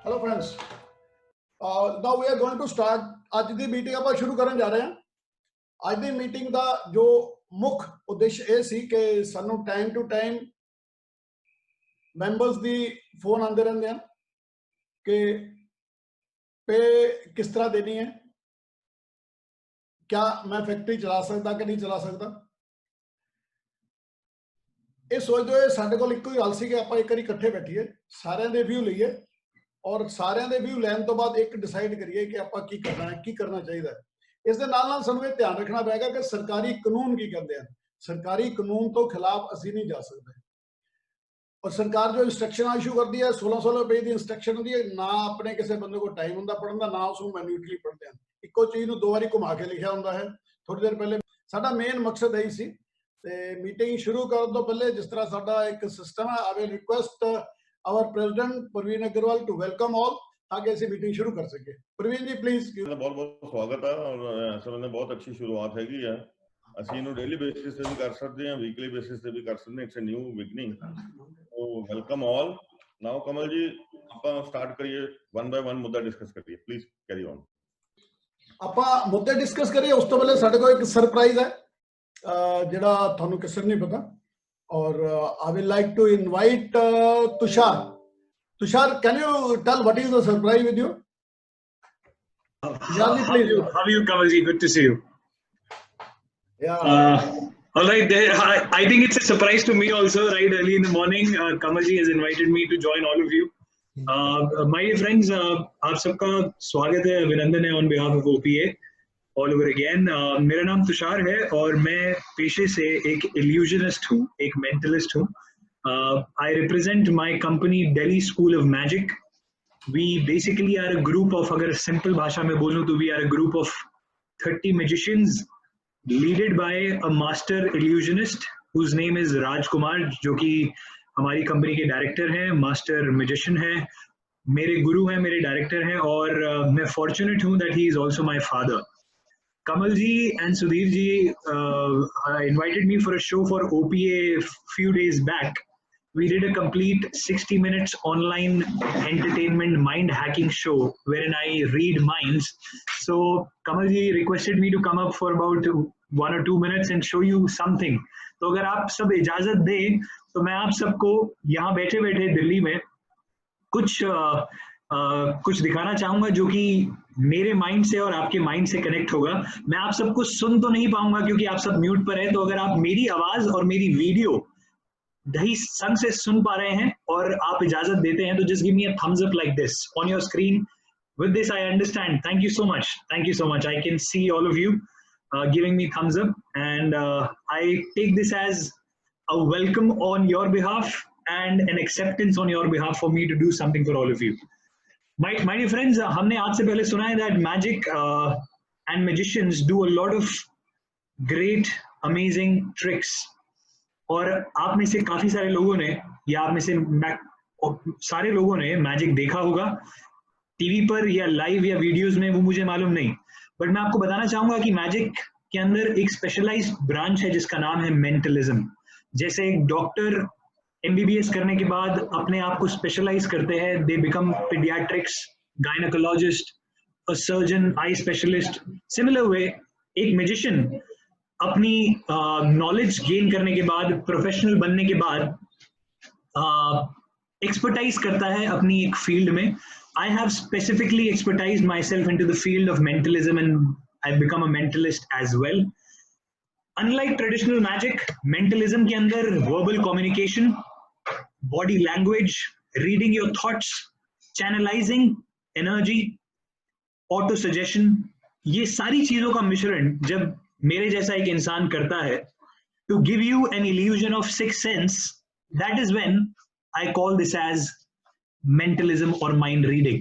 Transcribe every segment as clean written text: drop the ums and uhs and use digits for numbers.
Hello friends, now we are going to start. ਅੱਜ ਦੀ meeting ਆਪਾਂ ਸ਼ੁਰੂ ਕਰਨ ਜਾ ਰਹੇ ਹਾਂ। ਅੱਜ ਦੀ ਮੀਟਿੰਗ ਦਾ ਜੋ ਮੁੱਖ ਉਦੇਸ਼ ਇਹ ਸੀ ਕਿ ਸਾਨੂੰ time to time members the phone ਆਉਂਦੇ ਰਹਿੰਦੇ ਹਨ ਕਿ पे किस तरह देनी है, क्या मैं फैक्ट्री चला सकता कि नहीं चला सकता। ਇਹ ਸੋਚਦੇ ਹੋਏ ਸਾਡੇ ਕੋਲ ਇੱਕੋ ਹੀ ਹੱਲ ਸੀ ਕਿ ਆਪਾਂ ਇੱਕ ਵਾਰੀ ਇਕੱਠੇ ਬੈਠੀਏ, ਸਾਰਿਆਂ ਦੇ ਵਿਊ ਲਈਏ ਔਰ ਸਾਰਿਆਂ ਦੇ ਵਿਊ ਲੈਣ ਤੋਂ ਬਾਅਦ ਇੱਕ ਡਿਸਾਈਡ ਕਰੀਏ ਕਿ ਆਪਾਂ ਕੀ ਕਰਨਾ ਹੈ, ਕੀ ਕਰਨਾ ਚਾਹੀਦਾ ਹੈ। ਇਸ ਦੇ ਨਾਲ ਨਾਲ ਸਾਨੂੰ ਇਹ ਧਿਆਨ ਰੱਖਣਾ ਪਏਗਾ ਕਿ ਸਰਕਾਰੀ ਕਾਨੂੰਨ ਕੀ ਕਹਿੰਦੇ ਹਨ। ਸਰਕਾਰੀ ਕਾਨੂੰਨ ਤੋਂ ਖਿਲਾਫ ਅਸੀਂ ਨਹੀਂ ਜਾ ਸਕਦੇ। और सरकार जो इंस्ट्रक्शन इशू करती है 16-16 पेज की इंस्ट्रक्शन होती है ना, अपने किसी बंदे को टाइम होंगे पढ़ने का, ना उसको मैन्यूटली पढ़ते हैं। इको चीज़ को दो बारी घुमा के लिखा होंगे है। थोड़ी देर पहले साडा मेन मकसद यही सी ते मीटिंग शुरू करने तो पहले जिस तरह साडा एक सिस्टम है, I will request our president Praveen Agarwal to welcome all ताकि ऐसी मीटिंग शुरू कर सके। प्रवीण जी प्लीज। बहुत बहुत स्वागत है और असल में बहुत अच्छी शुरुआत हैगी है। ਅਸੀਂ ਇਹਨੂੰ ਡੇਲੀ ਬੇਸਿਸ ਤੇ ਵੀ ਕਰ ਸਕਦੇ ਹਾਂ, ਵੀਕਲੀ ਬੇਸਿਸ ਤੇ ਵੀ ਕਰ ਸਕਦੇ ਹਾਂ। It's a new beginning, so welcome all. Now Kamal ji ਆਪਾਂ ਸਟਾਰਟ ਕਰੀਏ, ਵਨ ਬਾय ਵਨ ਮੁੱਦਾ ਡਿਸਕਸ ਕਰੀਏ। Please carry on. ਆਪਾਂ ਮੁੱਦੇ ਡਿਸਕਸ ਕਰੀਏ। ਉਸ ਤੋਂ ਪਹਿਲੇ ਸਾਡੇ ਕੋਲ ਇੱਕ ਸਰਪ੍ਰਾਈਜ਼ ਹੈ ਜਿਹੜਾ ਤੁਹਾਨੂੰ ਕਿਸੇ ਨੂੰ ਨਹੀਂ ਪਤਾ, ਔਰ I will like to invite Tushar. Tushar, can you tell what is the surprise with you? How are you, Kamal ji? Good to see you. Yeah. All right. I think it's a surprise to me also. Right early in the morning, Kamal ji has invited me to join all of you. My dear friends, आप सबका स्वागत है, अभिनंदन है on behalf of OPA all over again. मेरा नाम तुषार है और मैं पेशे से एक illusionist हूँ, एक mentalist हूँ. I represent my company Delhi School of Magic. We basically are a group of, अगर simple भाषा में बोलूँ तो we are a group of 30 magicians. Leaded by a master illusionist whose name is Raj Kumar, जो कि हमारी company के director हैं, मास्टर मैजिशियन हैं, मेरे गुरु हैं, मेरे डायरेक्टर हैं, और मैं फॉर्चुनेट हूँ that he is also my father. Kamal ji and Sudhir ji invited me for a show for OPA few days back. We did a complete 60 minutes online entertainment mind hacking show wherein I read minds. So Kamal ji requested me to come up for about 1 or 2 minutes and show you something. तो अगर आप सब इजाजत दें तो मैं आप सबको यहाँ बैठे बैठे दिल्ली में कुछ दिखाना चाहूंगा जो कि मेरे माइंड से और आपके माइंड से कनेक्ट होगा। मैं आप सबको सुन तो नहीं पाऊंगा क्योंकि आप सब म्यूट पर है, तो अगर आप मेरी आवाज और मेरी वीडियो दही संग से सुन पा रहे हैं और आप इजाजत देते हैं तो just give me a thumbs up like this on your screen. With this I understand. Thank you so much. Thank you so much. I can see all of you giving me thumbs up, and I take this as a welcome on your behalf and an acceptance on your behalf for me to do something for all of you. My dear friends, हमने आज से पहले सुना है that magic and magicians do a lot of great amazing tricks. और आप में से काफी सारे लोगों ने या आप में से सारे लोगों ने मैजिक देखा होगा टीवी पर या लाइव या वीडियोस में, वो मुझे मालूम नहीं, बट मैं आपको बताना चाहूंगा कि मैजिक के अंदर एक स्पेशलाइज्ड ब्रांच है जिसका नाम है मेंटलिज्म. जैसे एक डॉक्टर MBBS करने के बाद अपने आप को स्पेशलाइज करते हैं, they become paediatrics, gynaecologist, a surgeon, eye specialist. Similar way एक मैजिशियन अपनी नॉलेज गेन करने के बाद, प्रोफेशनल बनने के बाद एक्सपर्टाइज करता है अपनी एक फील्ड में. I have specifically expertised myself into the field of mentalism and I've become a mentalist as well. Unlike traditional magic, mentalism के अंदर verbal communication, body language, reading your thoughts, channelizing energy, auto suggestion, ये सारी चीजों का मिश्रण जब मेरे जैसा एक इंसान करता है to give you an illusion of sixth sense, that is when I call this as mentalism or mind reading.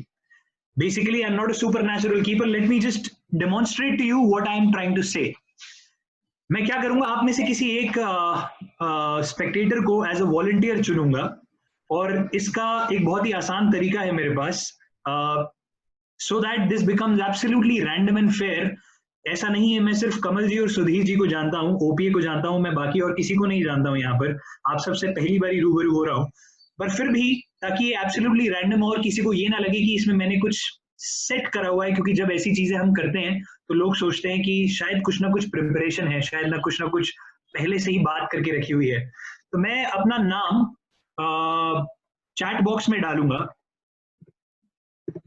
Basically, I'm not a supernatural keeper. Let me just demonstrate to you what I am trying to say. मैं क्या करूंगा, आप में से किसी एक Spectator को as a volunteer चुनूंगा और इसका एक बहुत ही आसान तरीका है मेरे पास, so that this becomes absolutely random and fair. ऐसा नहीं है मैं सिर्फ कमल जी और सुधीर जी को जानता हूँ, OPA को जानता हूँ, मैं बाकी और किसी को नहीं जानता हूँ. यहाँ पर आप सबसे पहली बारी रूबरू हो रहा हूँ. पर फिर भी ताकि ये एब्सोल्युटली रैंडम हो और किसी को ये ना लगे कि इसमें मैंने कुछ सेट करा हुआ है, क्योंकि जब ऐसी चीजें हम करते हैं तो लोग सोचते हैं कि शायद कुछ ना कुछ प्रिपरेशन है, शायद ना कुछ पहले से ही बात करके रखी हुई है। तो मैं अपना नाम चैट बॉक्स में डालूंगा,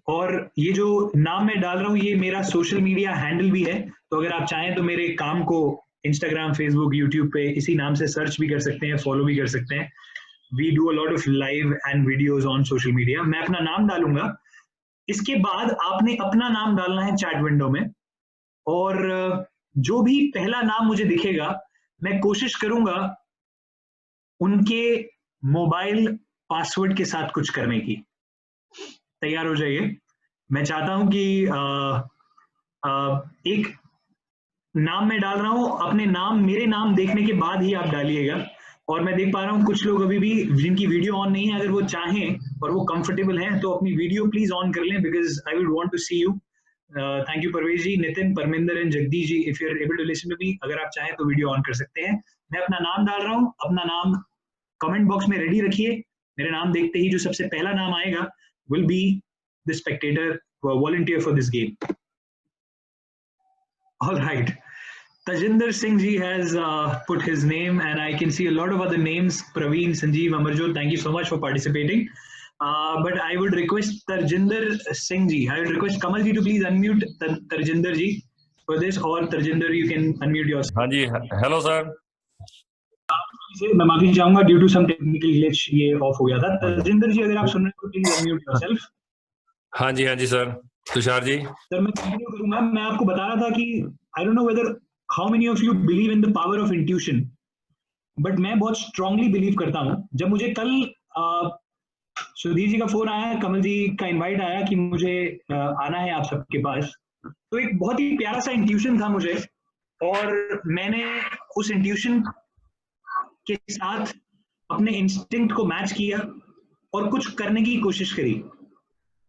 और ये जो नाम मैं डाल रहा हूँ ये मेरा सोशल मीडिया हैंडल भी है। तो अगर आप चाहें तो मेरे काम को इंस्टाग्राम, फेसबुक, यूट्यूब पे इसी नाम से सर्च भी कर सकते हैं, फॉलो भी कर सकते हैं। We do a lot of live and videos on social media. मैं अपना नाम डालूंगा, इसके बाद आपने अपना नाम डालना है चैट विंडो में, और जो भी पहला नाम मुझे दिखेगा मैं कोशिश करूंगा उनके मोबाइल पासवर्ड के साथ कुछ करने की। तैयार हो जाइए। मैं चाहता हूं कि एक नाम मैं डाल रहा हूं, अपने नाम, मेरे नाम देखने के बाद ही आप डालिएगा। और मैं देख पा रहा हूं कुछ लोग अभी भी जिनकी वीडियो ऑन नहीं है, अगर वो चाहें और वो कंफर्टेबल हैं तो अपनी वीडियो प्लीज ऑन कर लें, because I would want to see you. Thank you Parvez ji, Nitin, Parminder and Jagdish ji, if you are able to listen to me, अगर आप चाहें तो वीडियो ऑन कर सकते हैं। मैं अपना नाम डाल रहा हूं, अपना नाम कमेंट बॉक्स में रेडी रखिए। मेरे नाम देखते ही जो सबसे पहला नाम आएगा will be the spectator volunteer for this game. All right. Tajinder Singh ji has put his name, and I can see a lot of other names. Praveen, Sanjeev, Amarjot, thank you so much for participating. But I would request Tajinder Singh ji, I would request Kamal ji to please unmute Tajinder ji for this, or Tajinder, you can unmute yourself. हाँ जी, hello sir. मैं माफी चाहूंगा, due to some technical glitch ये off हो गया था। तजिंदर जी, अगर आप सुन रहे हो तो प्लीज अनम्यूट योरसेल्फ। हाँ जी सर। तुषार जी सर, मैं कंटिन्यू करूंगा। मैं आपको बता रहा था कि I don't know whether how many of you believe in the power of intuition, but मैं बहुत स्ट्रांगली बिलीव करता हूं। जब मुझे कल सुधीर जी का फोन आया, कमल जी का इनवाइट आया कि मुझे आना है आप सबके पास, तो एक बहुत ही प्यारा सा इंट्यूशन था मुझे, और मैंने उस इंट्यूशन के साथ अपने इंस्टिंक्ट को मैच किया और कुछ करने की कोशिश करी।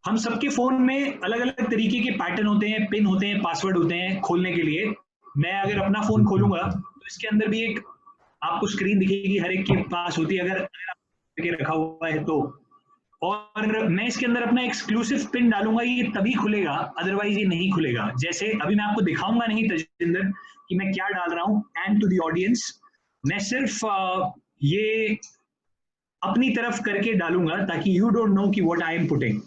हम सबके फोन में अलग अलग तरीके के पैटर्न होते हैं, पिन होते हैं, पासवर्ड होते हैं खोलने के लिए। मैं अगर अपना फोन खोलूंगा तो इसके अंदर भी एक आपको स्क्रीन दिखेगी, हर एक के पास होती है, अगर रखा हुआ है तो। और मैं इसके अंदर अपना एक्सक्लूसिव पिन डालूंगा, ये तभी खुलेगा, अदरवाइज ये नहीं खुलेगा। जैसे अभी मैं आपको दिखाऊंगा नहीं तजिंदर कि मैं क्या डाल रहा हूं, एंड टू द ऑडियंस मैं सिर्फ ये अपनी तरफ करके डालूंगा ताकि यू डोंट नो कि व्हाट आई एम पुटिंग।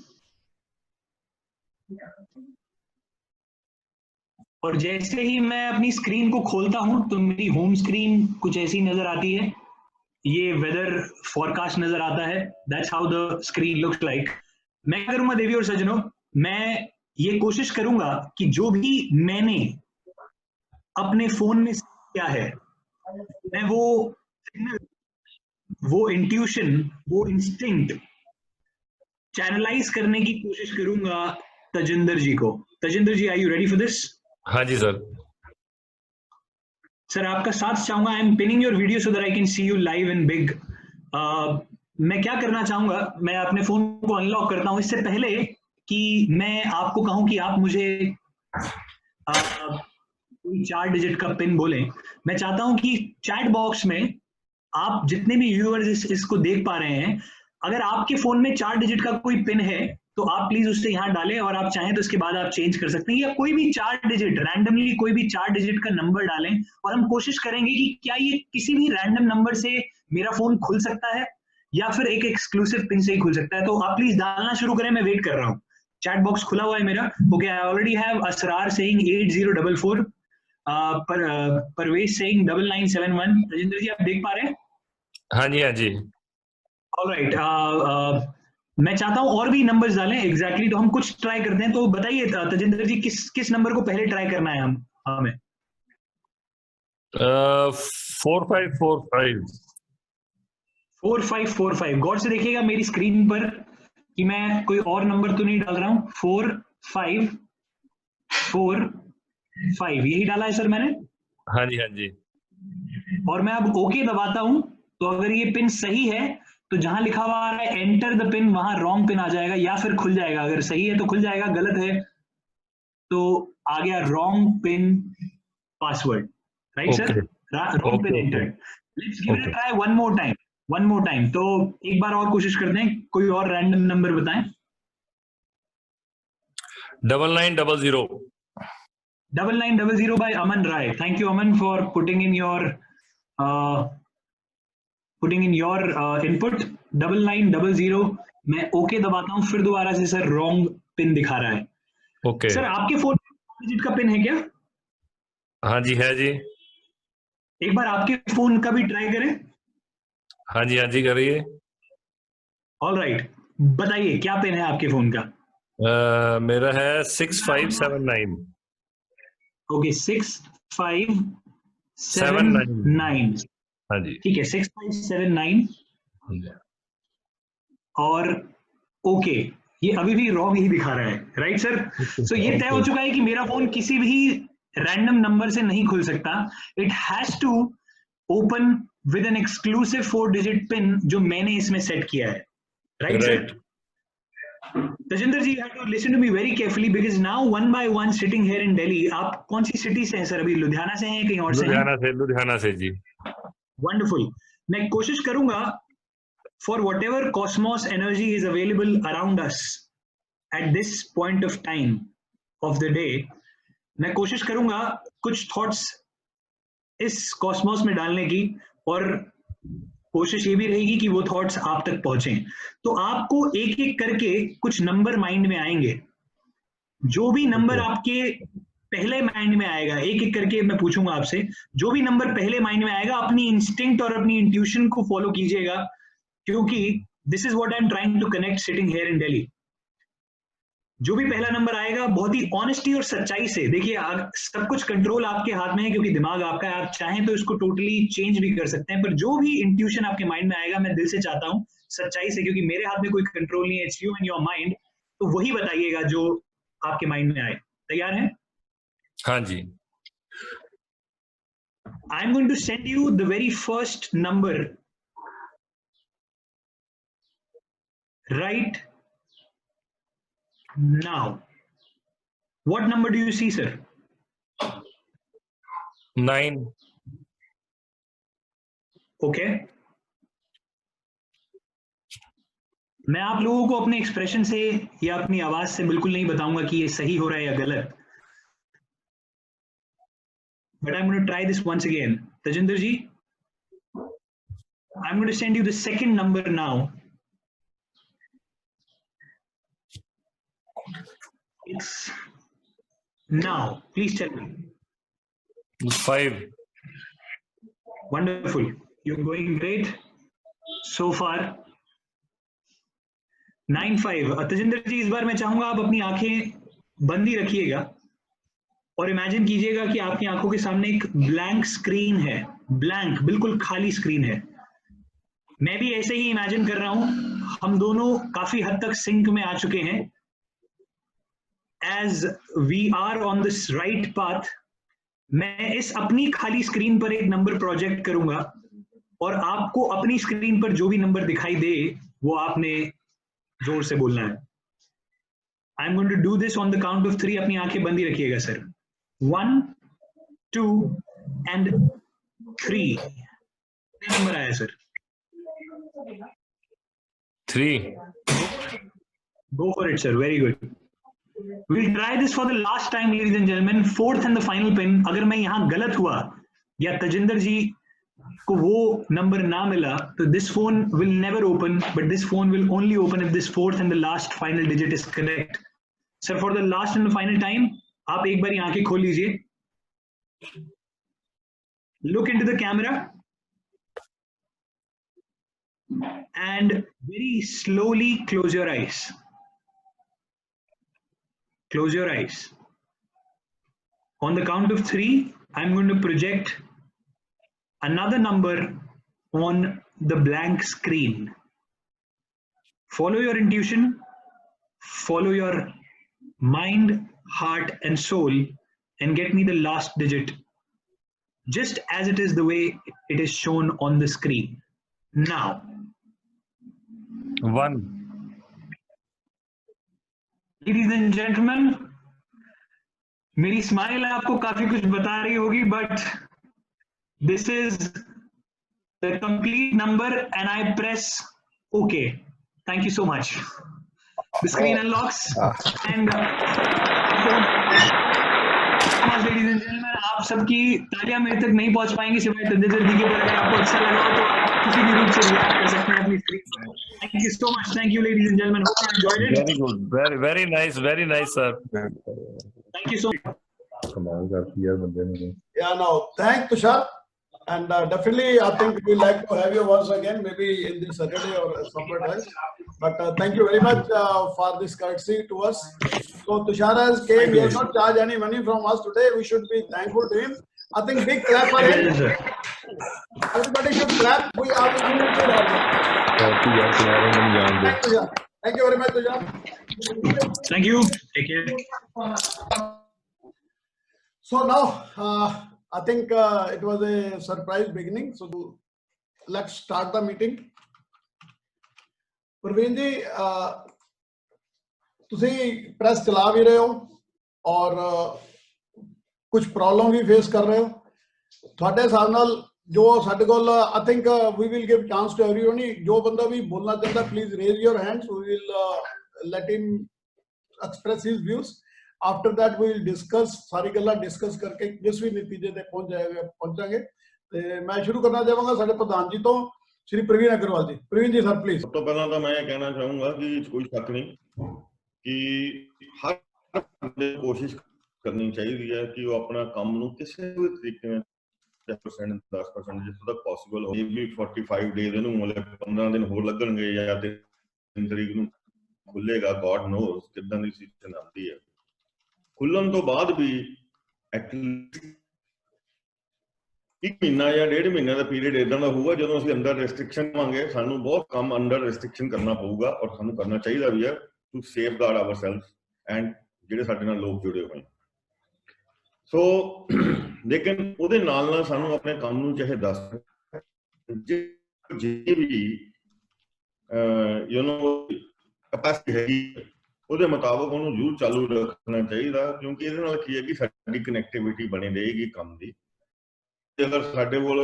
और जैसे ही मैं अपनी स्क्रीन को खोलता हूं तो मेरी होम स्क्रीन कुछ ऐसी नजर आती है, ये वेदर फॉरकास्ट नजर आता है। That's how the screen looks like. मैं करूंगा देवी और सज्जनों, मैं ये कोशिश करूंगा कि जो भी मैंने अपने फोन में किया है, मैं वो सिग्नल, वो इंट्यूशन, वो इंस्टिंक्ट चैनलाइज करने की कोशिश करूंगा तजिंदर जी को। Tajinder ji, are you ready for this? हाँ जी सर। सर, आपका साथ चाहूंगा। I am pinning your video so that I can see you live in big. मैं क्या करना चाहूंगा, मैं अपने फोन को अनलॉक करता हूं। इससे पहले कि मैं आपको कहूं कि आप मुझे कोई 4 डिजिट का पिन बोलें, मैं चाहता हूं कि चैट बॉक्स में आप जितने भी व्यूअर्स इसको देख पा रहे हैं, अगर आपके फोन में 4 डिजिट का कोई पिन है तो आप प्लीज उससे यहाँ डालें, और आप चाहें तो इसके बाद आप चेंज कर सकते हैं, या कोई भी 4 डिजिट रैंडमली, कोई भी 4 डिजिट का नंबर डालें, और हम कोशिश करेंगे कि क्या ये किसी भी रैंडम नंबर से मेरा फोन खुल सकता है या फिर एक एक्सक्लूसिव पिन से ही खुल सकता है। तो आप प्लीज डालना शुरू करें, मैं वेट कर रहा हूँ। चैट बॉक्स खुला हुआ है मेरा। Okay, I already have Asrar saying 8044, Parvesh saying 9971। Rajinder ji, आप देख पा रहे हैं? हाँ जी। ऑलराइट, मैं चाहता हूं और भी नंबर्स डालें एग्जैक्टली, तो हम कुछ ट्राई करते हैं। तो बताइए तजिंदर जी, किस नंबर को पहले ट्राई करना है हमें? 4545। 4545। गौर से देखिएगा मेरी स्क्रीन पर कि मैं कोई और नंबर तो नहीं डाल रहा हूं। 4545 यही डाला है सर मैंने। हाँ जी। और मैं अब ओके दबाता हूं, तो अगर ये पिन सही है तो जहां लिखा हुआ आ रहा है एंटर द पिन, वहां रॉन्ग पिन आ जाएगा, या फिर खुल जाएगा। अगर सही है तो खुल जाएगा, गलत है तो आ गया wrong pin password. Right sir? Wrong pin entered. Let's give it a try one more time. One more time, तो एक बार और कोशिश करते हैं, कोई और रैंडम नंबर बताएं। 9900। 9900 by Aman Rai. Thank you, Aman, for putting in your input. 9900, मैं ओके दबाता हूं, फिर दोबारा से सर रॉन्ग पिन दिखा रहा है। ओके सर आपके फोन डिजिट का पिन है क्या? हाँ जी है जी। एक बार आपके फोन का भी ट्राई करें। हाँ जी करिए। ऑल राइट, बताइए क्या पिन है आपके फोन का? मेरा है 6579। ओके, 6579। हाँ जी। ठीक है, 6579 और ओके, ये अभी भी रॉन्ग ही दिखा रहा है, राइट सर? सो ये तय हो चुका है कि मेरा फोन किसी भी रैंडम नंबर से नहीं खुल सकता। It has to open with an exclusive 4 digit pin जो मैंने इसमें सेट किया है, right sir? Tajinder ji, you have to listen to me very carefully because now one by one sitting here in Delhi, आप कौन सी सिटी से हैं सर? अभी लुधियाना से हैं, कहीं और से हैं? लुधियाना से जी। वंडरफुल। मैं कोशिश करूंगा for whatever cosmos energy is available around us at this point of time of the day, मैं कोशिश करूंगा कुछ थॉट्स इस कॉस्मोस में डालने की, और कोशिश ये भी रहेगी कि वो थॉट्स आप तक पहुंचे। तो आपको एक एक करके कुछ नंबर माइंड में आएंगे। जो भी नंबर आपके पहले माइंड में आएगा, एक एक करके मैं पूछूंगा आपसे, जो भी नंबर पहले माइंड में आएगा अपनी इंस्टिंक्ट और अपनी इंट्यूशन को फॉलो कीजिएगा, क्योंकि this is what I am trying to connect sitting here in Delhi. जो भी पहला नंबर आएगा बहुत ही ऑनेस्टी और सच्चाई से, देखिए सब कुछ कंट्रोल आपके हाथ में है क्योंकि दिमाग आपका है, आप चाहें तो इसको टोटली चेंज भी कर सकते हैं, पर जो भी इंट्यूशन आपके माइंड में आएगा मैं दिल से चाहता हूं सच्चाई से, क्योंकि मेरे हाथ में कोई कंट्रोल नहीं है, it's you and your mind, तो वही बताइएगा जो आपके माइंड में आए। तैयार हैं? हाँ जी। I am going to send you the very first number right now. What number do you see, sir? 9. Okay. मैं आप लोगों को अपने एक्सप्रेशन से या अपनी आवाज से बिल्कुल नहीं बताऊंगा कि ये सही हो रहा है या गलत, but I'm going to try this once again. Tajinder ji, I'm going to send you the second number now. It's now. Please tell me. 5. Wonderful. You're going great so far. 9-5. Tajinder जी, इस बार मैं चाहूंगा आप अपनी आंखें बंद ही रखिएगा और इमेजिन कीजिएगा कि आपकी आंखों के सामने एक ब्लैंक स्क्रीन है, ब्लैंक, बिल्कुल खाली स्क्रीन है। मैं भी ऐसे ही इमेजिन कर रहा हूं। हम दोनों काफी हद तक सिंक में आ चुके हैं। As we are on this right path, मैं इस अपनी खाली स्क्रीन पर एक नंबर प्रोजेक्ट करूंगा और आपको अपनी स्क्रीन पर जो भी नंबर दिखाई दे वो आपने जोर से बोलना है। I am going to do this on the count of 3। अपनी आंखें बंद ही रखिएगा सर। 1, 2 and 3। नंबर आया sir? 3। Go for it, sir. Very good. We'll try this for the last time, ladies and gentlemen. Fourth and the final pin. अगर मैं यहाँ गलत हुआ या तजिंदर जी को वो नंबर ना मिला, तो this phone will never open, but this phone will only open if this fourth and the last final digit is correct. Sir, for the last and the final time, आप एक बार आंखें खोल लीजिए. Look into the camera and very slowly close your eyes. Close your eyes. On the count of 3, I'm going to project another number on the blank screen. Follow your intuition, follow your mind, heart, and soul, and get me the last digit, just as it is the way it is shown on the screen. Now. 1. Ladies and gentlemen, मेरी smile आपको काफी कुछ बता रही होगी, but this is the complete number and I press OK. Thank you so much. The screen unlocks and ladies and gentlemen, आप सबकी तालियां मेरे तक नहीं पहुंच पाएंगी सिवाय तंजेसर जी के, पर अगर आपको अच्छा लगा हो तो आप किसी भी रूप से रिएक्ट कर सकते हैं अपनी स्क्रीन पर. Thank you so much. Thank you, ladies and gentlemen. Hope you enjoyed it. Very good. Very nice. Very nice, sir. Thank you so much. Yeah, no, thank Tushar. And definitely, I think we'd like to have you once again, maybe in this Saturday or somewhere else. But thank you very much for this courtesy to us. So Tushar has came, he has not charged any money from us today. We should be thankful to him. I think big clap for him. Everybody should clap. We are unlimited also. Thank you, Tushar. Thank you very much, Tushar. Thank you. Take care. So now, I think it was a surprise beginning. So let's start the meeting. Praveen जी, ਤੁਸੀਂ press ਚਲਾ ਵੀ ਰਹੇ ਹੋ ਔਰ ਕੁਝ problem ਵੀ face ਕਰ ਰਹੇ ਹੋ. ਤੁਹਾਡੇ ਹਿਸਾਬ ਨਾਲ ਜੋ ਸਾਡੇ ਕੋਲ I think we will give chance to everyone. ਜੋ ਬੰਦਾ ਵੀ ਬੋਲਣਾ ਚਾਹੁੰਦਾ, please raise your hands. We will let him express his views. After that we will discuss, ਸਾਰੀ ਗੱਲਾਂ ਡਿਸਕਸ ਕਰਕੇ ਜਿਸ ਵੀ ਨਤੀਜੇ ਤੇ ਪਹੁੰਚਾਂਗੇ. ਤੇ ਮੈਂ ਸ਼ੁਰੂ ਕਰਨਾ ਚਾਹਾਂਗਾ ਸਾਡੇ ਪ੍ਰਧਾਨ ਜੀ ਤੋਂ, ਸ਼੍ਰੀ ਪ੍ਰਵੀਨ ਅਗਰਵਾਲ ਜੀ. ਪ੍ਰਵੀਨ ਜੀ ਸਰ ਪਲੀਜ਼. ਸਭ ਤੋਂ ਪਹਿਲਾਂ ਤਾਂ ਮੈਂ ਇਹ ਕਹਿਣਾ ਚਾਹੂੰਗਾ ਕਿ ਕੋਈ ਸ਼ੱਕ ਨਹੀਂ ਕਿ ਹਰ ਬੰਦੇ ਨੂੰ ਕੋਸ਼ਿਸ਼ ਕਰਨੀ ਚਾਹੀਦੀ ਹੈ ਕਿ ਉਹ ਆਪਣਾ ਕੰਮ ਨੂੰ ਕਿਸੇ ਵੀ ਤਰੀਕੇ ਨਾਲ 10% ਜਿੱਥੋਂ ਤੱਕ ਪੋਸੀਬਲ ਹੋਵੇ ਵੀ 45 ਡੇਜ਼ ਇਹਨੂੰ ਮਤਲਬ 15 ਦਿਨ ਹੋਰ ਲੱਗਣਗੇ ਜਾਂ 3 ਤਰੀਕ ਨੂੰ ਖੁੱਲੇਗਾ. ਗॉड ਨੋਜ਼ ਕਿੱਦਾਂ ਦੀ ਸਿਚੁਏਸ਼ਨ ਆਉਂਦੀ ਹੈ. ਖੁੱਲਣ ਤੋਂ ਬਾਅਦ ਵੀ ਐਟਲੀਸਟ 1 ਮਹੀਨਾ ਜਾਂ 1.5 ਮਹੀਨੇ ਦਾ ਪੀਰੀਅਡ ਇਦਾਂ ਦਾ ਹੋਊਗਾ ਜਦੋਂ ਅਸੀਂ ਅੰਡਰ ਰੈਸਟ੍ਰਿਕਸ਼ਨ ਹੋਵਾਂਗੇ. ਸਾਨੂੰ ਬਹੁਤ ਕੰਮ ਅੰਡਰ ਰੈਸਟ੍ਰਿਕਸ਼ਨ ਕਰਨਾ ਪਊਗਾ ਔਰ ਸਾਨੂੰ ਕਰਨਾ ਚਾਹੀਦਾ ਵੀ ਹੈ ਟੂ ਸੇਫਗਾਰਡ ਆਵਰਸੈਲਵਸ ਐਂਡ ਜਿਹੜੇ ਸਾਡੇ ਨਾਲ ਲੋਕ ਜੁੜੇ ਹੋਏ. ਸੋ ਲੇਕਿਨ ਉਹਦੇ ਨਾਲ ਨਾਲ ਸਾਨੂੰ ਆਪਣੇ ਕੰਮ ਨੂੰ ਚਾਹੇ 10 ਜਿਹੜੀ ਵੀ ਕਪੈਸਿਟੀ ਹੈਗੀ ਉਹਦੇ ਮੁਤਾਬਕ ਉਹਨੂੰ ਜ਼ਰੂਰ ਚਾਲੂ ਰੱਖਣਾ ਚਾਹੀਦਾ, ਕਿਉਂਕਿ ਇਹਦੇ ਨਾਲ ਕੀ ਹੈ ਕਿ ਸਾਡੀ ਕਨੈਕਟੀਵਿਟੀ ਬਣੀ ਰਹੇਗੀ ਕੰਮ ਦੀ. ਅਗਰ ਸਾਡੇ ਕੋਲ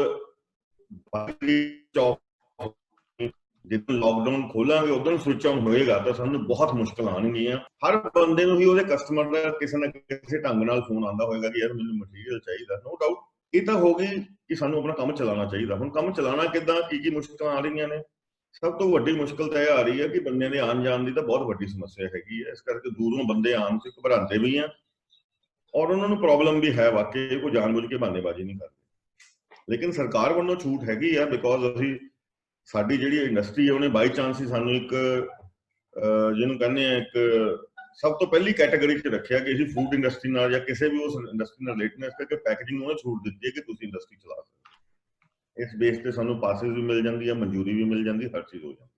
ਜਦੋਂ ਲਾਕਡਾਊਨ ਖੋਲਾਂਗੇ ਉਦੋਂ ਸਵਿਚ ਆਨ ਹੋਏਗਾ ਤਾਂ ਸਾਨੂੰ ਬਹੁਤ ਮੁਸ਼ਕਲ ਆਉਣਗੀਆਂ. ਹਰ ਬੰਦੇ ਨੂੰ ਹੀ ਉਹਦੇ ਕਸਟਮਰ ਦਾ ਕਿਸੇ ਨਾ ਕਿਸੇ ਢੰਗ ਨਾਲ ਫੋਨ ਆਉਂਦਾ ਹੋਏਗਾ ਕਿ ਯਾਰ ਮੈਨੂੰ ਮਟੀਰੀਅਲ ਚਾਹੀਦਾ. ਨੋ ਡਾਊਟ ਇਹ ਤਾਂ ਹੋ ਗਈ ਕਿ ਸਾਨੂੰ ਆਪਣਾ ਕੰਮ ਚਲਾਉਣਾ ਚਾਹੀਦਾ. ਹੁਣ ਕੰਮ ਚਲਾਉਣਾ ਕਿੱਦਾਂ, ਕੀ ਮੁਸ਼ਕਲਾਂ ਆ ਰਹੀਆਂ ਨੇ? ਸਭ ਤੋਂ ਵੱਡੀ ਮੁਸ਼ਕਲ ਤਾਂ ਇਹ ਆ ਰਹੀ ਹੈ ਕਿ ਬੰਦਿਆਂ ਦੇ ਆਉਣ ਜਾਣ ਦੀ ਤਾਂ ਬਹੁਤ ਵੱਡੀ ਸਮੱਸਿਆ ਹੈਗੀ ਹੈ. ਇਸ ਕਰਕੇ ਦੂਰੋਂ ਬੰਦੇ ਆਉਣ 'ਚ ਘਬਰਾਉਂਦੇ ਵੀ ਆ ਔਰ ਉਹਨਾਂ ਨੂੰ ਪ੍ਰੋਬਲਮ ਵੀ ਹੈ. ਵਾਕਈ ਕੋਈ ਜਾਣਬੁੱਝ ਕੇ ਬਹਾਨੇਬਾਜ਼ੀ ਨਹੀਂ ਕਰਦੇ. ਲੇਕਿਨ ਸਰਕਾਰ ਵੱਲੋਂ ਛੂਟ ਹੈਗੀ ਆ ਬਿਕੋਜ਼ ਅਸੀਂ ਸਾਡੀ ਜਿਹੜੀ ਇੰਡਸਟਰੀ ਹੈ ਉਹਨੇ ਬਾਈ ਚਾਂਸ ਹੀ ਸਾਨੂੰ ਇੱਕ ਜਿਹਨੂੰ ਕਹਿੰਦੇ ਆ ਇੱਕ ਸਭ ਤੋਂ ਪਹਿਲੀ ਕੈਟਾਗਰੀ 'ਚ ਰੱਖਿਆ ਕਿ ਅਸੀਂ ਫੂਡ ਇੰਡਸਟਰੀ ਨਾਲ ਜਾਂ ਕਿਸੇ ਵੀ ਉਸ ਇੰਡਸਟਰੀ ਨਾਲ ਰਿਲੇਟਡ ਇਸ ਕਰਕੇ ਪੈਕੇਜਿੰਗ ਨੂੰ ਛੂਟ ਦਿੱਤੀ ਹੈ ਕਿ ਤੁਸੀਂ ਇੰਡਸਟਰੀ ਚਲਾ ਸਕਦੇ. ਇਸ ਬੇਸ ਤੇ ਸਾਨੂੰ ਪਾਸਿਸ ਵੀ ਮਿਲ ਜਾਂਦੀ ਹੈ, ਮਨਜ਼ੂਰੀ ਵੀ ਮਿਲ ਜਾਂਦੀ, ਹਰ ਚੀਜ਼ ਹੋ ਜਾਂਦੀ.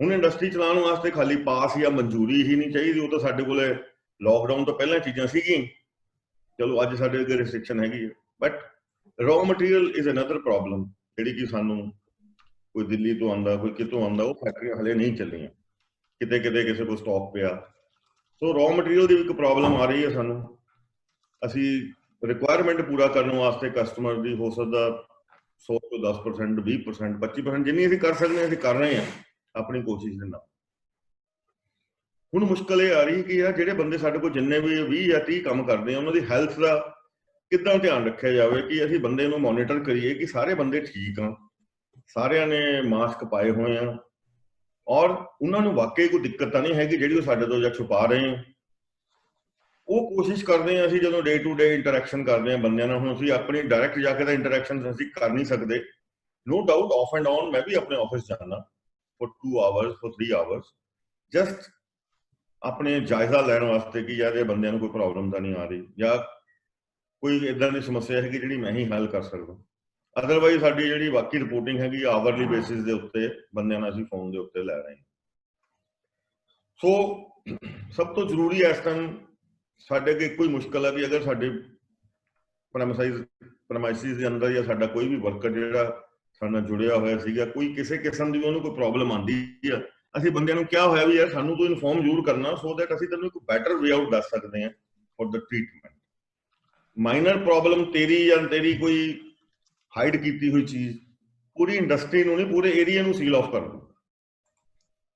ਹੁਣ ਇੰਡਸਟਰੀ ਚਲਾਉਣ ਵਾਸਤੇ ਖਾਲੀ ਪਾਸ ਜਾਂ ਮਨਜ਼ੂਰੀ ਹੀ ਨਹੀਂ ਚਾਹੀਦੀ. ਉਹ ਤਾਂ ਸਾਡੇ ਕੋਲ ਲਾਕਡਾਊਨ ਤੋਂ ਪਹਿਲਾਂ ਚੀਜ਼ਾਂ ਸੀਗੀਆਂ. ਚਲੋ ਅੱਜ ਸਾਡੇ ਅੱਗੇ ਰਿਸਟ੍ਰਿਕਸ਼ਨ ਹੈਗੀ ਹੈ. But raw material is another problem ਜਿਹੜੀ ਕਿ ਸਾਨੂੰ ਕੋਈ ਦਿੱਲੀ ਤੋਂ ਆਉਂਦਾ, ਕੋਈ ਕਿਤੋਂ ਆਉਂਦਾ, ਉਹ ਫੈਕਟਰੀਆਂ ਹਲੇ ਨਹੀਂ ਚੱਲੀਆਂ. ਕਿਤੇ ਕਿਤੇ ਕਿਸੇ ਕੋਲ ਸਟਾਕ ਪਿਆ. ਸੋ ਰॉ ਮਟੀਰੀਅਲ ਦੀ ਵੀ ਇੱਕ ਪ੍ਰੋਬਲਮ ਆ ਰਹੀ ਹੈ ਸਾਨੂੰ. ਅਸੀਂ ਰਿਕੁਆਇਰਮੈਂਟ ਪੂਰਾ ਕਰਨ ਵਾਸਤੇ ਕਸਟਮਰ ਦੀ ਹੋ ਸਕਦਾ 100 ਤੋਂ 10%, 20%, 25% ਜਿੰਨੀ ਅਸੀਂ ਕਰ ਸਕਦੇ ਹਾਂ ਅਸੀਂ ਕਰ ਰਹੇ ਹਾਂ ਆਪਣੀ ਕੋਸ਼ਿਸ਼ ਦੇ ਨਾਲ. ਹੁਣ ਮੁਸ਼ਕਲ ਇਹ ਆ ਰਹੀ ਕਿ ਯਾਰ ਜਿਹੜੇ ਬੰਦੇ ਸਾਡੇ ਕੋਲ ਜਿੰਨੇ ਵੀ 20 ਜਾਂ 30 ਕੰਮ ਕਰਦੇ ਆ ਉਹਨਾਂ ਦੀ ਹੈਲਥ ਦਾ ਕਿੱਦਾਂ ਧਿਆਨ ਰੱਖਿਆ ਜਾਵੇ ਕਿ ਅਸੀਂ ਬੰਦੇ ਨੂੰ ਮੋਨੀਟਰ ਕਰੀਏ ਕਿ ਸਾਰੇ ਬੰਦੇ ਠੀਕ ਆ, ਸਾਰਿਆਂ ਨੇ ਮਾਸਕ ਪਾਏ ਹੋਏ ਆ ਔਰ ਉਹਨਾਂ ਨੂੰ ਵਾਕਈ ਕੋਈ ਦਿੱਕਤ ਤਾਂ ਨਹੀਂ ਹੈਗੀ ਜਿਹੜੀ ਉਹ ਸਾਡੇ ਤੋਂ ਜਾਂ ਛੁਪਾ ਰਹੇ ਆ. ਉਹ ਕੋਸ਼ਿਸ਼ ਕਰਦੇ ਹਾਂ ਅਸੀਂ ਜਦੋਂ ਡੇ ਟੂ ਡੇ ਇੰਟਰੈਕਸ਼ਨ ਕਰਦੇ ਹਾਂ ਬੰਦਿਆਂ ਨਾਲ. ਹੁਣ ਅਸੀਂ ਆਪਣੀ ਡਾਇਰੈਕਟ ਜਾ ਕੇ ਤਾਂ ਇੰਟਰੈਕਸ਼ਨ ਅਸੀਂ ਕਰ ਨਹੀਂ ਸਕਦੇ. No doubt off and on ਮੈਂ ਵੀ ਆਪਣੇ ਆਫਿਸ ਜਾਣਾ for 2 hours for 3 hours just ਆਪਣੇ ਜਾਇਜ਼ਾ ਲੈਣ ਵਾਸਤੇ ਕਿ ਯਾਰ ਇਹ ਬੰਦਿਆਂ ਨੂੰ ਕੋਈ ਪ੍ਰੋਬਲਮ ਤਾਂ ਨਹੀਂ ਆ ਰਹੀ ਜਾਂ ਕੋਈ ਇਦਾਂ ਦੀ ਸਮੱਸਿਆ ਹੈਗੀ ਜਿਹੜੀ ਮੈਂ ਹੀ ਹੱਲ ਕਰ ਸਕਦਾ. ਅਦਰਵਾਈਜ਼ ਸਾਡੀ ਜਿਹੜੀ ਬਾਕੀ ਰਿਪੋਰਟਿੰਗ ਹੈਗੀ ਆਵਰਲੀ ਬੇਸਿਸ ਦੇ ਉੱਤੇ ਬੰਦਿਆਂ ਨਾਲ ਅਸੀਂ ਫੋਨ ਦੇ ਉੱਤੇ ਲੈ ਰਹੇ ਹਾਂ. ਸੋ ਸਭ ਤੋਂ ਜ਼ਰੂਰੀ ਇਸ ਟਾਈਮ ਸਾਡੇ ਅੱਗੇ ਇੱਕੋ ਹੀ ਮੁਸ਼ਕਲ ਹੈ ਵੀ ਅਗਰ ਸਾਡੇ ਪ੍ਰਮਾਈਸਿਸ ਦੇ ਅੰਦਰ ਜਾਂ ਸਾਡਾ ਕੋਈ ਵੀ ਵਰਕਰ ਜਿਹੜਾ ਸਾਡੇ ਨਾਲ ਜੁੜਿਆ ਹੋਇਆ ਸੀਗਾ ਕੋਈ ਕਿਸੇ ਕਿਸਮ ਦੀ ਉਹਨੂੰ ਕੋਈ ਪ੍ਰੋਬਲਮ ਆਉਂਦੀ ਆ, ਅਸੀਂ ਬੰਦਿਆਂ ਨੂੰ ਕਿਹਾ ਹੋਇਆ ਵੀ ਯਾਰ ਸਾਨੂੰ ਤੂੰ ਇਨਫੋਰਮ ਜ਼ਰੂਰ ਕਰਨਾ ਸੋ ਦੈਟ ਅਸੀਂ ਤੈਨੂੰ ਇੱਕ ਬੈਟਰ ਵੇ ਆਊਟ ਦੱਸ ਸਕਦੇ ਹਾਂ for the treatment. Minor problem ਤੇਰੀ ਜਾਂ ਤੇਰੀ ਕੋਈ ਹਾਈਡ ਕੀਤੀ ਹੋਈ ਚੀਜ਼ ਪੂਰੀ ਇੰਡਸਟਰੀ ਨੂੰ ਨਹੀਂ, ਪੂਰੇ ਏਰੀਆ ਨੂੰ ਸੀਲ ਆਫ ਕਰ ਦੂ।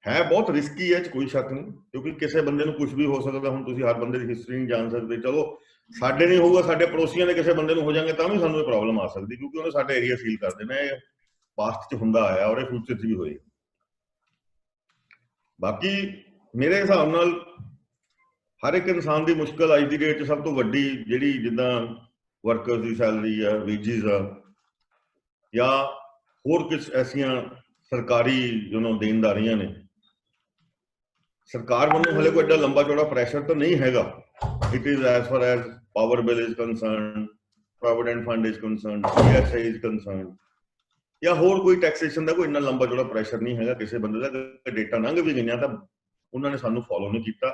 ਹੈ ਬਹੁਤ ਰਿਸਕੀ ਹੈ, ਕੋਈ ਸ਼ੱਕ ਨਹੀਂ, ਕਿਉਂਕਿ ਕਿਸੇ ਬੰਦੇ ਨੂੰ ਕੁਝ ਵੀ ਹੋ ਸਕਦਾ। ਹੁਣ ਤੁਸੀਂ ਹਰ ਬੰਦੇ ਦੀ ਹਿਸਟਰੀ ਨਹੀਂ ਜਾਣ ਸਕਦੇ। ਚਲੋ ਸਾਡੇ ਨਹੀਂ ਹੋਊਗਾ, ਸਾਡੇ ਪੜੋਸੀਆਂ ਦੇ ਕਿਸੇ ਬੰਦੇ ਨੂੰ ਹੋ ਜਾਣਗੇ ਤਾਂ ਵੀ ਸਾਨੂੰ ਇਹ ਪ੍ਰੋਬਲਮ ਆ ਸਕਦੀ, ਕਿਉਂਕਿ ਉਹਨੇ ਸਾਡੇ ਏਰੀਆ ਸੀਲ ਕਰ ਦੇਣਾ। ਇਹ ਪਾਸਟ 'ਚ ਹੁੰਦਾ ਆਇਆ ਔਰ ਇਹ ਫਿਊਚਰ 'ਚ ਵੀ ਹੋਏ। ਬਾਕੀ ਮੇਰੇ ਹਿਸਾਬ ਨਾਲ ਹਰ ਇੱਕ ਇਨਸਾਨ ਦੀ ਮੁਸ਼ਕਲ ਅੱਜ ਦੀ ਡੇਟ 'ਚ ਸਭ ਤੋਂ ਵੱਡੀ ਜਿਹੜੀ, ਜਿੱਦਾਂ ਵਰਕਰਸ ਦੀ ਸੈਲਰੀ ਆ, ਵੇਜਿਸ ਆ, ਜਾਂ ਹੋਰ ਕੁਝ ਐਸੀਆਂ ਸਰਕਾਰੀ ਦੇਣਦਾਰੀਆਂ ਨੇ, ਸਰਕਾਰ ਵੱਲੋਂ ਹਲੇ ਕੋਈ ਐਡਾ ਲੰਬਾ ਚੌੜਾ ਪ੍ਰੈਸ਼ਰ ਤਾਂ ਨਹੀਂ ਹੈਗਾ। It is as for as power bill is concerned, provident fund is concerned, PSI is concerned, ਜਾਂ ਹੋਰ ਕੋਈ ਟੈਕਸੇਸ਼ਨ ਦਾ ਕੋਈ ਇੰਨਾ ਲੰਬਾ ਚੌੜਾ ਪ੍ਰੈਸ਼ਰ ਨਹੀਂ ਹੈਗਾ ਕਿਸੇ ਬੰਦੇ ਦਾ। ਡੇਟਾ ਲੰਘ ਵੀ ਗਈਆਂ ਤਾਂ ਉਹਨਾਂ ਨੇ ਸਾਨੂੰ ਫੋਲੋ ਨਹੀਂ ਕੀਤਾ।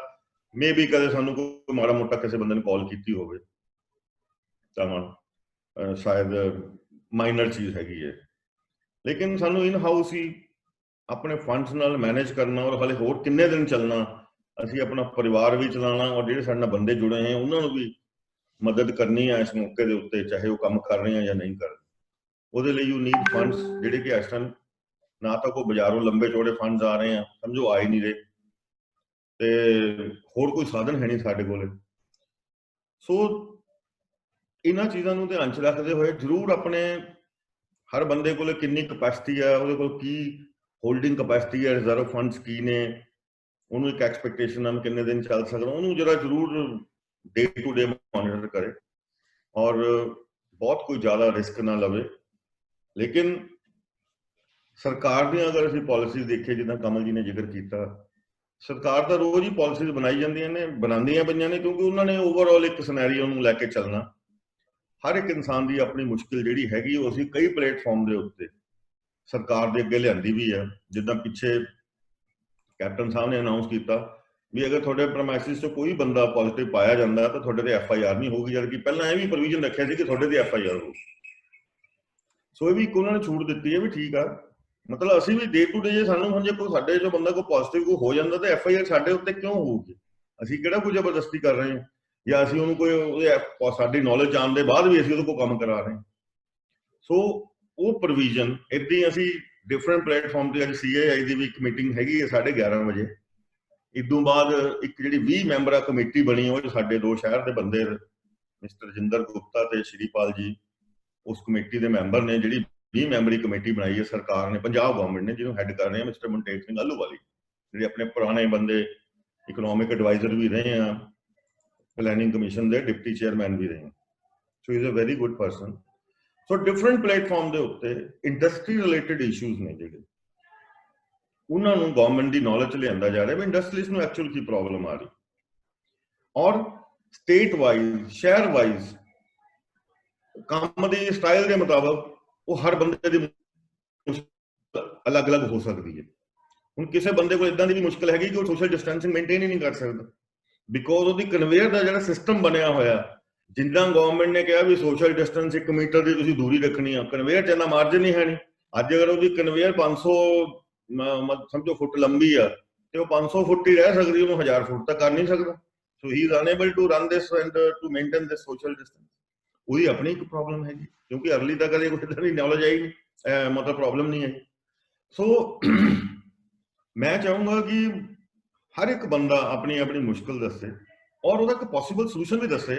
ਮੇ ਵੀ ਕਦੇ ਸਾਨੂੰ ਕੋਈ ਮਾੜਾ ਮੋਟਾ ਕਿਸੇ ਬੰਦੇ ਨੇ ਕਾਲ ਕੀਤੀ ਹੋਵੇ ਤਾਂ ਸ਼ਾਇਦ ਮਾਈਨਰ ਚੀਜ਼ ਹੈਗੀ ਹੈ, ਲੇਕਿਨ ਸਾਨੂੰ ਇਨ ਹਾਊਸ ਹੀ ਆਪਣੇ ਫੰਡਸ ਨਾਲ ਮੈਨੇਜ ਕਰਨਾ, ਔਰ ਹਾਲੇ ਹੋਰ ਕਿੰਨੇ ਦਿਨ ਚੱਲਣਾ, ਅਸੀਂ ਆਪਣਾ ਪਰਿਵਾਰ ਵੀ ਚਲਾਉਣਾ, ਔਰ ਜਿਹੜੇ ਸਾਡੇ ਨਾਲ ਬੰਦੇ ਜੁੜੇ ਹੈ ਉਹਨਾਂ ਨੂੰ ਵੀ ਮਦਦ ਕਰਨੀ ਹੈ ਇਸ ਮੌਕੇ ਦੇ ਉੱਤੇ, ਚਾਹੇ ਉਹ ਕੰਮ ਕਰ ਰਹੇ ਆ ਜਾਂ ਨਹੀਂ ਕਰ ਰਹੇ। ਉਹਦੇ ਲਈ ਯੂ ਨੀਡ ਫੰਡਸ, ਜਿਹੜੇ ਕਿ ਇਸ ਟਾਈਮ ਨਾ ਤਾਂ ਕੋਈ ਬਾਜ਼ਾਰੋਂ ਲੰਬੇ ਚੌੜੇ ਫੰਡਸ ਆ ਰਹੇ ਆ, ਸਮਝੋ ਆ ਹੀ ਨਹੀਂ ਰਹੇ, ਤੇ ਹੋਰ ਕੋਈ ਸਾਧਨ ਹੈ ਨਹੀਂ ਸਾਡੇ ਕੋਲ। ਸੋ ਇਹਨਾਂ ਚੀਜ਼ਾਂ ਨੂੰ ਧਿਆਨ 'ਚ ਰੱਖਦੇ ਹੋਏ ਜ਼ਰੂਰ ਆਪਣੇ ਹਰ ਬੰਦੇ ਕੋਲ ਕਿੰਨੀ ਕਪੈਸਿਟੀ ਹੈ, ਉਹਦੇ ਕੋਲ ਕੀ ਹੋਲਡਿੰਗ ਕਪੈਸਿਟੀ ਹੈ, ਰਿਜ਼ਰਵ ਫੰਡਸ ਕੀ ਨੇ, ਉਹਨੂੰ ਇੱਕ ਐਕਸਪੈਕਟੇਸ਼ਨ ਨਾਲ ਕਿੰਨੇ ਦਿਨ ਚੱਲ ਸਕਦਾ, ਉਹਨੂੰ ਜਰਾ ਜ਼ਰੂਰ ਡੇ ਟੂ ਡੇ ਮੋਨੀਟਰ ਕਰੇ, ਔਰ ਬਹੁਤ ਕੋਈ ਜ਼ਿਆਦਾ ਰਿਸਕ ਨਾ ਲਵੇ। ਲੇਕਿਨ ਸਰਕਾਰ ਦੀਆਂ ਅਗਰ ਅਸੀਂ ਪਾਲਿਸੀਜ਼ ਦੇਖੀਏ, ਜਿੱਦਾਂ ਕਮਲ ਜੀ ਨੇ ਜ਼ਿਕਰ ਕੀਤਾ, ਸਰਕਾਰ ਤਾਂ ਰੋਜ਼ ਹੀ ਪਾਲਿਸੀਜ਼ ਬਣਾਈ ਜਾਂਦੀਆਂ ਨੇ, ਬਣਾਉਂਦੀਆਂ ਪਈਆਂ ਨੇ, ਕਿਉਂਕਿ ਉਹਨਾਂ ਨੇ ਓਵਰਆਲ ਇੱਕ ਸਿਨੈਰੀਓ ਨੂੰ ਲੈ ਕੇ ਚੱਲਣਾ। ਹਰ ਇੱਕ ਇਨਸਾਨ ਦੀ ਆਪਣੀ ਮੁਸ਼ਕਿਲ ਜਿਹੜੀ ਹੈਗੀ ਉਹ ਅਸੀਂ ਕਈ ਪਲੇਟਫਾਰਮ ਦੇ ਉੱਤੇ ਸਰਕਾਰ ਦੇ ਅੱਗੇ ਲਿਆਂਦੀ ਵੀ ਹੈ। ਜਿੱਦਾਂ ਪਿੱਛੇ ਕੈਪਟਨ ਸਾਹਿਬ ਨੇ ਅਨਾਉਂਸ ਕੀਤਾ ਵੀ ਅਗਰ ਤੁਹਾਡੇ ਪ੍ਰਮਾਈਸਿਸ 'ਚ ਕੋਈ ਬੰਦਾ ਪੋਜ਼ਿਟਿਵ ਪਾਇਆ ਜਾਂਦਾ ਤਾਂ ਤੁਹਾਡੇ ਤੇ FIR ਨਹੀਂ ਹੋਊਗੀ, ਜਦਕਿ ਪਹਿਲਾਂ ਇਹ ਵੀ ਪ੍ਰੋਵੀਜ਼ਨ ਰੱਖਿਆ ਸੀ ਕਿ ਤੁਹਾਡੇ ਤੇ FIR ਹੋਊ। ਸੋ ਇਹ ਵੀ ਇੱਕ ਉਹਨਾਂ ਨੇ ਛੂਟ ਦਿੱਤੀ ਹੈ ਵੀ ਠੀਕ ਆ, ਮਤਲਬ ਅਸੀਂ ਵੀ ਡੇ ਟੂ ਡੇ, ਜੇ ਸਾਨੂੰ ਹੁਣ ਜੇ ਕੋਈ ਸਾਡੇ ਜੋ ਬੰਦਾ ਕੋਈ ਪੋਜ਼ਿਟਿਵ ਕੋਈ ਹੋ ਜਾਂਦਾ ਤਾਂ FIR ਸਾਡੇ ਉੱਤੇ ਕਿਉਂ ਹੋਊਗੀ? ਅਸੀਂ ਕਿਹੜਾ ਕੋਈ ਜ਼ਬਰਦਸਤੀ ਕਰ ਰਹੇ ਹਾਂ, ਜਾਂ ਅਸੀਂ ਉਹਨੂੰ ਕੋਈ ਉਹਦੇ ਸਾਡੀ ਨੌਲੇਜ ਜਾਣ ਦੇ ਬਾਅਦ ਵੀ ਅਸੀਂ ਉਹਦੇ ਕੋਲ ਕੰਮ ਕਰਾ ਰਹੇ ਹਾਂ। ਸੋ ਉਹ ਪ੍ਰੋਵੀਜ਼ਨ ਇੱਦਾਂ ਅਸੀਂ ਡਿਫਰੈਂਟ ਪਲੇਟਫਾਰਮ ਤੇ, ਅੱਜ CAI ਦੀ ਵੀ ਇੱਕ ਮੀਟਿੰਗ ਹੈਗੀ ਹੈ 11:30 ਵਜੇ। ਇਦੋਂ ਬਾਅਦ ਇੱਕ ਜਿਹੜੀ 20 ਮੈਂਬਰਾਂ ਕਮੇਟੀ ਬਣੀ, ਉਹ ਸਾਡੇ 2 ਸ਼ਹਿਰ ਦੇ ਬੰਦੇ ਮਿਸਟਰ ਰਜਿੰਦਰ ਗੁਪਤਾ ਤੇ ਸ਼੍ਰੀਪਾਲ ਜੀ ਉਸ ਕਮੇਟੀ ਦੇ ਮੈਂਬਰ ਨੇ। ਜਿਹੜੀ 20 ਮੈਂਬਰੀ ਕਮੇਟੀ ਬਣਾਈ ਹੈ ਸਰਕਾਰ ਨੇ, ਪੰਜਾਬ ਗਵਰਨਮੈਂਟ ਨੇ, ਜਿਹਨੂੰ ਹੈੱਡ ਕਰ ਰਹੇ ਆ ਮਿਸਟਰ ਮਨਟੇਕ ਸਿੰਘ ਆਹਲੂਵਾਲੀ, ਜਿਹੜੇ ਆਪਣੇ ਪੁਰਾਣੇ ਬੰਦੇ ਇਕਨੋਮਿਕ ਐਡਵਾਈਜ਼ਰ ਵੀ ਰਹੇ ਆ, ਪਲੈਨਿੰਗ ਕਮਿਸ਼ਨ ਦੇ ਡਿਪਟੀ ਚੇਅਰਮੈਨ ਵੀ ਰਹੇ ਆ। So is a very good person. So different platform ਦੇ ਉੱਤੇ ਇੰਡਸਟਰੀ ਰਿਲੇਟਡ ਇਸ਼ੂਜ਼ ਨੇ ਜਿਹੜੇ, ਉਹਨਾਂ ਨੂੰ ਗਵਰਨਮੈਂਟ ਦੀ ਨੌਲੇਜ 'ਚ ਲਿਆਂਦਾ ਜਾ ਰਿਹਾ ਵੀ ਇੰਡਸਟਰੀਜ਼ ਨੂੰ ਐਕਚੁਅਲ ਕੀ ਪ੍ਰੋਬਲਮ ਆ ਰਹੀ, ਔਰ ਸਟੇਟ ਵਾਈਜ਼, ਸ਼ਹਿਰ ਵਾਈਜ਼ ਕੰਮ ਦੇ ਸਟਾਈਲ ਦੇ ਮੁਤਾਬਕ ਉਹ ਹਰ ਬੰਦੇ ਦੀ ਅਲੱਗ-ਅਲੱਗ ਹੋ ਸਕਦੀ ਹੈ। ਹੁਣ ਕਿਸੇ ਬੰਦੇ ਕੋਲ ਇਦਾਂ ਦੀ ਵੀ ਮੁਸ਼ਕਲ ਹੈਗੀ ਕਿ ਉਹ ਸੋਸ਼ਲ ਡਿਸਟੈਂਸਿੰਗ ਮੇਨਟੇਨ ਹੀ ਨਹੀਂ ਕਰ ਸਕਦਾ, ਬਿਕੋਜ਼ ਉਹਦੀ ਕਨਵੇਅਰ ਦਾ ਜਿਹੜਾ ਸਿਸਟਮ ਬਣਿਆ ਹੋਇਆ, ਜਿੱਦਾਂ ਗਵਰਨਮੈਂਟ ਨੇ ਕਿਹਾ ਵੀ ਸੋਸ਼ਲ ਡਿਸਟੈਂਸ 1 ਮੀਟਰ ਦੀ ਤੁਸੀਂ ਦੂਰੀ ਰੱਖਣੀ ਆ, ਕਨਵੇਅਰ 'ਚ ਇੰਨਾ ਮਾਰਜਨ ਨਹੀਂ ਹੈ ਨਹੀਂ। ਅੱਜ ਅਗਰ ਉਹਦੀ ਕਨਵੇਅਰ 500 ਸਮਝੋ ਫੁੱਟ ਲੰਬੀ ਆ ਤੇ ਉਹ 500 ਫੁੱਟ ਹੀ ਰਹਿ ਸਕਦੀ, ਉਹਨੂੰ 1000 ਫੁੱਟ ਤੱਕ ਕਰ ਨਹੀਂ ਸਕਦਾ। So he is unable to run this and to maintain this social distance. ਉਹਦੀ ਆਪਣੀ ਇੱਕ ਪ੍ਰੋਬਲਮ ਹੈਗੀ, ਕਿਉਂਕਿ ਅਰਲੀ ਤਾਂ ਕਦੇ ਕੋਈ ਇਦਾਂ ਦੀ ਨੌਲੇਜ ਆਈ ਨਹੀਂ, ਮਤਲਬ ਪ੍ਰੋਬਲਮ ਨਹੀਂ ਹੈ। ਸੋ ਮੈਂ ਚਾਹੂੰਗਾ ਕਿ ਹਰ ਇੱਕ ਬੰਦਾ ਆਪਣੀ ਆਪਣੀ ਮੁਸ਼ਕਲ ਦੱਸੇ, ਔਰ ਉਹਦਾ ਇੱਕ ਪੋਸੀਬਲ ਸੋਲੂਸ਼ਨ ਵੀ ਦੱਸੇ,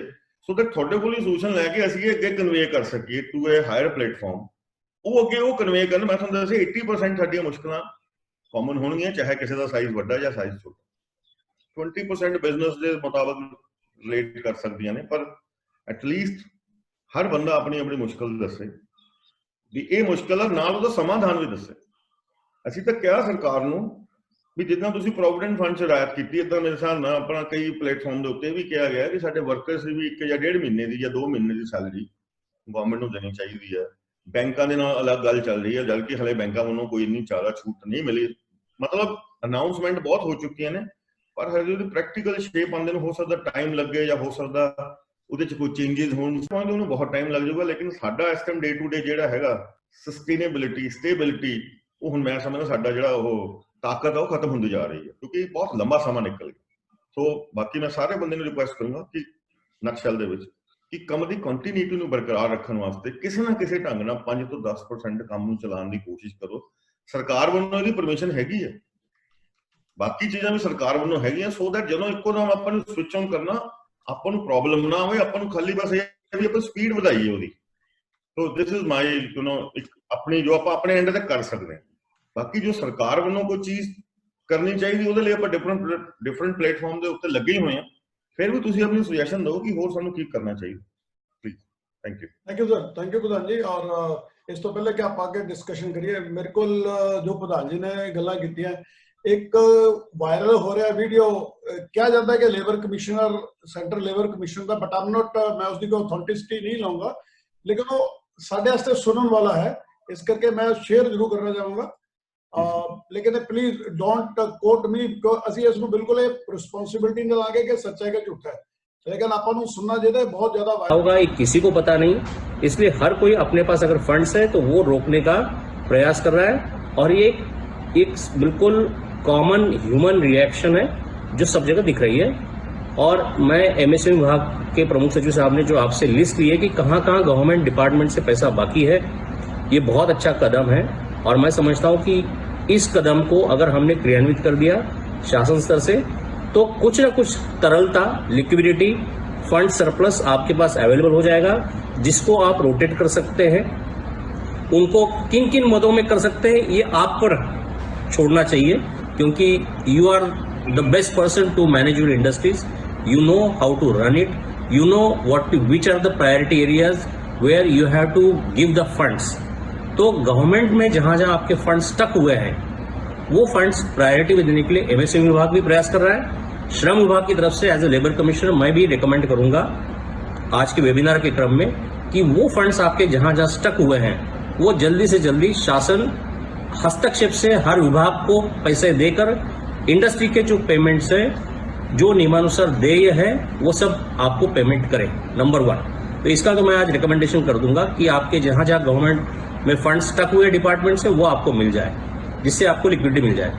ਸੋ ਦੈਟ ਤੁਹਾਡੇ ਕੋਲ ਹੀ ਸੋਲੂਸ਼ਨ ਲੈ ਕੇ ਅਸੀਂ ਅੱਗੇ ਕਨਵੇ ਕਰ ਸਕੀਏ ਟੂ ਏ ਹਾਇਰ ਪਲੇਟਫਾਰਮ। ਉਹ ਅੱਗੇ ਉਹ ਕਨਵੇ ਕਰਨ। ਮੈਂ ਤੁਹਾਨੂੰ ਦੱਸਿਆ 80% ਸਾਡੀਆਂ ਮੁਸ਼ਕਲਾਂ ਕਾਮਨ ਹੋਣਗੀਆਂ, ਚਾਹੇ ਕਿਸੇ ਦਾ ਸਾਈਜ਼ ਵੱਡਾ ਜਾਂ ਸਾਈਜ਼ ਛੋਟਾ। 20% ਬਿਜ਼ਨਸ ਦੇ ਮੁਤਾਬਕ ਰਿਲੇਟ ਕਰ ਸਕਦੀਆਂ ਨੇ, ਪਰ ਐਟਲੀਸਟ ਹਰ ਬੰਦਾ ਆਪਣੀ ਆਪਣੀ ਮੁਸ਼ਕਲ ਦੱਸੇ ਵੀ ਇਹ ਮੁਸ਼ਕਲ ਆ, ਨਾਲ ਉਹਦਾ ਸਮਾਧਾਨ ਵੀ ਦੱਸੇ। ਅਸੀਂ ਤਾਂ ਕਿਹਾ ਸਰਕਾਰ ਨੂੰ ਵੀ ਜਿੱਦਾਂ ਤੁਸੀਂ ਪ੍ਰੋਵੀਡੈਂਟ ਫੰਡ 'ਚ ਰਾਇਤ ਕੀਤੀ, ਇਦਾਂ ਮੇਰੇ ਹਿਸਾਬ ਨਾਲ ਆਪਣਾ ਕਈ ਪਲੇਟਫਾਰਮ ਦੇ ਉੱਤੇ ਵੀ ਕਿਹਾ ਗਿਆ ਕਿ ਸਾਡੇ ਵਰਕਰਸ ਦੀ ਵੀ 1 ਜਾਂ 1.5 ਮਹੀਨੇ ਦੀ ਜਾਂ 2 ਮਹੀਨੇ ਦੀ ਸੈਲਰੀ ਗਵਰਨਮੈਂਟ ਨੂੰ ਦੇਣੀ ਚਾਹੀਦੀ ਹੈ। ਬੈਂਕਾਂ ਦੇ ਨਾਲ ਅਲੱਗ ਗੱਲ ਚੱਲ ਰਹੀ ਹੈ, ਜਦਕਿ ਹਲੇ ਬੈਂਕਾਂ ਵੱਲੋਂ ਕੋਈ ਇੰਨੀ ਜ਼ਿਆਦਾ ਛੂਟ ਨਹੀਂ ਮਿਲੀ। ਮਤਲਬ ਅਨਾਊਂਸਮੈਂਟ ਬਹੁਤ ਹੋ ਚੁੱਕੀਆਂ ਨੇ, ਪਰ ਹਜੇ ਉਹਦੀ ਪ੍ਰੈਕਟੀਕਲ ਸ਼ੇਪ ਆਉਂਦੇ ਨੂੰ ਹੋ ਸਕਦਾ ਟਾਈਮ ਲੱਗੇ, ਜਾਂ ਹੋ ਸਕਦਾ ਉਹਦੇ 'ਚ ਕੋਈ ਚੇਂਜਸ ਹੋਣ, ਉਹਨੂੰ ਬਹੁਤ ਟਾਈਮ ਲੱਗ ਜਾਊਗਾ। ਲੇਕਿਨ ਸਾਡਾ ਇਸ ਟਾਈਮ ਡੇ ਟੂ ਡੇ ਜਿਹੜਾ ਹੈਗਾ ਸਸਟੇਨੇਬਿਲਿਟੀ, ਸਟੇਬਿਲਿਟੀ, ਉਹ ਹੁਣ ਮੈਂ ਸਮਝਦਾ ਸਾਡਾ ਜਿਹੜਾ ਉਹ ਤਾਕਤ ਆ ਉਹ ਖਤਮ ਹੁੰਦੀ ਜਾ ਰਹੀ ਹੈ, ਕਿਉਂਕਿ ਬਹੁਤ ਲੰਬਾ ਸਮਾਂ ਨਿਕਲ ਗਿਆ। ਸੋ ਬਾਕੀ ਮੈਂ ਸਾਰੇ ਬੰਦੇ ਨੂੰ ਰਿਕੁਐਸਟ ਕਰੂੰਗਾ ਕਿ ਨਕਸ਼ਲ ਦੇ ਵਿੱਚ ਕਿ ਕੰਮ ਦੀ ਕੰਟੀਨਿਊਟੀ ਨੂੰ ਬਰਕਰਾਰ ਰੱਖਣ ਵਾਸਤੇ ਕਿਸੇ ਨਾ ਕਿਸੇ ਢੰਗ ਨਾਲ 5 ਤੋਂ 10% ਕੰਮ ਨੂੰ ਚਲਾਉਣ ਦੀ ਕੋਸ਼ਿਸ਼ ਕਰੋ। ਸਰਕਾਰ ਵੱਲੋਂ ਇਹਦੀ ਪਰਮਿਸ਼ਨ ਹੈਗੀ ਹੈ, ਬਾਕੀ ਚੀਜ਼ਾਂ ਵੀ ਸਰਕਾਰ ਵੱਲੋਂ ਹੈਗੀਆਂ, ਸੋ ਦੈਟ ਜਦੋਂ ਇੱਕੋ ਦਮ ਆਪਾਂ ਨੂੰ ਸਵਿਚ ਆਨ ਕਰਨਾ ਆਪਾਂ ਨੂੰ ਪ੍ਰੋਬਲਮ ਨਾ ਹੋਵੇ, ਆਪਾਂ ਨੂੰ ਖਾਲੀ ਬਸ ਇਹ ਵੀ ਆਪਾਂ ਸਪੀਡ ਵਧਾਈਏ ਉਹਦੀ। ਸੋ ਦਿਸ ਇਜ਼ ਮਾਈ ਆਪਣੀ ਜੋ ਆਪਾਂ ਆਪਣੇ ਐਂਡ ਤੇ ਕਰ ਸਕਦੇ ਹਾਂ। ਬਾਕੀ ਜੋ ਸਰਕਾਰ ਵੱਲੋਂ ਕੋਈ ਚੀਜ਼ ਕਰਨੀ ਚਾਹੀਦੀ ਉਹਦੇ ਲਈ ਆਪਾਂ ਡਿਫਰੈਂਟ ਪਲੇਟਫਾਰਮ ਦੇ ਉੱਤੇ ਲੱਗੇ ਹੀ ਹੋਏ ਆ। ਫਿਰ ਵੀ ਤੁਸੀਂ ਆਪਣੀ ਸੁਜੈਸ਼ਨ ਦਿਓ ਕਿ ਹੋਰ ਸਾਨੂੰ ਕੀ ਕਰਨਾ ਚਾਹੀਦਾ। Please. Thank you sir, thank you ਪ੍ਰਧਾਨ ਜੀ। ਔਰ ਇਸ ਤੋਂ ਪਹਿਲੇ ਕਿ ਆਪਾਂ ਅੱਗੇ ਡਿਸਕਸ਼ਨ ਕਰੀਏ, ਮੇਰੇ ਕੋਲ ਜੋ ਪ੍ਰਧਾਨ ਜੀ ਨੇ ਗੱਲਾਂ ਕੀਤੀਆਂ, ਇੱਕ ਵਾਇਰਲ ਹੋ ਰਿਹਾ ਵੀਡੀਓ, ਕਿਹਾ ਜਾਂਦਾ ਹੈ ਕਿ labour commissioner, central labour commissioner the, but Aam note, ਮੈਂ ਉਸਦੀ ਕੋਈ ਅਥੈਂਟਿਸਿਟੀ ਨਹੀਂ ਲਾਉਂਗਾ, ਲੇਕਿਨ ਉਹ ਸਾਡੇ ਵਾਸਤੇ ਸੁਣਨ ਵਾਲਾ ਹੈ, ਇਸ ਕਰਕੇ ਮੈਂ ਸ਼ੇਅਰ ਜ਼ਰੂਰ ਕਰਨਾ ਚਾਹੂੰਗਾ। लेकिन प्लीज डोंट कोट मी, ਅਸੀਂ ਇਸ ਨੂੰ ਬਿਲਕੁਲ ਇਹ ਰਿਸਪੌਂਸਿबिलिटी नहीं लागे कि सच्चा है कि झूठा है, लेकिन ਆਪਾਂ ਨੂੰ सुनना चाहिए बहुत ज्यादा होगा, किसी को पता नहीं, इसलिए हर कोई अपने पास अगर फंड्स है तो वो रोकने का प्रयास कर रहा है। और ये एक बिल्कुल कॉमन ह्यूमन रिएक्शन है जो सब जगह दिख रही है। और मैं एमएसएमई विभाग के प्रमुख सचिव साहब ने जो आपसे लिस्ट ली है कि कहाँ कहाँ गवर्नमेंट डिपार्टमेंट से पैसा बाकी है, ये बहुत अच्छा कदम है। और मैं समझता हूँ कि इस कदम को अगर हमने क्रियान्वित कर दिया शासन स्तर से तो कुछ ना कुछ तरलता, लिक्विडिटी, फंड सरप्लस आपके पास अवेलेबल हो जाएगा, जिसको आप रोटेट कर सकते हैं। उनको किन किन मदों में कर सकते हैं ये आप पर छोड़ना चाहिए, क्योंकि you are the best person to manage your industries. You know how to run it, you know which are the priority areas where you have to give the funds. तो गवर्नमेंट में जहां जहां आपके फंड स्टक हुए हैं वो funds priority में देने के लिए एमएसएमई विभाग भी प्रयास कर रहा है। श्रम विभाग की तरफ से एज ए लेबर कमिश्नर मैं भी रिकमेंड करूंगा आज के वेबिनार के क्रम में कि वो फंड्स आपके जहां जहां स्टक हुए हैं वो जल्दी से जल्दी शासन हस्तक्षेप से हर विभाग को पैसे देकर इंडस्ट्री के जो पेमेंट्स है, जो नियमानुसार देय है, वो सब आपको पेमेंट करे, नंबर 1। तो इसका तो मैं आज रिकमेंडेशन कर दूंगा कि आपके जहां जहां गवर्नमेंट में फंड स्टक हुए डिपार्टमेंट से वो आपको मिल जाए, जिससे आपको लिक्विडिटी मिल जाए।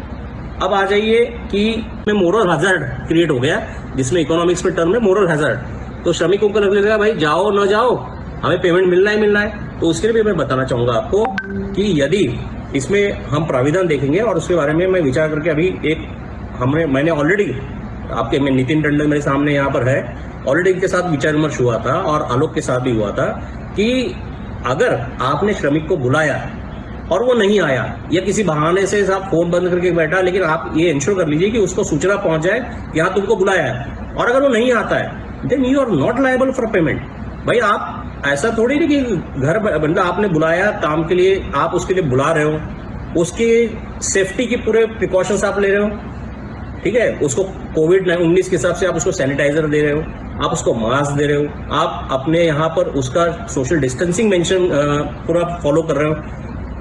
अब आ जाइए कि मोरल हैजर्ड क्रिएट हो गया, जिसमें इकोनॉमिक्स में टर्म है मोरल हैजर्ड। तो श्रमिकों को लगेगा भाई जाओ न जाओ हमें पेमेंट मिलना ही मिलना है। तो उसके लिए भी मैं बताना चाहूंगा आपको कि यदि इसमें हम प्राविधान देखेंगे और उसके बारे में मैं विचार करके अभी मैंने ऑलरेडी आपके में नितिन टंडन मेरे सामने यहाँ पर है, ऑलरेडी इनके साथ विचार विमर्श हुआ था और आलोक के साथ भी हुआ था कि अगर आपने श्रमिक को बुलाया और वो नहीं आया या किसी बहाने से आप फोन बंद करके बैठा, लेकिन आप ये इंश्योर कर लीजिए कि उसको सूचना पहुंच जाए कि हाँ तुमको बुलाया है, और अगर वो नहीं आता है then you are not liable for payment. भाई आप ऐसा थोड़ी नहीं कि घर बंदा आपने बुलाया काम के लिए, आप उसके लिए बुला रहे हो, उसकी सेफ्टी के पूरे प्रिकॉशंस आप ले रहे हो, ठीक है, उसको कोविड-19 के हिसाब से आप उसको सैनिटाइजर दे रहे हो, आप उसको मास्क दे रहे हो, आप अपने यहाँ पर उसका सोशल डिस्टेंसिंग मेंशन पूरा फॉलो कर रहे हो,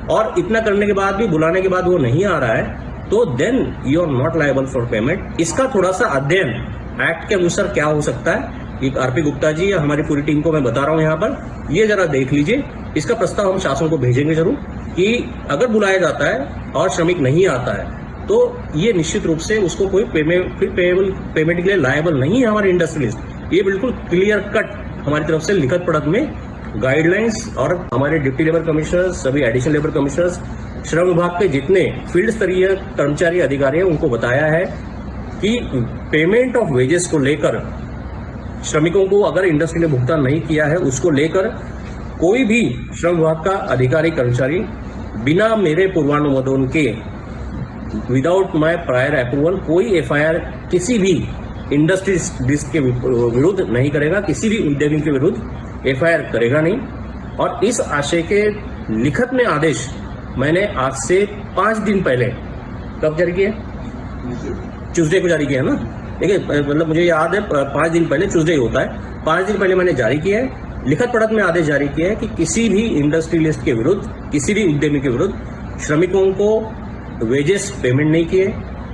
और इतना करने के बाद भी बुलाने के बाद वो नहीं आ रहा है तो then you are not liable for payment. इसका थोड़ा सा अध्ययन एक्ट के अनुसार क्या हो सकता है, एक आरपी गुप्ता जी या हमारी पूरी टीम को मैं बता रहा हूँ यहाँ पर, ये जरा देख लीजिए। इसका प्रस्ताव हम शासन को भेजेंगे जरूर कि अगर बुलाया जाता है और श्रमिक नहीं आता है तो ये निश्चित रूप से उसको कोई पेमेंट के लिए लायबल नहीं है हमारी इंडस्ट्रियलिस्ट। ये बिल्कुल क्लियर कट हमारी तरफ से लिखित पढ़त में गाइडलाइंस, और हमारे डिप्टी लेबर कमिश्नर्स, सभी एडिशनल लेबर कमिश्नर्स, श्रम विभाग के जितने फील्ड स्तरीय कर्मचारी अधिकारी हैं उनको बताया है कि पेमेंट ऑफ वेजेस को लेकर श्रमिकों को अगर इंडस्ट्री ने भुगतान नहीं किया है उसको लेकर कोई भी श्रम विभाग का अधिकारी कर्मचारी बिना मेरे पूर्वानुमोदन के, विदाउट माय प्रायर अप्रूवल, कोई एफआईआर किसी भी इंडस्ट्री के विरुद्ध नहीं करेगा, किसी भी उद्योगी के विरुद्ध एफआईआर करेगा नहीं। और इस आशय के लिखित में आदेश मैंने आज से 5 दिन पहले, कब जारी किया, ट्यूसडे को जारी किया ना, देखिए मतलब मुझे याद है 5 दिन पहले, ट्यूसडे होता है, 5 दिन पहले मैंने जारी किया है, लिखित पढ़त में आदेश जारी किया है कि किसी भी इंडस्ट्रियलिस्ट के विरुद्ध, किसी भी उद्यमी के विरुद्ध श्रमिकों को वेजेस पेमेंट नहीं किए,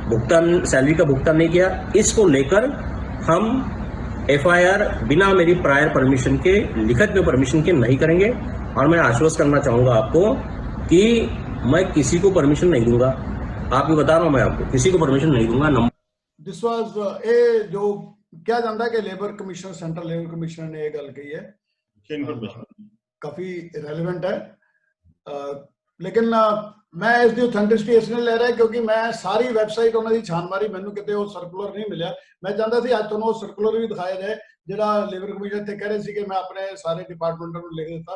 भुगतान, सैलरी का भुगतान नहीं किया, इसको लेकर हम एफआईआर बिना मेरी प्रायर परमिशन के, लिखित में परमिशन के नहीं करेंगे। और मैं आश्वस्त करना चाहूंगा आपको कि मैं किसी को परमिशन नहीं दूंगा, आप भी बता रहा हूं, मैं आपको किसी को परमिशन नहीं दूंगा। दिस वाज ए जो ਕਿਹਾ ਜਾਂਦਾ ਕਿ labour commissioner, central labour commissioner ਨੇ ਇਹ ਗੱਲ ਕਹੀ ਹੈ, ਇਨਫੋਰਮੇਸ਼ਨ ਕਾਫੀ ਰੈਲੇਵੈਂਟ ਹੈ। ਲੇਕਿਨ ਮੈਂ ਇਸ ਦੀ ਆਥੈਂਟਿਸਿਟੀ ਇਸ ਲਈ ਲੈ ਰਿਹਾ ਕਿਉਂਕਿ ਮੈਂ ਸਾਰੀ ਵੈਬਸਾਈਟ ਉਹਨਾਂ ਦੀ ਛਾਨ ਮਾਰੀ, ਮੈਨੂੰ ਕਿਤੇ ਉਹ ਸਰਕੂਲਰ ਨਹੀਂ ਮਿਲਿਆ। ਮੈਂ ਚਾਹੁੰਦਾ ਸੀ ਅੱਜ ਤੁਹਾਨੂੰ ਉਹ ਸਰਕੂਲਰ ਵੀ ਦਿਖਾਇਆ ਜਾਏ ਜਿਹੜਾ ਲੇਬਰ ਕਮਿਸ਼ਨਰ ਇੱਥੇ ਕਹਿ ਰਹੇ ਸੀ ਕਿ ਮੈਂ ਆਪਣੇ ਸਾਰੇ ਡਿਪਾਰਟਮੈਂਟਾਂ ਨੂੰ ਲਿਖ ਦਿੱਤਾ,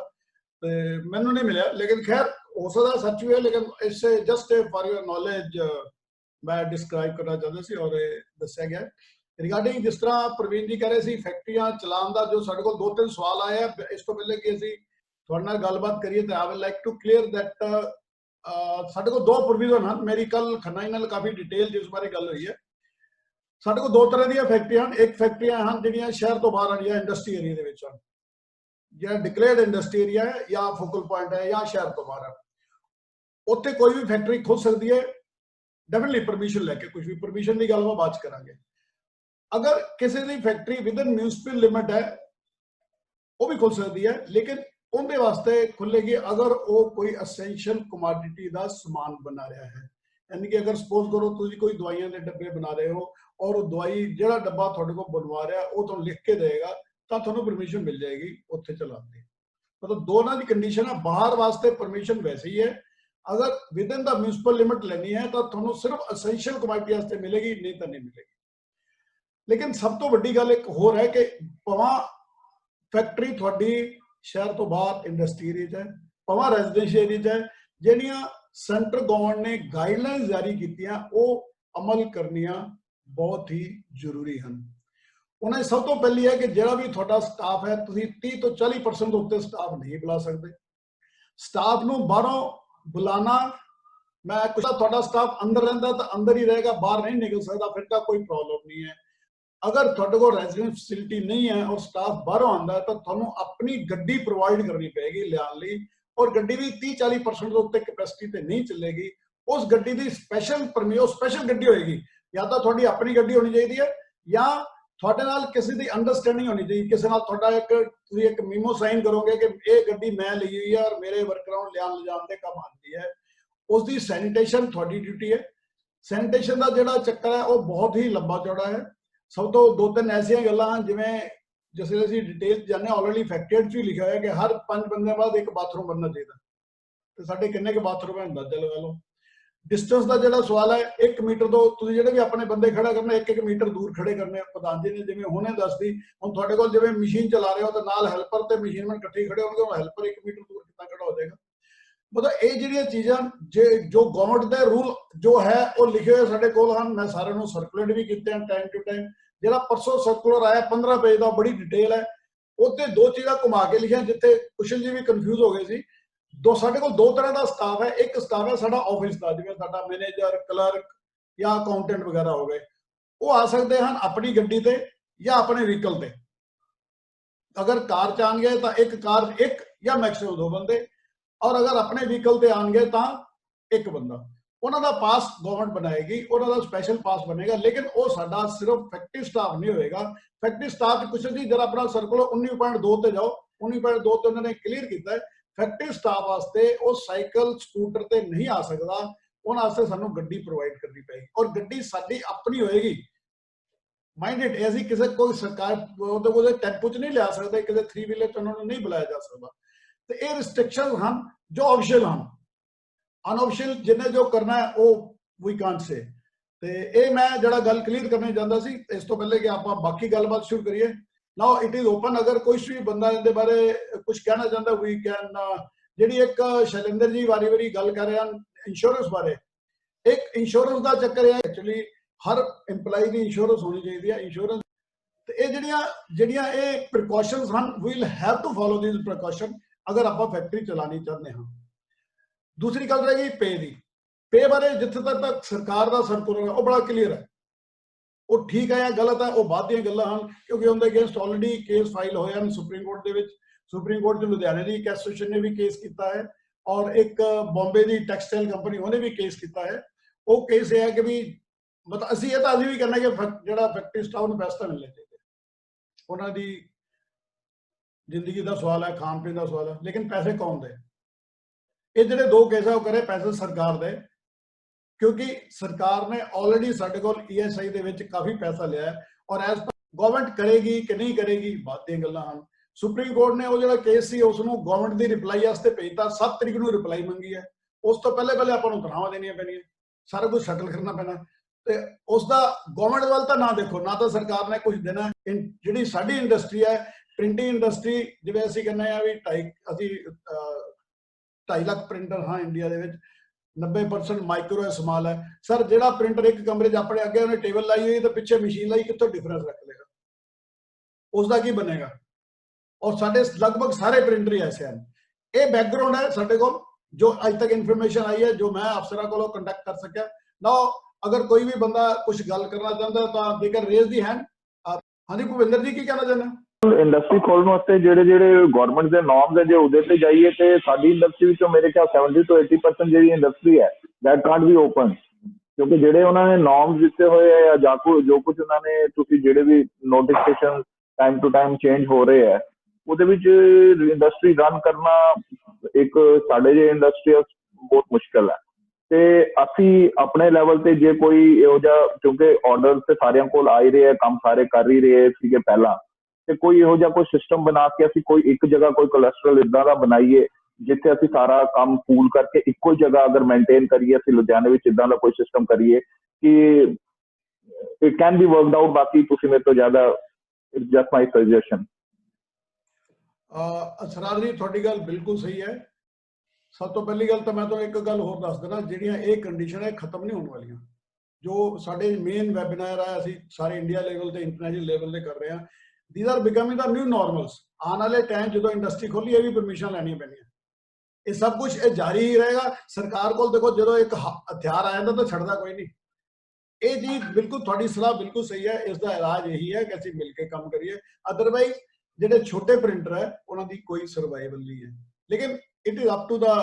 ਤੇ ਮੈਨੂੰ ਨਹੀਂ ਮਿਲਿਆ। ਲੇਕਿਨ ਖੈਰ ਹੋ ਸਕਦਾ ਸੱਚ ਵੀ ਹੈ, ਲੇਕਿਨ ਇਸ ਜਸਟ ਫॉर योर ਨੌਲੇਜ ਮੈਂ ਡਿਸਕ੍ਰਾਈਬ ਕਰਨਾ ਚਾਹੁੰਦਾ ਸੀ ਔਰ ਦੱਸਿਆ ਗਿਆ ਰਿਗਾਰਡਿੰਗ ਜਿਸ ਤਰ੍ਹਾਂ ਪ੍ਰਵੀਨ ਜੀ ਕਹਿ ਰਹੇ ਸੀ ਫੈਕਟਰੀਆਂ ਚਲਾਉਣ ਦਾ, ਜੋ ਸਾਡੇ ਕੋਲ 2-3 ਸਵਾਲ ਆਏ ਆ। ਇਸ ਤੋਂ ਪਹਿਲੇ ਕਿ ਅਸੀਂ ਤੁਹਾਡੇ ਨਾਲ ਗੱਲਬਾਤ ਕਰੀਏ ਤਾਂ I will like to clear that ਸਾਡੇ ਕੋਲ 2 ਪ੍ਰੋਵੀਜ਼ਨ ਹਨ। ਮੇਰੀ ਕੱਲ ਖੰਨਾ ਨਾਲ ਕਾਫੀ ਡਿਟੇਲ ਜਿਸ ਬਾਰੇ ਗੱਲ ਹੋਈ ਹੈ। ਸਾਡੇ ਕੋਲ 2 ਤਰ੍ਹਾਂ ਦੀਆਂ ਫੈਕਟਰੀਆਂ ਹਨ। ਇੱਕ ਫੈਕਟਰੀਆਂ ਹਨ ਜਿਹੜੀਆਂ ਸ਼ਹਿਰ ਤੋਂ ਬਾਹਰ ਹਨ ਜਾਂ ਇੰਡਸਟਰੀ ਏਰੀਆ ਦੇ ਵਿੱਚ ਹਨ, ਜਿਹੜਾ ਡਿਕਲੇਅਰਡ ਇੰਡਸਟਰੀ ਏਰੀਆ ਹੈ ਜਾਂ ਫੋਕਲ ਪੁਆਇੰਟ ਹੈ ਜਾਂ ਸ਼ਹਿਰ ਤੋਂ ਬਾਹਰ ਹੈ, ਉੱਥੇ ਕੋਈ ਵੀ ਫੈਕਟਰੀ ਖੁੱਲ ਸਕਦੀ ਹੈ, ਡੈਫੀਨਿਟਲੀ ਪਰਮਿਸ਼ਨ ਲੈ ਕੇ। ਕੁਝ ਵੀ ਪਰਮਿਸ਼ਨ ਦੀ ਗੱਲ ਆਪਾਂ ਬਾਅਦ ਚ ਕਰਾਂਗੇ। ਅਗਰ ਕਿਸੇ ਦੀ ਫੈਕਟਰੀ ਵਿਦਨ ਮਿਊਨਿਸਪਲ ਲਿਮਿਟ ਹੈ ਉਹ ਵੀ ਖੁੱਲ ਸਕਦੀ ਹੈ, ਲੇਕਿਨ ਉਹਦੇ ਵਾਸਤੇ ਖੁੱਲੇਗੀ ਅਗਰ ਉਹ ਕੋਈ ਅਸੈਂਸ਼ੀਅਲ ਕਮੋਡਿਟੀ ਦਾ ਸਮਾਨ ਬਣਾ ਰਿਹਾ ਹੈ। यानी कि अगर सपोज करो तुम कोई दवाइयां के डब्बे बना रहे हो और दवाई जो डब्बा थोड़े को बनवा रहा है वो तुम लिख के देगा तो थोड़ा परमिशन मिल जाएगी उत्थे चलाने की। मतलब दोनों की कंडीशन है। बाहर वास्ते परमिशन वैसे ही है, अगर with in the municipal limit लेनी है तो थोड़ा सिर्फ असेंशियल कमोडिटी वास्ते मिलेगी, नहीं तो नहीं मिलेगी। लेकिन सब तो वड्डी गल एक होर है कि भावें फैक्ट्री थोड़ी शहर तो बाहर इंडस्ट्री एरिया है, भावें रेजिडेंशियल एरिया है, ਜਿਹੜੀਆਂ सेंटर गवर्नमेंट ने गाइडलाइंस जारी कीतियां वो अमल करनियां बहुत ही जरूरी हैं। उन्हें सब तो पहली है कि जो भी थोड़ा स्टाफ है तुसीं 30 तो 40% उत्ते स्टाफ नहीं बुला सकते। स्टाफ नूं बाहरों बुलाना, मैं कुछ थोड़ा स्टाफ अंदर रहिंदा तो अंदर ही रहेगा, बाहर नहीं निकल सकता, फिर का कोई प्रॉब्लम नहीं है। अगर थोड़े को रेजिडेंस फैसिलिटी नहीं है और स्टाफ बाहरों आंदा है तो तुहानूं अपनी गड्डी प्रोवाइड करनी पेगी लियाण लई, और गड्डी भी 30-40% ਦੇ ਉੱਤੇ ਕੈਪੈਸਿਟੀ ਤੇ ਨਹੀਂ ਚੱਲੇਗੀ। ਉਸ ਗੱਡੀ ਦੀ ਸਪੈਸ਼ਲ ਗੱਡੀ ਹੋਏਗੀ, ਜਾਂ ਤਾਂ ਤੁਹਾਡੀ ਆਪਣੀ ਗੱਡੀ ਹੋਣੀ ਚਾਹੀਦੀ ਹੈ ਜਾਂ ਤੁਹਾਡੇ ਨਾਲ ਕਿਸੇ ਦੀ ਅੰਡਰਸਟੈਂਡਿੰਗ ਹੋਣੀ ਚਾਹੀਦੀ। ਕਿਸੇ ਨਾਲ ਤੁਹਾਡਾ ਤੁਸੀਂ ਇੱਕ ਮੀਮੋ ਸਾਈਨ ਕਰੋਗੇ ਕਿ ਇਹ ਗੱਡੀ ਮੈਂ ਲਈ ਹੋਈ ਹੈ ਔਰ ਮੇਰੇ ਵਰਕਰਾਂ ਨੂੰ ਲਿਜਾਣ ਦੇ ਕੰਮ ਆਉਂਦੀ ਹੈ। ਉਸ ਦੀ ਸੈਨੀਟੇਸ਼ਨ ਤੁਹਾਡੀ ਡਿਊਟੀ ਹੈ। ਸੈਨੀਟੇਸ਼ਨ ਦਾ ਜਿਹੜਾ ਚੱਕਰ ਹੈ ਉਹ ਬਹੁਤ ਹੀ ਲੰਬਾ ਚੌੜਾ ਹੈ। ਸਭ ਤੋਂ 2-3 ਐਸੀਆਂ ਗੱਲਾਂ ਹਨ ਜਿਵੇਂ जिस असं डिटेल जाने ऑलरेडी फैक्ट्री भी लिखा है कि हर 5 बंदे बाद एक बाथरूम बनना चाहिए, तो साढ़े किन्ने के बाथरूम है अंदाजा लगा लो। डिस्टेंस का जो सवाल है 1 मीटर तो जो भी अपने बंदे खड़ा करने 1-1 मीटर दूर खड़े करने। प्रधान जी ने जिवें हुणे दस दी हुण तुहाडे कोल जिवें मशीन चला रहे हो तो नाल हैल्पर ते मशीन में इकट्ठे खड़े होणगे, हैल्पर 1 मीटर दूर कितना खड़ा हो जाएगा। मतलब ये जिहड़ियां चीज़ां जो गवर्नमेंट दे रूल जो है वो लिखे हुए साडे कोल हन। मैं सारे नूं सर्कुलेट भी कीते हैं टाइम टू टाइम। ਜਿਹੜਾ परसों सर्कुलर आया 15 पेज का बड़ी डिटेल है, उत्ते 2 चीज़ां घुमा के लिखिया जिथे कुशल जी भी कन्फ्यूज हो गए सी। साडे कोल 2 तरह का स्टाफ है। एक स्टाफ है साडा ऑफिस का, जिवें साडा मैनेजर क्लर्क या अकाउंटेंट वगैरह हो गए, वो आ सकते हैं अपनी गड्डी ते या अपने व्हीकल ते। अगर कार च आएंगे तो एक कार 1 या मैक्सिमम 2 बंदे, और अगर अपने व्हीकल ते आएंगे तो 1 बंदा। उन्होंने पास गवर्नमेंट बनाएगी, उन्होंने स्पेशल पास बनेगा, लेकिन वो साडा सिर्फ फैक्ट्री स्टाफ नहीं होएगा। फैक्ट्री स्टाफ कुछ जी जरा अपना सर्कुलर 19.2 ते जाओ, 19.2 ते उन्होंने क्लीयर किया है फैक्ट्री स्टाफ वास्ते वो साइकिल स्कूटर ते नहीं आ सकता, उन्होंने वास्ते सानू गड्डी प्रोवाइड करनी पेगी और गड्डी साडी अपनी होएगी। माइंडेड ऐसी किसी कोई सरकार टेंपू च नहीं लिया सकते, किसी 3 व्हीलर च उन्होंने नहीं बुलाया जा सकता। तो ये रिस्ट्रिक्शन हैं जो ऑफिशियल हैं। अनऑफिशियल जिन्हें जो करना है वो वी कांट से। तो ये मैं जरा गल क्लीयर करना चाहता सी इस तो पहले कि आप बाकी गलबात शुरू करिए। नाउ इट इज ओपन, अगर कोई भी बंदा इनके बारे कुछ कहना चाहता वी कैन। जी एक शैलेंद्र जी वारी वारी गल कर रहे हैं इंश्योरेंस बारे, एक इंश्योरेंस का चक्कर है एक्चुअली हर इंप्लॉय की इंश्योरेंस होनी चाहिए। इंश्योरेंस तो ये जड़ियां ये प्रिकॉशनस हैं, we'll have to follow this precaution अगर आप फैक्ट्री चलानी चाहते हैं। दूसरी गल रह गई पे की। पे बारे जिथे तक सरकार का सर्कुलर है वो बड़ा क्लीयर है, वो ठीक है या गलत है वो बाद दी गल्लां हैं, क्योंकि उनके अगेंस्ट ऑलरेडी केस फाइल होए हैं सुप्रीम कोर्ट के विच। सुप्रीम कोर्ट च लुधियाने की एक एसोसीएशन ने भी केस किया है और एक बॉम्बे की टैक्सटाइल कंपनी उन्हें भी केस किया है। वो केस ये है कि भी मतलब असी ये तो अभी भी कहना कि जो फैक्ट्री स्टाफ को पैसा मिलने चाहिए, उन्होंने जिंदगी का सवाल है, खान पीन का सवाल है, लेकिन पैसे कौन दे? ये जो 2 केस है वो करे पैसे सरकार दे, क्योंकि सरकार ने ऑलरेडी साडे कोल ESI दे विच काफी पैसा लिया है और एज ਗਵਰਨਮੈਂਟ ਕਰੇਗੀ ਕਿ ਨਹੀਂ ਕਰੇਗੀ ਬਾਤ ਦੀਆਂ ਗੱਲਾਂ ਹਨ। ਸੁਪਰੀਮ ਕੋਰਟ ਨੇ ਉਹ ਜਿਹੜਾ ਕੇਸ ਸੀ ਉਸ ਨੂੰ ਗਵਰਨਮੈਂਟ ਦੀ ਰਿਪਲਾਈ ਵਾਸਤੇ ਭੇਜਤਾ, 7 ਤਰੀਕ ਨੂੰ ਰਿਪਲਾਈ ਮੰਗੀ ਹੈ। ਉਸ ਤੋਂ ਪਹਿਲੇ ਆਪਾਂ ਨੂੰ ਤਨਖਾਹਾਂ ਦੇਣੀਆਂ ਪੈਣੀਆਂ, ਸਾਰਾ ਕੁਝ ਸੈਟਲ ਕਰਨਾ ਪੈਣਾ, ਤੇ ਉਸ ਦਾ ਗਵਰਨਮੈਂਟ ਵੱਲ ਤਾਂ ਨਾ ਦੇਖੋ, ਨਾ ਤਾਂ ਸਰਕਾਰ ਨੇ ਕੁਝ ਦੇਣਾ। ਜਿਹੜੀ ਸਾਡੀ ਇੰਡਸਟਰੀ ਹੈ ਪ੍ਰਿੰਟਿੰਗ ਇੰਡਸਟਰੀ, ਜਿਵੇਂ ਅਸੀਂ ਕਹਿੰਦੇ ਆ ਵੀ 2.5 ਲੱਖ ਪ੍ਰਿੰਟਰ ਹਾਂ ਇੰਡੀਆ ਦੇ ਵਿੱਚ, 90% ਮਾਈਕਰੋ ਹੈ, ਸਮਾਲ ਹੈ। ਸਰ ਜਿਹੜਾ ਪ੍ਰਿੰਟਰ ਇੱਕ ਕਮਰੇ 'ਚ ਆਪਣੇ ਅੱਗੇ ਉਹਨੇ ਟੇਬਲ ਲਾਈ ਹੋਈ ਤੇ ਪਿੱਛੇ ਮਸ਼ੀਨ ਲਾਈ, ਕਿੱਥੋਂ ਡਿਫਰੈਂਸ ਰੱਖ ਲੇਗਾ, ਉਸ ਦਾ ਕੀ ਬਣੇਗਾ? ਔਰ ਸਾਡੇ ਲਗਭਗ ਸਾਰੇ ਪ੍ਰਿੰਟਰ ਹੀ ਐਸੇ ਹਨ। ਇਹ ਬੈਕਗ੍ਰਾਉਂਡ ਹੈ ਸਾਡੇ ਕੋਲ, ਜੋ ਅੱਜ ਤੱਕ ਇਨਫੋਰਮੇਸ਼ਨ आई है, जो मैं अफसर को कंडक्ट कर सकिया। नाउ अगर कोई भी बंदा कुछ गल करना चाहता है तो they can raise the hand. हाँ जी भुविंदर जी, की कहना चाहते हैं? ਇੰਡਸਟਰੀ ਖੋਲਣ ਵਾਸਤੇ ਜਿਹੜੇ ਗਵਰਨਮੈਂਟ ਦੇ ਨਾਰਮਸ ਹੈ, ਜੇ ਉਹਦੇ ਤੇ ਜਾਈਏ ਤੇ ਸਾਡੀ ਇੰਡਸਟਰੀ ਵਿੱਚੋਂ ਮੇਰੇ ਖਿਆਲ 70 ਤੋਂ 80% ਜਿਹੜੀ ਇੰਡਸਟਰੀ ਹੈ ਦੈਟ ਕਾਂਟ ਬੀ ਓਪਨ, ਕਿਉਂਕਿ ਜਿਹੜੇ ਉਹਨਾਂ ਨੇ ਨਾਰਮਸ ਦਿੱਤੇ ਹੋਏ ਹੈ ਜਾਂ ਜੋ ਕੁਝ ਉਹਨਾਂ ਨੇ ਤੁਸੀਂ ਜਿਹੜੇ ਵੀ notification time to time change ਹੋ ਰਹੇ ਹੈ, ਉਹਦੇ ਵਿੱਚ ਇੰਡਸਟਰੀ ਰਨ ਕਰਨਾ ਇੱਕ ਸਾਡੇ ਜੇ ਇੰਡਸਟਰੀ ਬਹੁਤ ਮੁਸ਼ਕਿਲ ਹੈ। ਤੇ ਅਸੀਂ ਆਪਣੇ ਲੈਵਲ ਤੇ ਜੇ ਕੋਈ ਇਹੋ ਜਿਹਾ, ਕਿਉਂਕਿ ਆਰਡਰ ਤੇ ਸਾਰਿਆਂ ਕੋਲ ਆ ਹੀ ਰਹੇ, ਕੰਮ ਸਾਰੇ ਕਰ ਹੀ ਰਹੇ ਸੀਗੇ ਪਹਿਲਾਂ, ਤੇ ਕੋਈ ਇਹੋ ਜਿਹਾ ਕੋਈ ਸਿਸਟਮ ਬਣਾ ਕੇ ਅਸੀਂ ਕੋਈ ਇੱਕ ਜਗ੍ਹਾ ਕੋਈ ਕੋਲੈਸਟਰਲ ਇਦਾਂ ਦਾ ਬਣਾਈਏ ਜਿੱਥੇ ਅਸੀਂ ਸਾਰਾ ਕੰਮ ਪੂਲ ਕਰਕੇ ਇੱਕੋ ਜਗ੍ਹਾ ਅਗਰ ਮੇਨਟੇਨ ਕਰੀਏ। ਅਸੀਂ ਲੁਧਿਆਣੇ ਵਿੱਚ ਇਦਾਂ ਦਾ ਕੋਈ ਸਿਸਟਮ ਕਰੀਏ ਕਿ it can be worked out. ਬਾਕੀ ਤੁਸੀਂ ਮੇਰੇ ਤੋਂ ਜ਼ਿਆਦਾ, it's just my suggestion. Asrar ਜੀ ਤੁਹਾਡੀ ਗੱਲ ਬਿਲਕੁਲ ਸਹੀ ਹੈ। ਸਭ ਤੋਂ ਪਹਿਲੀ ਗੱਲ ਤਾਂ ਮੈਂ ਤੁਹਾਨੂੰ ਇੱਕ ਗੱਲ ਹੋਰ ਦੱਸ ਦੇਣਾ, ਜਿਹੜੀਆਂ ਇਹ ਕੰਡੀਸ਼ਨ ਹੈ ਖਤਮ ਨਹੀਂ ਹੋਣ ਵਾਲੀਆਂ। ਜੋ ਸਾਡੇ ਮੇਨ ਵੈਬਿਨਾਰ ਆ, ਅਸੀਂ ਸਾਰੇ ਇੰਡੀਆ ਲੈਵਲ ਤੇ ਇੰਟਰਨੈਸ਼ਨਲ ਲੈਵਲ ਤੇ ਕਰ ਰਹੇ ਹਾਂ। These are becoming the new normals। ਆਉਣ ਵਾਲੇ ਟਾਈਮ ਜਦੋਂ ਇੰਡਸਟਰੀ ਖੋਲੀ, ਇਹ ਵੀ ਪਰਮਿਸ਼ਨ ਲੈਣੀਆਂ ਪੈਣੀਆਂ। ਇਹ ਸਭ ਕੁਝ ਇਹ ਜਾਰੀ ਹੀ ਰਹੇਗਾ। ਸਰਕਾਰ ਕੋਲ ਦੇਖੋ ਜਦੋਂ ਇੱਕ ਹਥਿਆਰ ਆ ਜਾਂਦਾ ਤਾਂ ਛੱਡਦਾ ਕੋਈ ਨਹੀਂ। ਇਹ ਜੀ ਬਿਲਕੁਲ ਤੁਹਾਡੀ ਸਲਾਹ ਬਿਲਕੁਲ ਸਹੀ ਹੈ। ਇਸ ਦਾ ਇਲਾਜ ਇਹੀ ਹੈ ਕਿ ਅਸੀਂ ਮਿਲ ਕੇ ਕੰਮ ਕਰੀਏ। ਅਦਰਵਾਈਜ਼ ਜਿਹੜੇ ਛੋਟੇ ਪ੍ਰਿੰਟਰ ਹੈ ਉਹਨਾਂ ਦੀ ਕੋਈ ਸਰਵਾਈਵਲ ਨਹੀਂ ਹੈ। ਲੇਕਿਨ it is up to the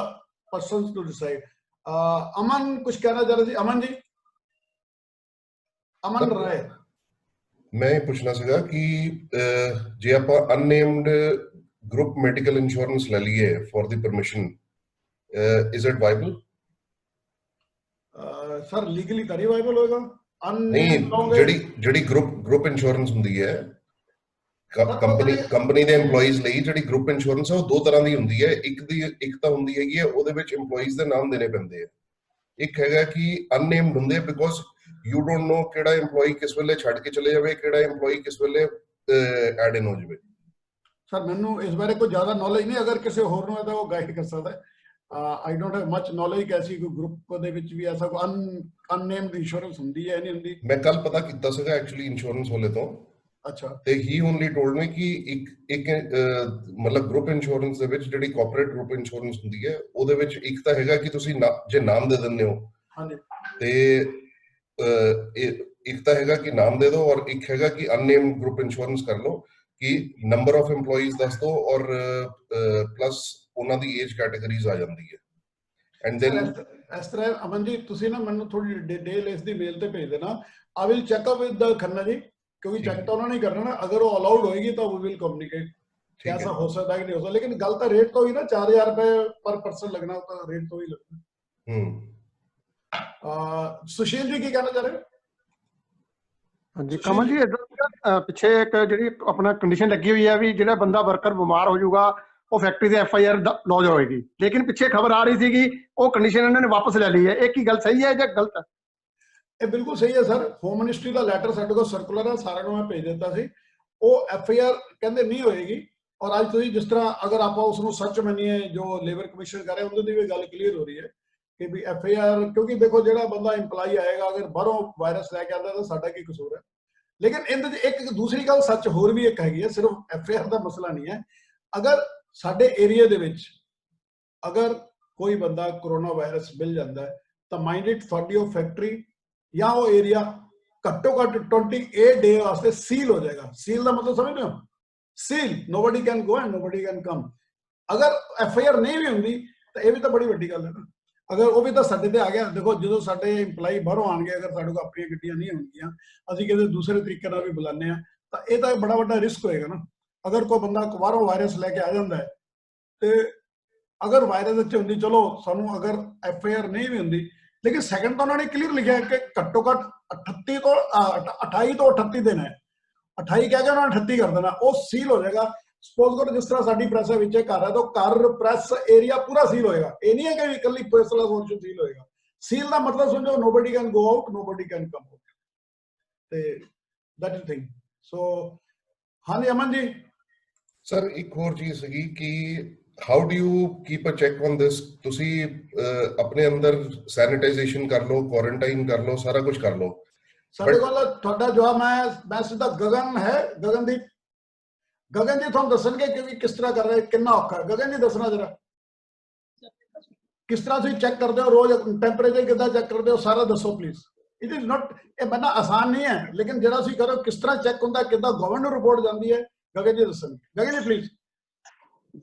persons to decide. Aman ਕੁਝ ਕਹਿਣਾ ਚਾਹ ਰਹੇ ਸੀ? ਅਮਨ ਜੀ, ਅਮਨ ਰਾਏ। मैं ये पूछना सीगा कि जे आप अननेम्ड ग्रुप मेडिकल इंश्योरेंस ले लिए for the permission, is it viable? Sir legally तो नहीं वाइबल होगा। नहीं, ਜਿਹੜੀ ग्रुप इंश्योरेंस ਹੁੰਦੀ ਹੈ ਕੰਪਨੀ ਦੇ EMPLOYEES ਲਈ, ਜਿਹੜੀ ग्रुप इंश्योरेंस ਹੈ ਉਹ ਦੋ ਤਰ੍ਹਾਂ ਦੀ ਹੁੰਦੀ ਹੈ। ਇੱਕ ਤਾਂ ਹੁੰਦੀ ਹੈਗੀ ਹੈ ਉਹਦੇ ਵਿੱਚ EMPLOYEES ਦੇ ਨਾਮ ਦੇਣੇ ਪੈਂਦੇ ਆ। ਇੱਕ ਹੈਗਾ ਕਿ ਅਨਨੇਮਡ ਹੁੰਦੇ, ਬਿਕੋਜ਼ ਯੂ ਡੋਂਟ ਨੋ ਕਿਹੜਾ EMPLOYEE ਕਿਸ ਵੇਲੇ ਛੱਡ ਕੇ ਚਲੇ ਜਾਵੇ, ਕਿਹੜਾ EMPLOYEE ਕਿਸ ਵੇਲੇ ਐਡ ਇਨ ਹੋ ਜਾਵੇ। ਸਰ ਮੈਨੂੰ ਇਸ ਬਾਰੇ ਕੋਈ ਜ਼ਿਆਦਾ ਨੌਲੇਜ ਨਹੀਂ, ਅਗਰ ਕਿਸੇ ਹੋਰ ਨੂੰ ਹੈ ਤਾਂ ਉਹ ਗਾਈਡ ਕਰ ਸਕਦਾ ਹੈ। I don't have much knowledge ਕਿ ਐਸੀ ਕੋਈ ਗਰੁੱਪ ਦੇ ਵਿੱਚ ਵੀ ਐਸਾ ਕੋਈ ਅਨਨੇਮਡ ਇੰਸ਼ੋਰੈਂਸ ਹੁੰਦੀ ਹੈ ਨਹੀਂ ਹੁੰਦੀ। ਮੈਂ ਕੱਲ ਪਤਾ ਕੀਤਾ ਸੀਗਾ ਐਕਚੁਅਲੀ ਇੰਸ਼ੋਰੈਂਸ ਵਾਲੇ ਤੋਂ। ਅੱਛਾ। ਤੇ ਹੀ ਓਨਲੀ ਟੋਲਡ ਮੀ ਕਿ ਇੱਕ ਮਤਲਬ ਗਰੁੱਪ ਇੰਸ਼ੋਰੈਂਸ ਦੇ ਵਿੱਚ ਜਿਹੜੀ ਕਾਰਪੋਰੇਟ ਗਰੁੱਪ ਇੰਸ਼ੋਰੈਂਸ ਹੁੰਦੀ ਹੈ ਉਹਦੇ ਵਿੱਚ ਇੱਕ ਤਾਂ ਹੈਗਾ ਕਿ ਤੁਸੀਂ ਜੇ ਨਾਮ ਦੇ ਦਿੰਦੇ ਹੋ, ਹਾਂਜੀ, ਤੇ ਇੱਕ ਤਾਂ ਹੈਗਾ ਕਿ ਨਾਮ ਦੇ ਦਿਓ, ਔਰ ਇੱਕ ਹੈਗਾ ਕਿ ਅਨਨੇਮਡ ਗਰੁੱਪ ਇੰਸ਼ੋਰੈਂਸ ਕਰ ਲਓ ਕਿ ਨੰਬਰ ਆਫ EMPLOYEES ਦੱਸ ਦਿਓ ਔਰ ਪਲੱਸ ਉਹਨਾਂ ਦੀ ਏਜ ਕੈਟਾਗਰੀਜ਼ ਆ ਜਾਂਦੀ ਹੈ। ਐਂਡ ਦੈਨ ਇਸ ਤਰ੍ਹਾਂ ਅਮਨ ਜੀ ਤੁਸੀਂ ਨਾ ਮੈਨੂੰ ਥੋੜੀ ਡਿਟੇਲ ਇਸ ਦੀ ਮੇਲ ਤੇ ਭੇਜ ਦੇਣਾ। I will check up with Khanna ਜੀ, ਕਿਉਂਕਿ ਚੈੱਕ ਤਾਂ ਉਹਨਾਂ ਨੇ ਕਰਨਾ ਨਾ। ਅਗਰ ਉਹ ਅਲਾਉਡ ਹੋਏਗੀ ਤਾਂ ਵੀ ਵਿਲ ਕਮਿਊਨੀਕੇਟ ਕਿ ਐਸਾ ਹੋ ਸਕਦਾ ਕਿ ਨਹੀਂ ਹੋ ਸਕਦਾ। ਲੇਕਿਨ ਗੱਲ ਤਾਂ ਰੇਟ ਤੋਂ ਹੀ ਨਾ, 4000 ਰੁਪਏ ਪਰ ਪਰਸਨ ਲੱਗਣਾ, ਤਾਂ ਰੇਟ ਤੋਂ ਹੀ ਲੱਗਣਾ। ਸੁਸ਼ੀਲ ਜੀ ਕੀ ਕਹਿਣਾ ਚਾਹ ਰਹੇ? ਹਾਂਜੀ ਕਮਲ ਜੀ, ਪਿੱਛੇ ਇੱਕ ਜਿਹੜੀ ਆਪਣਾ ਕੰਡੀਸ਼ਨ ਲੱਗੀ ਹੋਈ ਹੈ ਵੀ ਜਿਹੜਾ ਬੰਦਾ ਵਰਕਰ ਬਿਮਾਰ ਹੋ ਜਾਊਗਾ ਉਹ ਫੈਕਟਰੀ ਦੇ FIR ਲੌਜ ਹੋਏਗੀ, ਲੇਕਿਨ ਪਿੱਛੇ ਖਬਰ ਆ ਰਹੀ ਸੀਗੀ ਉਹ ਕੰਡੀਸ਼ਨ ਇਹਨਾਂ ਨੇ ਵਾਪਸ ਲੈ ਲਈ ਹੈ। ਇਹ ਕੀ ਗੱਲ ਸਹੀ ਹੈ ਜਾਂ ਗਲਤ ਹੈ? ਇਹ ਬਿਲਕੁਲ ਸਹੀ ਹੈ ਸਰ। ਹੋਮ ਮਿਨਿਸਟਰੀ ਦਾ ਲੈਟਰ ਸਾਡੇ ਕੋਲ ਸਰਕੂਲਰ ਹੈ, ਸਾਰਿਆਂ ਨੂੰ ਮੈਂ ਭੇਜ ਦਿੱਤਾ ਸੀ। ਉਹ FIR ਕਹਿੰਦੇ ਨਹੀਂ ਹੋਏਗੀ। ਔਰ ਅੱਜ ਤੁਸੀਂ ਜਿਸ ਤਰ੍ਹਾਂ ਅਗਰ ਆਪਾਂ ਉਸ ਨੂੰ ਸੱਚ ਮੰਨੀਏ ਜੋ ਲੇਬਰ ਕਮਿਸ਼ਨ ਕਰ ਰਿਹਾ, ਉਹਦੇ ਦੀ ਵੀ ਗੱਲ ਕਲੀਅਰ ਹੋ ਰਹੀ ਹੈ ਕਿ ਵੀ FIR, ਕਿਉਂਕਿ ਦੇਖੋ ਜਿਹੜਾ ਬੰਦਾ EMPLOYEE ਆਏਗਾ ਅਗਰ ਬਾਹਰੋਂ ਵਾਇਰਸ ਲੈ ਕੇ ਆਉਂਦਾ ਤਾਂ ਸਾਡਾ ਕੀ ਕਸੂਰ ਹੈ। ਲੇਕਿਨ ਇਹਦੇ 'ਚ ਇੱਕ ਦੂਸਰੀ ਗੱਲ ਸੱਚ ਹੋਰ ਵੀ ਇੱਕ ਹੈਗੀ ਹੈ, ਸਿਰਫ FIR ਦਾ ਮਸਲਾ ਨਹੀਂ ਹੈ। ਅਗਰ ਸਾਡੇ ਏਰੀਆ ਦੇ ਵਿੱਚ ਅਗਰ ਕੋਈ ਬੰਦਾ ਕਰੋਨਾ ਵਾਇਰਸ ਮਿਲ ਜਾਂਦਾ ਤਾਂ ਮਾਈਂਡ ਇਟ ਤੁਹਾਡੀ ਉਹ ਫੈਕਟਰੀ ਜਾਂ ਉਹ ਏਰੀਆ ਘੱਟੋ ਘੱਟ 28 ਡੇ ਵਾਸਤੇ ਸੀਲ ਹੋ ਜਾਏਗਾ। ਸੀਲ ਦਾ ਮਤਲਬ ਸਮਝਦੇ ਹੋ? Seal, nobody can go and nobody can come. ਅਗਰ FIR ਨਹੀਂ ਵੀ ਹੁੰਦੀ ਤਾਂ ਇਹ ਵੀ ਤਾਂ ਬੜੀ ਵੱਡੀ ਗੱਲ ਹੈ ਨਾ। ਅਗਰ ਉਹ ਵੀ ਤਾਂ ਸਾਡੇ ਤੇ ਆ ਗਿਆ, ਦੇਖੋ ਜਦੋਂ ਸਾਡੇ EMPLOYEE ਬਾਹਰੋਂ ਆਉਣਗੇ, ਅਗਰ ਸਾਡੇ ਕੋਲ ਆਪਣੀਆਂ ਗੱਡੀਆਂ ਨਹੀਂ ਹੋਣਗੀਆਂ, ਅਸੀਂ ਕਿਸੇ ਦੂਸਰੇ ਤਰੀਕੇ ਨਾਲ ਵੀ ਬੁਲਾਉਂਦੇ ਹਾਂ, ਤਾਂ ਇਹ ਤਾਂ ਬੜਾ ਵੱਡਾ ਰਿਸਕ ਹੋਏਗਾ ਨਾ। ਅਗਰ ਕੋਈ ਬੰਦਾ ਬਾਹਰੋਂ ਵਾਇਰਸ ਲੈ ਕੇ ਆ ਜਾਂਦਾ ਹੈ ਤੇ ਅਗਰ ਵਾਇਰਸ ਵਿੱਚ ਹੁੰਦੀ, ਚਲੋ ਸਾਨੂੰ ਅਗਰ FIR ਨਹੀਂ ਵੀ ਹੁੰਦੀ, ਲੇਕਿਨ ਸੈਕੰਡ ਤਾਂ ਉਹਨਾਂ ਨੇ ਕਲੀਅਰ ਲਿਖਿਆ ਕਿ ਘੱਟੋ ਘੱਟ 28 ਤੋਂ 38 ਦਿਨ ਹੈ। 28 ਕਹਿ ਕੇ ਉਹਨਾਂ ਨੇ 38 ਕਰ ਦੇਣਾ, ਉਹ ਸੀਲ ਹੋ ਜਾਏਗਾ। ਸਪੋਜ਼ ਕਰੋ ਜਿਸ ਤਰ੍ਹਾਂ ਸਾਡੀ ਪ੍ਰੈਸ ਵਿੱਚ ਘਰ ਹੈ ਤਾਂ ਘਰ ਪ੍ਰੈਸ ਏਰੀਆ ਪੂਰਾ ਸੀਲ ਹੋਏਗਾ। ਇਹ ਨਹੀਂ ਹੈ ਕਿ ਇਕੱਲੀ ਪ੍ਰੈਸ ਵਾਲਾ ਪੋਰਸ਼ਨ ਸੀਲ ਹੋਏਗਾ। ਸੀਲ ਦਾ ਮਤਲਬ ਸਮਝੋ nobody can go out, nobody can come out, ਤੇ ਦੈਟ ਇਜ਼ ਥਿੰਗ। ਸੋ ਹਾਂਜੀ ਅਮਨ ਜੀ। ਸਰ ਇੱਕ ਹੋਰ ਚੀਜ਼ ਸੀਗੀ ਕਿ how do you keep a check on this? ਤੁਸੀਂ ਆਪਣੇ ਅੰਦਰ ਸੈਨੀਟਾਈਜੇਸ਼ਨ ਕਰ ਲਓ, ਕੁਆਰੰਟਾਈਨ ਕਰ ਲਓ, ਸਾਰਾ ਕੁਝ ਕਰ ਲਓ। ਸਾਡੇ ਕੋਲ ਤੁਹਾਡਾ ਜਵਾਬ ਮੈਂ ਸਿੱਧਾ ਗਗਨ ਹੈ, ਗਗਨਦੀਪ, ਗਗਨ ਜੀ ਤੁਹਾਨੂੰ ਦੱਸਣਗੇ ਕਿ ਕਿਸ ਤਰ੍ਹਾਂ ਕਰ ਰਹੇ, ਕਿੰਨਾ ਔਖਾ ਹੈ। ਗਗਨ ਜੀ ਦੱਸਣਾ ਜਰਾ, ਕਿਸ ਤਰ੍ਹਾਂ ਤੁਸੀਂ ਚੈੱਕ ਕਰਦੇ ਹੋ, ਰੋਜ਼ ਟੈਂਪਰੇਚਰ ਕਿੱਦਾਂ ਚੈੱਕ ਕਰਦੇ ਹੋ, ਸਾਰਾ ਦੱਸੋ ਪਲੀਜ਼। ਇਟ ਇਜ਼ ਨਾਟ, ਇਹ ਬੰਨਾ ਆਸਾਨ ਨਹੀਂ ਹੈ, ਲੇਕਿਨ ਜਿਹੜਾ ਤੁਸੀਂ ਕਰੋ ਕਿਸ ਤਰ੍ਹਾਂ ਚੈੱਕ ਹੁੰਦਾ, ਕਿੱਦਾਂ ਗਵਰਨਮੈਂਟ ਨੂੰ ਰਿਪੋਰਟ ਜਾਂਦੀ ਹੈ, ਗਗਨ ਜੀ ਦੱਸਣਗੇ। ਗਗਨ ਜੀ ਪਲੀਜ਼।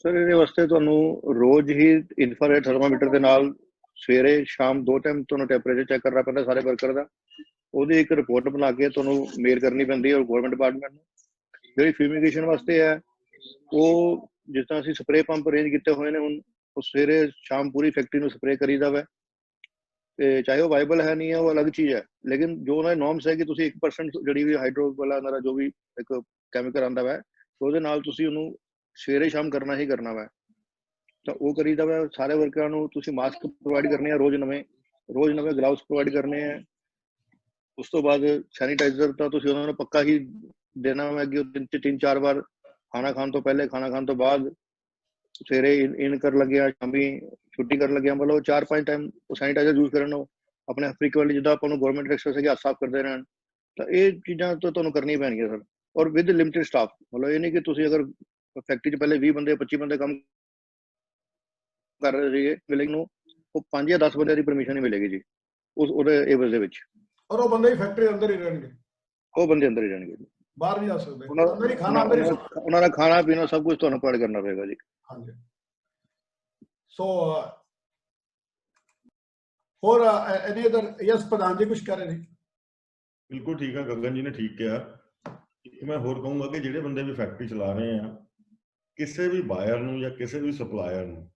ਸਰ ਇਹਦੇ ਵਾਸਤੇ ਤੁਹਾਨੂੰ ਰੋਜ਼ ਹੀ ਇਨਫਰਾਰੈਡ ਥਰਮਾਮੀਟਰ ਦੇ ਨਾਲ ਸਵੇਰੇ ਸ਼ਾਮ 2 ਟਾਈਮ ਤੁਹਾਨੂੰ ਟੈਂਪਰੇਚਰ ਚੈੱਕ ਕਰਨਾ ਪੈਂਦਾ ਸਾਰੇ ਵਰਕਰ ਦਾ। ਉਹਦੀ ਇੱਕ ਰਿਪੋਰਟ ਬਣਾ ਕੇ ਤੁਹਾਨੂੰ ਮੇਲ ਕਰਨੀ ਪੈਂਦੀ ਹੈ ਗਵਰਨਮੈਂਟ ਡਿਪਾਰਟਮੈਂਟ ਨੂੰ। ਜਿਹੜੀ ਫਿਊਮੀਗੇਸ਼ਨ ਵਾਸਤੇ ਹੈ ਉਹ ਜਿਸ ਤਰ੍ਹਾਂ ਅਸੀਂ ਸਪਰੇ ਪੰਪ ਅਰੇਂਜ ਕੀਤੇ ਹੋਏ ਨੇ ਹੁਣ, ਉਹ ਸਵੇਰੇ ਸ਼ਾਮ ਪੂਰੀ ਫੈਕਟਰੀ ਨੂੰ ਸਪਰੇ ਕਰੀਦਾ ਵਾ। ਤੇ ਚਾਹੇ ਉਹ ਵਾਈਬਲ ਹੈ ਨਹੀਂ ਹੈ ਉਹ ਅਲੱਗ ਚੀਜ਼ ਹੈ, ਲੇਕਿਨ ਜੋ ਉਹਨਾਂ ਦੇ ਨੋਰਮਸ ਹੈ ਕਿ ਤੁਸੀਂ 1% ਜਿਹੜੀ ਵੀ ਹਾਈਡਰੋ ਵਾਲਾ ਉਹਨਾਂ ਦਾ ਜੋ ਵੀ ਇੱਕ ਕੈਮੀਕਲ ਆਉਂਦਾ ਵਾ ਉਹਦੇ ਨਾਲ ਤੁਸੀਂ ਉਹਨੂੰ ਸਵੇਰੇ ਸ਼ਾਮ ਕਰਨਾ ਹੀ ਕਰਨਾ ਵਾ। ਤਾਂ ਉਹ ਕਰੀਦਾ ਵਾ। ਸਾਰੇ ਵਰਕਰਾਂ ਨੂੰ ਤੁਸੀਂ ਮਾਸਕ ਪ੍ਰੋਵਾਈਡ ਕਰਨੇ ਆ, ਰੋਜ਼ ਨਵੇਂ ਗਲਵਸ ਪ੍ਰੋਵਾਈਡ ਕਰਨੇ ਆ। ਉਸ ਤੋਂ ਬਾਅਦ ਸੈਨੀਟਾਈਜ਼ਰ ਤਾਂ ਤੁਸੀਂ ਉਹਨਾਂ ਨੂੰ ਪੱਕਾ ਹੀ ਦੇਣਾ ਵਾ ਕਿ ਦਿਨ 'ਚ 3-4 ਵਾਰ, ਖਾਣਾ ਖਾਣ ਤੋਂ ਪਹਿਲੇ, ਖਾਣਾ ਖਾਣ ਤੋਂ ਬਾਅਦ, ਸਵੇਰੇ ਇਨ ਕਰਨ ਲੱਗਿਆ, ਸ਼ਾਮੀ ਛੁੱਟੀ ਕਰਨ ਲੱਗਿਆ, ਮਤਲਬ 4-5 ਟਾਈਮ ਉਹ ਸੈਨੀਟਾਈਜ਼ਰ ਯੂਜ਼ ਕਰਨ ਨੂੰ ਆਪਣੇ ਫ੍ਰੀਕੁਐਂਟਲੀ, ਜਿੱਦਾਂ ਆਪਾਂ ਨੂੰ ਗਵਰਨਮੈਂਟ ਡਾਇਰੈਕਟਰ ਹੈਗੇ ਹੱਥ ਸਾਫ਼ ਕਰਦੇ ਰਹਿਣ। ਤਾਂ ਇਹ ਚੀਜ਼ਾਂ ਤਾਂ ਤੁਹਾਨੂੰ ਕਰਨੀਆਂ ਪੈਣਗੀਆਂ ਸਰ, ਔਰ ਵਿਦ ਲਿਮਿਟਡ ਸਟਾਫ। ਮਤਲਬ ਇਹ ਨਹੀਂ ਕਿ ਤੁਸੀਂ ਅਗਰ ਫੈਕਟਰੀ 'ਚ ਪਹਿਲੇ 20 ਬੰਦੇ 25 ਬੰਦੇ ਕੰਮ ਕਰ ਰਹੇ ਸੀਗੇ, ਲੇਕਿਨ ਉਹ 5 ਜਾਂ 10 ਬੰਦਿਆਂ ਦੀ ਪਰਮਿਸ਼ਨ ਹੀ ਮਿਲੇਗੀ ਜੀ ਉਹਦੇ ਏਵਜ਼ ਦੇ ਵਿੱਚ। ਔਰ ਉਹ ਬੰਦੇ ਹੀ ਫੈਕਟਰੀ ਅੰਦਰ ਹੀ ਰਹਿਣਗੇ, ਉਹ ਬੰਦੇ ਅੰਦਰ ਹੀ ਰਹਿਣਗੇ, ਬਾਹਰ ਨਹੀਂ ਆ ਸਕਦੇ। ਉਹਨਾਂ ਦਾ ਖਾਣਾ ਪੀਣਾ ਸਭ ਕੁਝ ਤੁਹਾਨੂੰ ਪ੍ਰੋਵਾਈਡ ਕਰਨਾ ਪਏਗਾ ਜੀ। ਹਾਂਜੀ। ਸੋ ਹੋਰ ਐਨੀ ਅਦਰ? ਯਸ ਪ੍ਰਧਾਨ ਜੀ ਕੁਝ ਕਰ ਰਹੇ ਨੇ? ਬਿਲਕੁਲ ਠੀਕ ਹੈ, ਗਗਨ ਜੀ ਨੇ ਠੀਕ ਕਿਹਾ। ਇੱਕ ਮੈਂ ਹੋਰ ਕਹੂੰਗਾ ਕਿ ਜਿਹੜੇ ਬੰਦੇ ਵੀ ਫੈਕਟਰੀ ਚਲਾ ਰਹੇ ਆ, ਕਿਸੇ ਵੀ ਬਾਇਰ ਨੂੰ ਜਾਂ ਕਿਸੇ ਵੀ ਸਪਲਾਇਰ ਨੂੰ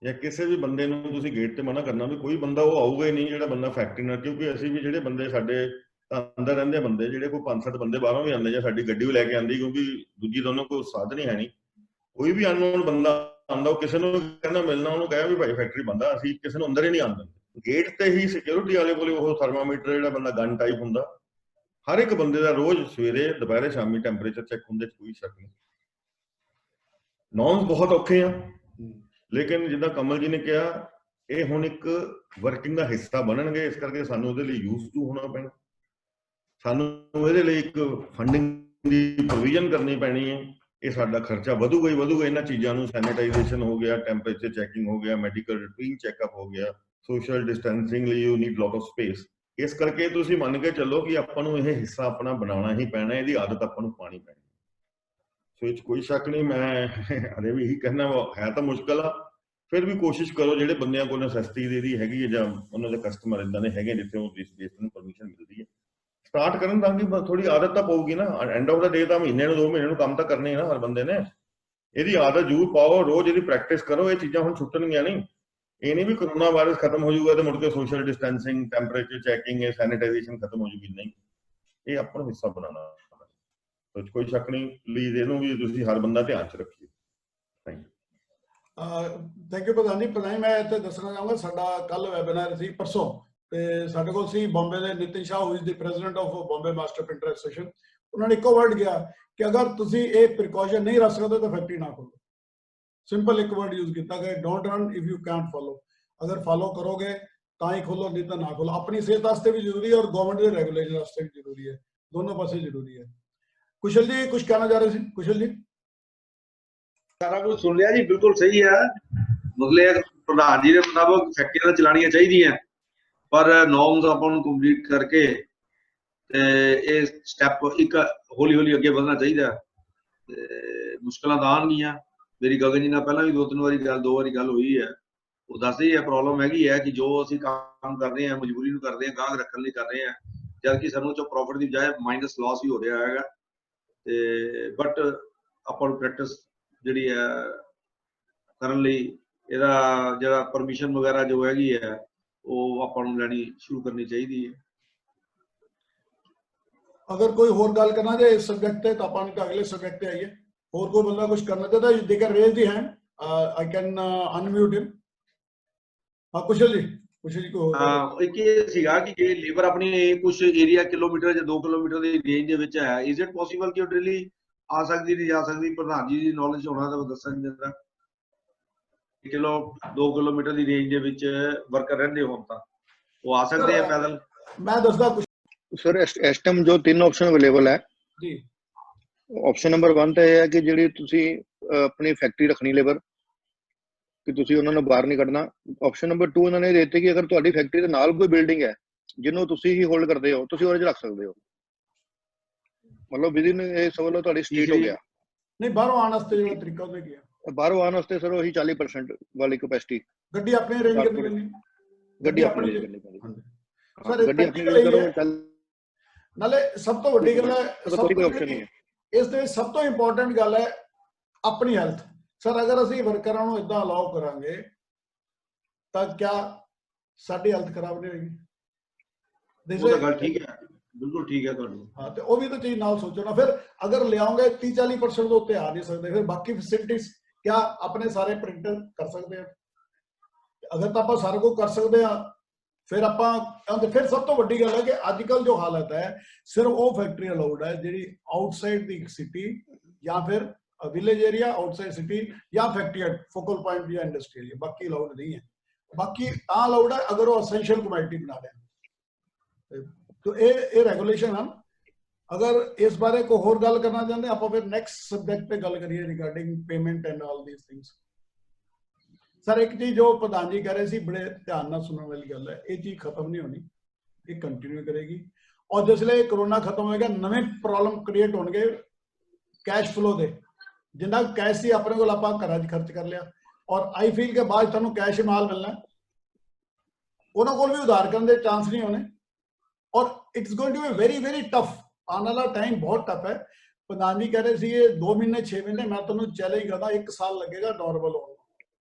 ਜਾਂ ਕਿਸੇ ਵੀ ਬੰਦੇ ਨੂੰ ਤੁਸੀਂ ਗੇਟ ਤੇ ਮਨਾ ਕਰਨਾ ਵੀ ਕੋਈ ਬੰਦਾ ਉਹ ਆਊਗਾ ਹੀ ਨਹੀਂ ਜਿਹੜਾ ਬੰਦਾ ਫੈਕਟਰੀ ਨਾਲ, ਕਿਉਂਕਿ ਅਸੀਂ ਵੀ ਜਿਹੜੇ ਬੰਦੇ ਸਾਡੇ ਅੰਦਰ ਰਹਿੰਦੇ ਬੰਦੇ ਜਿਹੜੇ ਕੋਈ 5-7 ਬੰਦੇ ਬਾਹਰੋਂ ਵੀ ਆਉਂਦੇ ਜਾਂ ਸਾਡੀ ਗੱਡੀ ਵੀ ਲੈ ਕੇ ਆਉਂਦੀ, ਕਿਉਂਕਿ ਦੂਜੀ ਦੋਨੋਂ ਕੋਈ ਸਾਧਨ ਹੀ ਹੈ ਨਹੀਂ। ਕੋਈ ਵੀ ਅਨਨੋਨ ਬੰਦਾ ਆਉਂਦਾ, ਉਹ ਕਿਸੇ ਨੂੰ ਕਹਿੰਦਾ ਮਿਲਣਾ, ਉਹਨੂੰ ਕਹਿਆ ਵੀ ਭਾਈ ਫੈਕਟਰੀ ਬੰਦਾ, ਅਸੀਂ ਕਿਸੇ ਨੂੰ ਅੰਦਰ ਹੀ ਨਹੀਂ ਆਉਂਦੇ। ਗੇਟ ਤੇ ਹੀ ਸਿਕਿਉਰਿਟੀ ਵਾਲੇ ਕੋਲੇ ਉਹ ਥਰਮਾਮੀਟਰ ਜਿਹੜਾ ਬੰਦਾ ਗਨ ਟਾਈਪ ਹੁੰਦਾ, ਹਰ ਇੱਕ ਬੰਦੇ ਦਾ ਰੋਜ਼ ਸਵੇਰੇ ਦੁਪਹਿਰੇ ਸ਼ਾਮੀ ਟੈਂਪਰੇਚਰ ਚੈੱਕ ਹੁੰਦੇ, ਕੋਈ ਸ਼ੱਕ ਨਹੀਂ। ਨੌਰਮਸ ਬਹੁਤ ਔਖੇ ਆ, ਲੇਕਿਨ ਜਿੱਦਾਂ ਕਮਲ ਜੀ ਨੇ ਕਿਹਾ ਇਹ ਹੁਣ ਇੱਕ ਵਰਕਿੰਗ ਦਾ ਹਿੱਸਾ ਬਣਨਗੇ, ਇਸ ਕਰਕੇ ਸਾਨੂੰ ਉਹਦੇ ਲਈ ਯੂਜ਼ ਟੂ ਹੋਣਾ ਪੈਣਾ। ਸਾਨੂੰ ਇਹਦੇ ਲਈ ਇੱਕ ਫੰਡਿੰਗ ਦੀ ਪ੍ਰੋਵੀਜ਼ਨ ਕਰਨੀ ਪੈਣੀ ਹੈ। ਇਹ ਸਾਡਾ ਖਰਚਾ ਵਧੂਗਾ ਹੀ ਵਧੂਗਾ ਇਹਨਾਂ ਚੀਜ਼ਾਂ ਨੂੰ। ਸੈਨੀਟਾਈਜੇਸ਼ਨ ਹੋ ਗਿਆ, ਟੈਂਪਰੇਚਰ ਚੈਕਿੰਗ ਹੋ ਗਿਆ, ਮੈਡੀਕਲ ਰੂਟੀਨ ਚੈੱਕਅਪ ਹੋ ਗਿਆ, ਸੋਸ਼ਲ ਡਿਸਟੈਂਸਿੰਗ ਲਈ you need lot of space. ਇਸ ਕਰਕੇ ਤੁਸੀਂ ਮੰਨ ਕੇ ਚੱਲੋ ਕਿ ਆਪਾਂ ਨੂੰ ਇਹ ਹਿੱਸਾ ਆਪਣਾ ਬਣਾਉਣਾ ਹੀ ਪੈਣਾ, ਇਹਦੀ ਆਦਤ ਆਪਾਂ ਨੂੰ ਪਾਣੀ ਪੈਣੀ। ਸੋ ਇਹ 'ਚ ਕੋਈ ਸ਼ੱਕ ਨਹੀਂ, ਮੈਂ ਅਰੇ ਵੀ ਇਹੀ ਕਹਿਣਾ, ਹੈ ਤਾਂ ਮੁਸ਼ਕਲ ਆ, ਫਿਰ ਵੀ ਕੋਸ਼ਿਸ਼ ਕਰੋ ਜਿਹੜੇ ਬੰਦਿਆਂ ਕੋਲ ਨੈਸੈਸਿਟੀ ਦੀ ਹੈਗੀ ਹੈ ਜਾਂ ਉਹਨਾਂ ਦੇ ਕਸਟਮਰ ਇਦਾਂ ਦੇ ਹੈਗੇ ਜਿੱਥੇ ਉਹ ਇਸ ਬੇਸ ਨੂੰ ਪਰਮਿਸ਼ਨ ਮਿਲਦੀ ਹੈ, ਸਟਾਰਟ ਕਰਨ ਤਾਂ ਕਿ ਥੋੜੀ ਆਦਤ ਤਾਂ ਪਊਗੀ ਨਾ। ਐਂਡ ਆਫ ਦਾ ਡੇ ਤਾਂ ਮਹੀਨੇ ਨੂੰ 2 ਮਹੀਨੇ ਨੂੰ ਕੰਮ ਤਾਂ ਕਰਨੇ ਨਾ ਹਰ ਬੰਦੇ ਨੇ। ਇਹਦੀ ਆਦਤ ਜ਼ਰੂਰ ਪਾਓ, ਰੋਜ਼ ਇਹਦੀ ਪ੍ਰੈਕਟਿਸ ਕਰੋ, ਇਹ ਚੀਜ਼ਾਂ ਹੁਣ ਛੁੱਟਣਗੀਆਂ ਨਹੀਂ। ਇਹ ਨਹੀਂ ਵੀ ਕਰੋਨਾ ਵਾਇਰਸ ਖਤਮ ਹੋ ਜਾਊਗਾ ਤੇ ਮੁੜ ਕੇ social distancing, temperature checking, sanitization ਖਤਮ ਹੋ ਜਾਊਗੀ, ਨਹੀਂ। ਇਹ ਆਪਣਾ ਹਿੱਸਾ ਬਣਾਉਣਾ, ਕੋਈ ਸ਼ੱਕ ਨਹੀਂ। ਪਲੀਜ਼ ਇਹਨੂੰ ਵੀ ਤੁਸੀਂ ਹਰ ਬੰਦਾ ਧਿਆਨ 'ਚ ਰੱਖੀਏ। ਥੈਂਕ ਯੂ ਪ੍ਰਧਾਨ ਜੀ। ਪ੍ਰਧਾਨ ਮੈਂ ਇੱਥੇ ਦੱਸਣਾ ਚਾਹਾਂਗਾ, ਸਾਡਾ ਕੱਲ ਵੈਬਿਨਾਰ ਸੀ ਪਰਸੋਂ, ਤੇ ਸਾਡੇ ਕੋਲ ਸੀ ਬੰਬੇ ਦੇ Nitin Shah, who is the president of Bombay master printer association. ਉਹਨਾਂ ਨੇ ਇੱਕੋ ਵਰਡ ਕਿਹਾ ਕਿ ਅਗਰ ਤੁਸੀਂ ਇਹ ਪ੍ਰੀਕਾਸ਼ਨ ਨਹੀਂ ਰੱਖ ਸਕਦੇ ਤਾਂ ਫੈਕਟਰੀ ਨਾ ਖੋਲੋ। ਸਿੰਪਲ ਇੱਕ ਵਰਡ ਯੂਜ਼ ਕੀਤਾ ਕਿ don't run if you can't follow. ਅਗਰ ਫੋਲੋ ਕਰੋਗੇ ਤਾਂ ਹੀ ਖੋਲੋ, ਨਹੀਂ ਤਾਂ ਨਾ ਖੋਲੋ। ਆਪਣੀ ਸਿਹਤ ਵਾਸਤੇ ਵੀ ਜ਼ਰੂਰੀ ਹੈ ਔਰ ਗਵਰਨਮੈਂਟ ਦੇ ਰੈਗੂਲੇਸ਼ਨ ਵਾਸਤੇ ਵੀ ਜ਼ਰੂਰੀ ਹੈ, ਦੋਨੋਂ ਪਾਸੇ ਜ਼ਰੂਰੀ ਹੈ। ਕੁਸ਼ਲ ਜੀ ਕੁਝ ਕਹਿਣਾ ਚਾਹ ਰਹੇ ਸੀ? ਕੁਸ਼ਲ ਜੀ। ਸਾਰਾ ਕੁਝ ਸੁਣ ਲਿਆ ਜੀ, ਬਿਲਕੁਲ ਸਹੀ ਹੈ। ਮਤਲਬ ਪ੍ਰਧਾਨ ਜੀ ਦੇ ਮੁਤਾਬਕ ਫੈਕਟਰੀਆਂ ਤਾਂ ਚਲਾਉਣੀਆਂ ਚਾਹੀਦੀਆਂ, ਪਰ ਨੋਰਮਸ ਆਪਾਂ ਨੂੰ ਕੰਪਲੀਟ ਕਰਕੇ ਤੇ ਇਹ ਸਟੈਪ ਇੱਕ ਹੌਲੀ ਹੌਲੀ ਅੱਗੇ ਵਧਣਾ ਚਾਹੀਦਾ। ਤੇ ਮੁਸ਼ਕਲਾਂ ਤਾਂ ਆਉਣਗੀਆਂ। ਮੇਰੀ ਗਗਨ ਜੀ ਨਾਲ ਪਹਿਲਾਂ ਵੀ 2 ਵਾਰੀ ਗੱਲ ਹੋਈ ਹੈ। ਉਹ ਦੱਸਦੇ ਹੀ ਹੈ ਪ੍ਰੋਬਲਮ ਹੈਗੀ ਹੈ ਕਿ ਜੋ ਅਸੀਂ ਕੰਮ ਕਰ ਰਹੇ ਹਾਂ ਮਜਬੂਰੀ ਨੂੰ ਕਰਦੇ ਹਾਂ, ਗਾਹਕ ਰੱਖਣ ਲਈ ਕਰ ਰਹੇ ਹਾਂ, ਜਦ ਕਿ ਸਾਨੂੰ ਚੋਂ ਪ੍ਰੋਫਿਟ ਦੀ ਬਜਾਏ ਮਾਈਨਸ ਲਾਸ ਹੀ ਹੋ ਰਿਹਾ ਹੈਗਾ। ਤੇ ਬਟ ਆਪਾਂ ਨੂੰ ਪ੍ਰੈਕਟਿਸ ਜਿਹੜੀ ਹੈ ਕਰਨ ਲਈ ਇਹਦਾ ਜਿਹੜਾ ਪਰਮਿਸ਼ਨ ਵਗੈਰਾ ਜੋ ਹੈਗੀ ਹੈ ਉਹ ਆਪਾਂ ਨੂੰ ਲੈਣੀ ਸ਼ੁਰੂ ਕਰਨੀ ਚਾਹੀਦੀ ਹੈ। अगर कोई होर गल करना चाहे इस सब्जेक्ट पे तो अपन अगले सब्जेक्ट पे आइए। और कोई बंदा कुछ करना चाहता है, they can raise the hand, I can unmute him. हाँ कुशल जी को ਇੱਕ ਇਹ ਸੀਗਾ ਕਿ ਜੇ ਲੇਬਰ ਆਪਣੀ ਕੁਝ ਏਰੀਆ ਕਿਲੋਮੀਟਰ ਜਾਂ 2 ਕਿਲੋਮੀਟਰ ਦੀ ਰੇਂਜ ਦੇ ਵਿੱਚ ਹੈ, ਇਜ਼ ਇਟ ਪੋਸੀਬਲ ਕਿ ਉਹ ਡੇਲੀ ਆ ਸਕਦੀ ਨਹੀਂ ਜਾ ਸਕਦੀ? ਪ੍ਰਧਾਨ ਜੀ ਦੀ ਨੌਲੇਜ ਹੋਣਾ ਤਾਂ ਦੱਸਣ ਜਰਾ। ਕਿਲੋ 2 ਕਿਲੋਮੀਟਰ ਦੀ ਰੇਂਜ ਦੇ ਵਿੱਚ ਵਰਕਰ ਰਹਿੰਦੇ ਹੋਣ ਤਾਂ ਉਹ ਆ ਸਕਦੇ ਆ ਪੈਦਲ? मैं दसदा कुछ ਸਰ ਇਸ ਟਾਈਮ ਜੋ ਤਿੰਨ ਆਪਸ਼ਨ ਅਵੇਲੇਬਲ ਹੈ जी। ਆਪਸ਼ਨ ਨੰਬਰ 1 ਤਾਂ ਇਹ ਹੈ ਕਿ ਜਿਹੜੀ ਤੁਸੀਂ ਆਪਣੀ ਫੈਕਟਰੀ ਰੱਖਣੀ ਲੇਬਰ, ਕਿ ਤੁਸੀਂ ਉਹਨਾਂ ਨੂੰ ਬਾਹਰ ਨਹੀਂ ਕੱਢਣਾ। ਆਪਸ਼ਨ ਨੰਬਰ 2 ਇਹਨਾਂ ਨੇ ਦੇ ਦਿੱਤੀ ਕਿ ਅਗਰ ਤੁਹਾਡੀ ਫੈਕਟਰੀ ਦੇ ਨਾਲ ਕੋਈ ਬਿਲਡਿੰਗ ਹੈ ਜਿਹਨੂੰ ਤੁਸੀਂ ਹੀ ਹੋਲਡ ਕਰਦੇ ਹੋ, ਤੁਸੀਂ ਉਹਦੇ 'ਚ ਰੱਖ ਸਕਦੇ ਹੋ। ਮਤਲਬ ਵਿਦਿਨ ਇਹ ਸਮਝ ਲਓ ਤੁਹਾਡੀ ਸਟੇਟ ਹੋ ਗਿਆ। नहीं बाहरों आने वास्ते जो तरीका उसने किया, ਬਾਹਰੋਂ ਆਉਣ ਵਾਸਤੇ ਸਰ ਉਹੀ 40% ਵਾਲੀ ਕਪੈਸਿਟੀ गड्डी अपनी अरेंज करनी पैंदी, ਗੱਡੀ ਆਪਣੀ use ਕਰਨੀ ਪੈਂਦੀ। सर ਗੱਡੀ ਆਪਣੀ use ਕਰੋ। नाले सब तो वड्डी गल है, ਕੋਈ ਆਪਸ਼ਨ ਨਹੀਂ ਹੈ इस दे सब तो इंपॉर्टेंट गल है अपनी हेल्थ। सर अगर असी वर्करां नूं इदां अलाउ करांगे तां क्या साडी हेल्थ खराब नहीं होगी? ਉਹ ਤਾਂ ਗੱਲ ਠੀਕ ਹੈ, ਬਿਲਕੁਲ ਠੀਕ ਹੈ ਤੁਹਾਨੂੰ। हाँ तो वो भी तो चीज नाल सोचो ना। फिर अगर ले आओगे 30-40% तो उत्ते आ नहीं सकते, फिर बाकी फैसिलिटीज क्या अपने सारे प्रिंटर कर सकते हैं? अगर तो आप सारा कुछ कर सकते हैं फिर आप फिर सब तो वड्डी गल है कि अजकल जो हालत है सिर्फ वो फैक्ट्री अलाउड है जी आउटसाइड दी सिटी या फिर विलेज एरिया, आउटसाइड सिटी या फैक्ट्री फोकल पॉइंट या इंडस्ट्रियल, बाकी अलाउड नहीं है। बाकी अलाउड है अगर वो असेंशियल कमोडिटी बना रहे। तो ये रेगुलेशन है। अगर इस बारे को होर गल करना चाहते हैं आप फिर नेक्स्ट सब्जेक्ट पे गल करिए regarding payment and all these things. Sir एक चीज जो प्रधान जी कह रहे थे बड़े ध्यान ना सुनने वाली गल है, ये चीज खत्म नहीं होनी, ये कंटिन्यू करेगी। और जिसले कोरोना खत्म होएगा नवे प्रॉब्लम क्रिएट होंगे कैश फ्लो दे, जिन्ना कैश ही अपने को आप घर खर्च कर लिया और आई फील के बाद तुहानू कैश माल मिलना, उन्होंने को भी उधार करने के चांस नहीं होने। और it's going to be very very tough, आने वाला टाइम बहुत टफ है। प्रधान जी कह रहे थे ये 2 महीने 6 महीने, मैं तुहानू चैलेंज करदा 1 साल लगेगा नॉर्मल होने,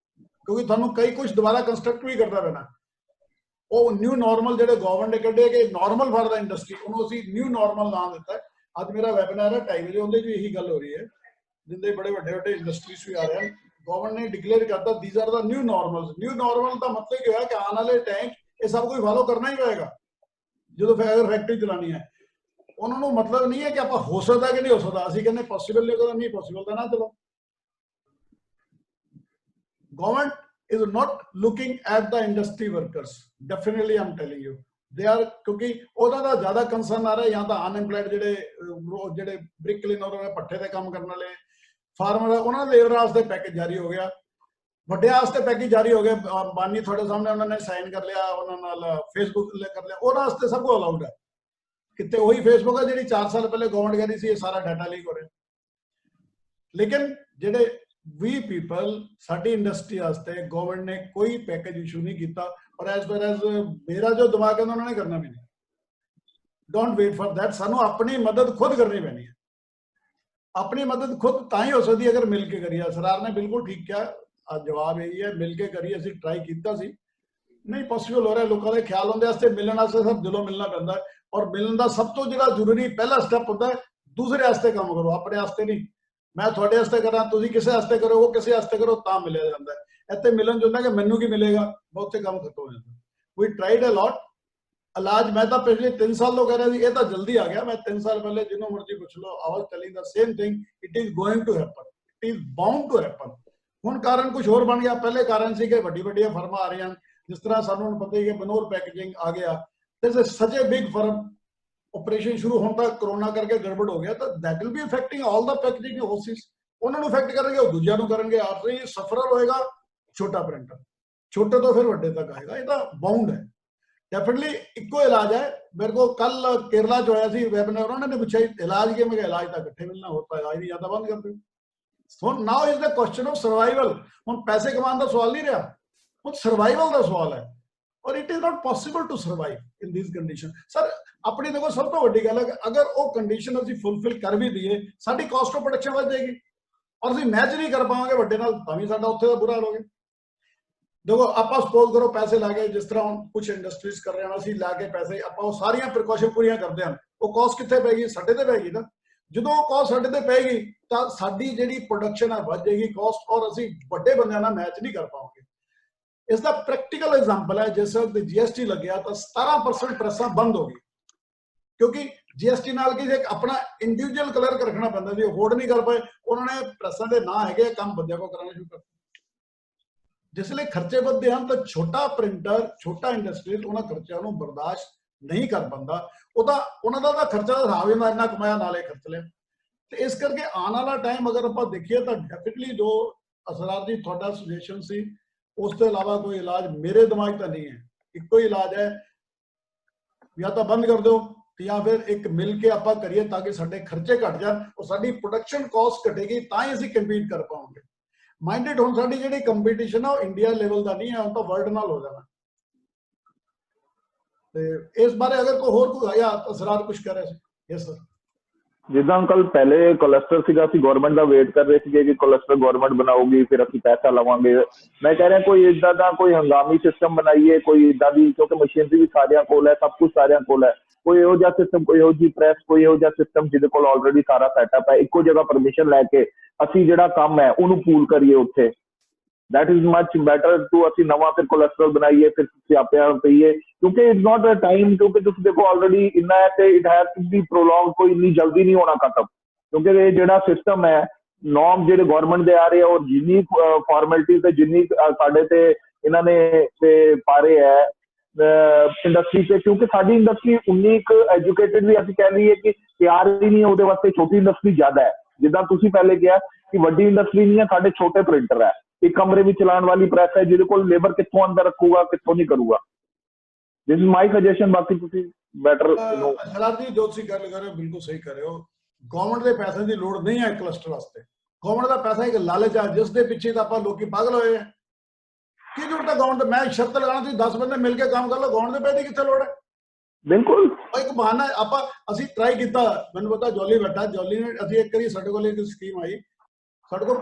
क्योंकि थानू कई कुछ दोबारा कंस्ट्रक्ट भी करता रहना। वो न्यू नॉर्मल जो गवर्नमेंट ने कढ़े कि नॉर्मल फॉर द इंडस्ट्री, उन्होंने न्यू नॉर्मल नाम दिता है। आज मेरा वैबिनार है 2:30 बजे, उन्हें भी यही गल हो रही है, जिंदे बड़े बड़े इंडस्ट्रीज भी आ रहे हैं। गवर्नमेंट ने डिक्लेयर करता these are the new normals. New normal का मतलब क्या है कि आने वाले टाइम ये सब कुछ फॉलो करना ही पड़ेगा जो अगर फैक्ट्री चलानी है। उन्होंने मतलब नहीं है कि आप हो सकता कि नहीं हो सकता, असं कहने पॉसिबल नहीं पॉसिबल तो ना चलो। Government is not looking at the industry workers. Definitely, I'm telling you, they are क्योंकि उदा दा ज़्यादा कंसर्न आ रहा है यहाँ तो अनएम्प्लॉयड जेडे ब्रिक क्लीनर है, पट्टे ते काम करने वाले फार्मर, उन्होंने लेबर वास्ते पैकेज जारी हो गया, ਵੱਡੇ ਵਾਸਤੇ पैकेज जारी हो गया। बानी थोड़े सामने उन्होंने साइन कर लिया, उन्होंने फेसबुक कर लिया, उन्होंने वास्ते सब कुछ अलाउड है। कितने वही फेसबुक है जी 4 साल पहले गवर्नमेंट कह रही थी ये सारा डाटा लीक हो रहा है। लेकिन जेडे वी पीपल साडी इंडस्ट्री वास्ते गवर्नमेंट ने कोई पैकेज इशू नहीं किया, और एज फार एज मेरा जो दिमाग है उन्होंने करना भी नहीं। डोंट वेट फॉर दैट, सानू अपनी मदद खुद करनी पैनी है। अपनी मदद खुद तां ही हो सकती अगर मिल के करिए। सरकार ने बिल्कुल ठीक किया, जवाब यही है मिल के करिए। असीं ट्राई किया सी, नहीं पॉसिबल हो रहा। लोगों के ख्याल होंदे वास्ते मिलण वास्ते सब दिलों मिलना पैंदा है, और मिलण दा सब तो जिहड़ा जरूरी पहला स्टेप होंदा है दूसरे वास्ते काम करो, अपने वास्ते नहीं। मैं थोड़े वास्ते करा, तुसीं किसे वास्ते करो, वो किसे वास्ते करो, तां मिलिया जांदा है। इत्थे मिलन जो कि मैनू की मिलेगा, बहुत से काम खत्म हो जाता। We tried a lot. इलाज मैं तो पिछले 3 साल तो कह रहा था ये तो जल्दी आ गया। मैं 3 साल पहले जिन्हों मर्जी पूछ लो, I was telling the same thing, it is going to happen, it is bound to happen. हुण कारण कुछ होर बन गया। पहले कारण सी कि वड्डी वड्डी फर्मां आ रही हैं, जिस तरह सानू पता ही है बनोर पैकेजिंग आ गया, सच ए बिग फर्म ऑपरेशन शुरू होने तक कोरोना करके गड़बड़ हो गया, तो that will be affecting all the packaging houses. उन्होंने अफेक्ट करेंगे, वो दूजिया करेंगे। आपसे सफरर होएगा छोटा प्रिंटर, छोटे तो फिर वड्डे तक आएगा। ये तो बाउंड है। डेफिनेटली इको इलाज है। मेरे को कल केरला जो आया सी वेबिनार, उन्होंने पूछा इलाज के, मैं इलाज तक इकट्ठे मिलना होता है, इलाज नहीं आता बंद कर दो। So now is the question of survival. हम पैसे कमाने का सवाल नहीं रहा, वो सर्वाइवल का सवाल है। और it is not possible to survive in this condition. Sir अपनी देखो सब तो बड़ी गल है, अगर वो कंडीशन असं फुलफिल कर भी दिए, साडी कॉस्ट ऑफ प्रोडक्शन बढ़ जाएगी और असं मैच नहीं कर पाएंगे वड्डे नाल, तां भी साडा उत्थे दा बुरा हाल हो गया। देखो ਆਪਾਂ ਸਪੋਜ਼ ਕਰੋ ਪੈਸੇ ਲਾ ਕੇ, ਜਿਸ ਤਰ੍ਹਾਂ ਹੁਣ ਕੁਝ ਇੰਡਸਟਰੀਜ਼ ਕਰ ਰਹੇ ਹਨ, ਅਸੀਂ ਲਾ ਕੇ ਪੈਸੇ ਆਪਾਂ ਉਹ ਸਾਰੀਆਂ ਪ੍ਰੀਕਾਸ਼ਨ ਪੂਰੀਆਂ ਕਰਦੇ ਹਾਂ, ਉਹ ਕਾਸਟ ਕਿੱਥੇ ਪੈਗੀ? ਸਾਡੇ ਤੇ ਪੈਗੀ ਨਾ। ਜਦੋਂ ਉਹ ਕਾਸਟ ਸਾਡੇ ਤੇ ਪੈਗੀ ਤਾਂ ਸਾਡੀ ਜਿਹੜੀ ਪ੍ਰੋਡਕਸ਼ਨ ਹੈ ਵੱਧ ਜਾਏਗੀ ਕਾਸਟ, ਔਰ ਅਸੀਂ ਵੱਡੇ ਬੰਦਿਆਂ ਨਾਲ ਮੈਚ ਨਹੀਂ ਕਰ ਪਾਵਾਂਗੇ। ਇਸ ਦਾ ਪ੍ਰੈਕਟੀਕਲ ਐਗਜ਼ਾਮਪਲ ਹੈ, ਜਿਸ ਵਕਤ GST ਲੱਗਿਆ ਤਾਂ 17% ਪ੍ਰੈਸਾਂ ਬੰਦ ਹੋ ਗਈ, ਕਿਉਂਕਿ GST ਨਾਲ ਕੀ ਇੱਕ ਆਪਣਾ ਇੰਡੀਵਿਜੂਅਲ ਕਲਰਕ ਰੱਖਣਾ ਪੈਂਦਾ ਸੀ, ਅਫੋਰਡ ਨਹੀਂ ਕਰ ਪਾਏ, ਉਹਨਾਂ ਨੇ ਪ੍ਰੈਸਾਂ ਦੇ ਨਾਂ ਹੈਗੇ ਕੰਮ ਬੰਦਿਆਂ ਕੋ ਕਰਾਉਣਾ ਸ਼ੁਰੂ ਕਰ ਦਿੱਤਾ। ਜਿਸ ਲਈ ਖਰਚੇ ਵੱਧਦੇ ਹਨ ਤਾਂ ਛੋਟਾ ਪ੍ਰਿੰਟਰ, ਛੋਟਾ ਇੰਡਸਟਰੀ ਉਹਨਾਂ ਖਰਚਿਆਂ ਨੂੰ ਬਰਦਾਸ਼ਤ ਨਹੀਂ ਕਰ ਪਾਉਂਦਾ। ਉਹ ਤਾਂ ਉਹਨਾਂ ਦਾ ਤਾਂ ਖਰਚਾ ਦਾ ਹਿਸਾਬ ਹੀ ਨਾ, ਇੰਨਾ ਕਮਾਇਆ ਨਾਲੇ ਖਰਚ ਲਿਆ। ਤੇ ਇਸ ਕਰਕੇ ਆਉਣ ਵਾਲਾ ਟਾਈਮ ਅਗਰ ਆਪਾਂ ਦੇਖੀਏ ਤਾਂ ਡੈਫੀਨਿਟਲੀ ਜੋ ਅਸਰਾਰ ਜੀ ਤੁਹਾਡਾ ਸੁਜੈਸ਼ਨ ਸੀ, ਉਸ ਤੋਂ ਇਲਾਵਾ ਕੋਈ ਇਲਾਜ ਮੇਰੇ ਦਿਮਾਗ 'ਚ ਤਾਂ ਨਹੀਂ ਹੈ। ਇੱਕੋ ਹੀ ਇਲਾਜ ਹੈ, ਜਾਂ ਤਾਂ ਬੰਦ ਕਰ ਦਿਓ ਜਾਂ ਫਿਰ ਇੱਕ ਮਿਲ ਕੇ ਆਪਾਂ ਕਰੀਏ ਤਾਂ ਕਿ ਸਾਡੇ ਖਰਚੇ ਘਟ ਜਾਣ ਔਰ ਸਾਡੀ ਪ੍ਰੋਡਕਸ਼ਨ ਕਾਸਟ ਘਟੇਗੀ, ਤਾਂ ਹੀ ਅਸੀਂ ਕੰਪੀਟ ਕਰ ਪਾਵਾਂਗੇ। ਮਾਈਂਡਡ ਹੁਣ ਸਾਡੀ ਜਿਹੜੀ ਕੰਪੀਟੀਸ਼ਨ ਆ ਉਹ ਇੰਡੀਆ ਲੈਵਲ ਦਾ ਨਹੀਂ ਹੈ, ਹੁਣ ਤਾਂ ਵਰਲਡ ਨਾਲ ਹੋ ਜਾਣਾ। ਤੇ ਇਸ ਬਾਰੇ ਅਗਰ ਕੋਈ ਹੋਰ ਕੋਈ ਆਇਆ ਅਸਰਾਰ ਕੁਝ ਕਰ ਰਿਹਾ ਸੀ? Yes sir. ਜਿੱਦਾਂ ਅੰਕਲ ਪਹਿਲੇ ਕੋਲੈਸਟਰ ਸੀਗਾ, ਅਸੀਂ ਗਵਰਨਮੈਂਟ ਦਾ ਵੇਟ ਕਰ ਰਹੇ ਸੀਗੇ ਕਿ ਕੋਲੈਸਟਰ ਗਵਰਨਮੈਂਟ ਬਣਾਉਗੀ, ਫਿਰ ਅਸੀਂ ਪੈਸਾ ਲਵਾਂਗੇ। ਮੈਂ ਕਹਿ ਰਿਹਾ ਕੋਈ ਇਦਾਂ ਦਾ ਕੋਈ ਹੰਗਾਮੀ ਸਿਸਟਮ ਬਣਾਈਏ, ਕੋਈ ਇਦਾਂ ਦੀ, ਕਿਉਂਕਿ ਮਸ਼ੀਨਰੀ ਵੀ ਸਾਰਿਆਂ ਕੋਲ ਹੈ, ਸਭ ਕੁਝ ਸਾਰਿਆਂ ਕੋਲ ਹੈ। ਕੋਈ ਇਹੋ ਜਿਹਾ ਸਿਸਟਮ, ਕੋਈ ਇਹੋ ਜਿਹੀ ਪ੍ਰੈਸ, ਕੋਈ ਇਹੋ ਜਿਹਾ ਸਿਸਟਮ ਜਿਹਦੇ ਕੋਲ ਆਲਰੇਡੀ ਸਾਰਾ ਸੈਟਅਪ ਹੈ, ਇੱਕੋ ਜਗ੍ਹਾ ਪਰਮਿਸ਼ਨ ਲੈ ਕੇ ਅਸੀਂ ਜਿਹੜਾ ਕੰਮ ਹੈ ਉਹਨੂੰ ਪੂਲ ਕਰੀਏ ਉੱਥੇ। that is much better to ਅਸੀਂ ਨਵਾਂ ਫਿਰ ਕੋਲੈਸਟਰੋਲ ਬਣਾਈਏ, ਫਿਰ ਸਿਆਪਿਆਂ ਪਈਏ, ਕਿਉਂਕਿ ਇਟਸ ਨਾਟ ਅ ਟਾਈਮ, ਕਿਉਂਕਿ ਤੁਸੀਂ ਦੇਖੋ ਆਲਰੇਡੀ ਇੰਨਾ ਹੈ ਤੇ it has to be prolong, ਕੋਈ ਇੰਨੀ ਜਲਦੀ ਨਹੀਂ ਹੋਣਾ ਖਤਮ। ਕਿਉਂਕਿ ਇਹ ਜਿਹੜਾ ਸਿਸਟਮ ਹੈ, ਨੋਰਮ ਜਿਹੜੇ ਗਵਰਨਮੈਂਟ ਦੇ ਆ ਰਹੇ ਆ, ਔਰ ਜਿੰਨੀ ਫਾਰਮੈਲਿਟੀ ਤੇ ਜਿੰਨੀ ਸਾਡੇ ਤੇ ਇਹਨਾਂ ਨੇ ਤੇ ਪਾ ਰਹੇ ਹੈ ਇੰਡਸਟਰੀ ਤੇ, ਕਿਉਂਕਿ ਸਾਡੀ ਇੰਡਸਟਰੀ ਉਨੀ ਕੁ ਐਜੂਕੇਟਿਡ ਵੀ ਅਸੀਂ ਕਹਿ ਲਈਏ ਕਿ ਤਿਆਰ ਹੀ ਨਹੀਂ, ਉਹਦੇ ਵਾਸਤੇ ਛੋਟੀ ਇੰਡਸਟਰੀ ਜ਼ਿਆਦਾ ਹੈ। ਜਿੱਦਾਂ ਤੁਸੀਂ ਪਹਿਲੇ ਕਿਹਾ ਕਿ ਵੱਡੀ ਇੰਡਸਟਰੀ ਨਹੀਂ ਹੈ, ਸਾਡੇ ਛੋਟੇ ਪ੍ਰਿੰਟਰ ਹੈ, ਇੱਕ ਕਮਰੇ ਵਿੱਚ ਚਲਾਉਣ ਵਾਲੀ ਪ੍ਰੈਸ ਹੈ, ਜਿਹਦੇ ਕੋਲ ਲੇਬਰ ਕਿੱਥੋਂ ਅੰਦਰ ਰੱਖੂਗਾ, ਕਿੱਥੋਂ ਨਹੀਂ ਕਰੂਗਾ। This is my suggestion. ਬਾਕੀ ਤੁਸੀਂ ਬੈਟਰ ਅਸਰਾਰ ਜੀ ਜੋ ਤੁਸੀਂ ਗੱਲ ਕਰ ਰਹੇ ਹੋ ਬਿਲਕੁਲ ਸਹੀ ਕਰ ਰਹੇ ਹੋ। ਗਵਰਨਮੈਂਟ ਦੇ ਪੈਸੇ ਦੀ ਲੋੜ ਨਹੀਂ ਹੈ ਕਲਸਟਰ ਵਾਸਤੇ। ਗਵਰਨਮੈਂਟ ਦਾ ਪੈਸਾ ਇੱਕ ਲਾਲਚ ਹੈ, ਜਿਸ ਦੇ ਪਿੱਛੇ ਤਾਂ ਆਪਾਂ ਲੋਕੀ ਪਾਗਲ ਹੋਏ ਆ। ਕੀ ਜ਼ਰੂਰਤ ਹੈ ਗਵਰਨਮੈਂਟ? ਮੈਂ ਸ਼ਰਤ ਲਗਾਉਣਾ ਤੁਸੀਂ 10 ਬੰਦੇ ਮਿਲ ਕੇ ਕੰਮ ਕਰ ਲਓ, ਗਵਰਨਮੈਂਟ ਦੇ ਪੈਸੇ ਦੀ ਕਿੱਥੇ ਲੋੜ ਹੈ? ਬਿਲਕੁਲ ਇੱਕ ਬਹਾਨਾ ਆਪਾਂ ਅਸੀਂ ਟਰਾਈ ਕੀਤਾ। ਮੈਨੂੰ ਪਤਾ ਜੋਲੀ ਬੈਠਾ, ਜੋਲੀ ਨੇ ਅਸੀਂ ਇੱਕ ਵਾਰੀ ਸਾਡੇ ਕੋਲ ਇੱਕ ਸਕੀਮ ਆਈ, ਸਾਡੇ ਕੋਲ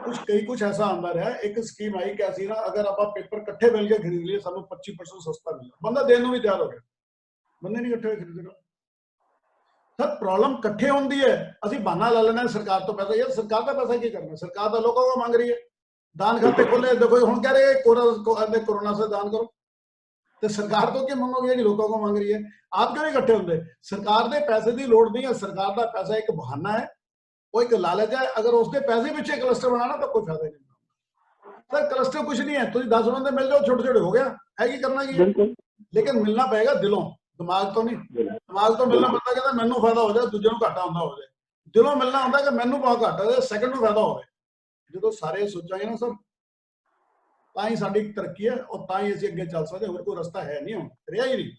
ਕੁਝ ਐਸਾ ਆਉਂਦਾ ਰਿਹਾ। ਇੱਕ ਸਕੀਮ ਆਈ ਕਿ ਅਸੀਂ ਨਾ ਅਗਰ ਆਪਾਂ ਪੇਪਰ ਇਕੱਠੇ ਮਿਲ ਕੇ ਖਰੀਦ ਲਈਏ ਸਾਨੂੰ 25% ਸਸਤਾ ਮਿਲਿਆ। ਬੰਦਾ ਦੇਣ ਨੂੰ ਵੀ ਤਿਆਰ ਹੋ ਗਿਆ, ਬੰਦੇ ਨਹੀਂ ਇਕੱਠੇ ਖਰੀਦਣਾ। ਸਰ ਪ੍ਰੋਬਲਮ ਇਕੱਠੇ ਹੁੰਦੀ ਹੈ, ਅਸੀਂ ਬਹਾਨਾ ਲਾ ਲੈਣਾ ਸਰਕਾਰ ਤੋਂ ਪੈਸਾ। ਯਾਰ ਸਰਕਾਰ ਦਾ ਪੈਸਾ ਕੀ ਕਰਨਾ? ਸਰਕਾਰ ਤਾਂ ਲੋਕਾਂ को ਮੰਗ ਰਹੀ है। दान खाते खोले, देखो ਹੁਣ कह रहे कोरोना से दान करो, तो सरकार तो क्या ਮੰਗੋਗੇ ਜਿਹੜੀ ਲੋਕਾਂ को ਮੰਗ ਰਹੀ है? आप क्यों नहीं इकट्ठे ਹੁੰਦੇ? ਸਰਕਾਰ ਦੇ ਪੈਸੇ ਦੀ ਲੋੜ ਨਹੀਂ ਹੈ, ਸਰਕਾਰ ਦਾ ਪੈਸਾ ਇੱਕ ਬਹਾਨਾ ਹੈ, वो एक लालच है। अगर उसके पैसे पीछे क्लस्टर बनाना तो कोई फायदा नहीं। सर क्लस्टर कुछ नहीं है, तुम 10 बंदे मिल जाओ, छोटे छोटे हो गया है, की करना की है? लेकिन मिलना पड़ेगा दिलों, दिमाग तो नहीं। दिमाग तो मिलना पड़ता कहता मैनू फायदा हो जाए, दूजे घाटा होंदा हो जाए। दिलों मिलना होंदा कि मैनू बहुत घाटा हो जाए, सेकंड में फायदा हो। जो सारे सोचांगे ना सर, ਤਾਂ ਹੀ ਸਾਡੀ ਤਰੱਕੀ ਹੈ ਔਰ ਤਾਂ ਹੀ ਅਸੀਂ ਅੱਗੇ ਚੱਲ ਸਕਦੇ। ਹੋਰ ਕੋਈ ਰਸਤਾ ਹੈ ਨਹੀਂ, ਹੁਣ ਰਿਹਾ ਹੀ ਨਹੀਂ।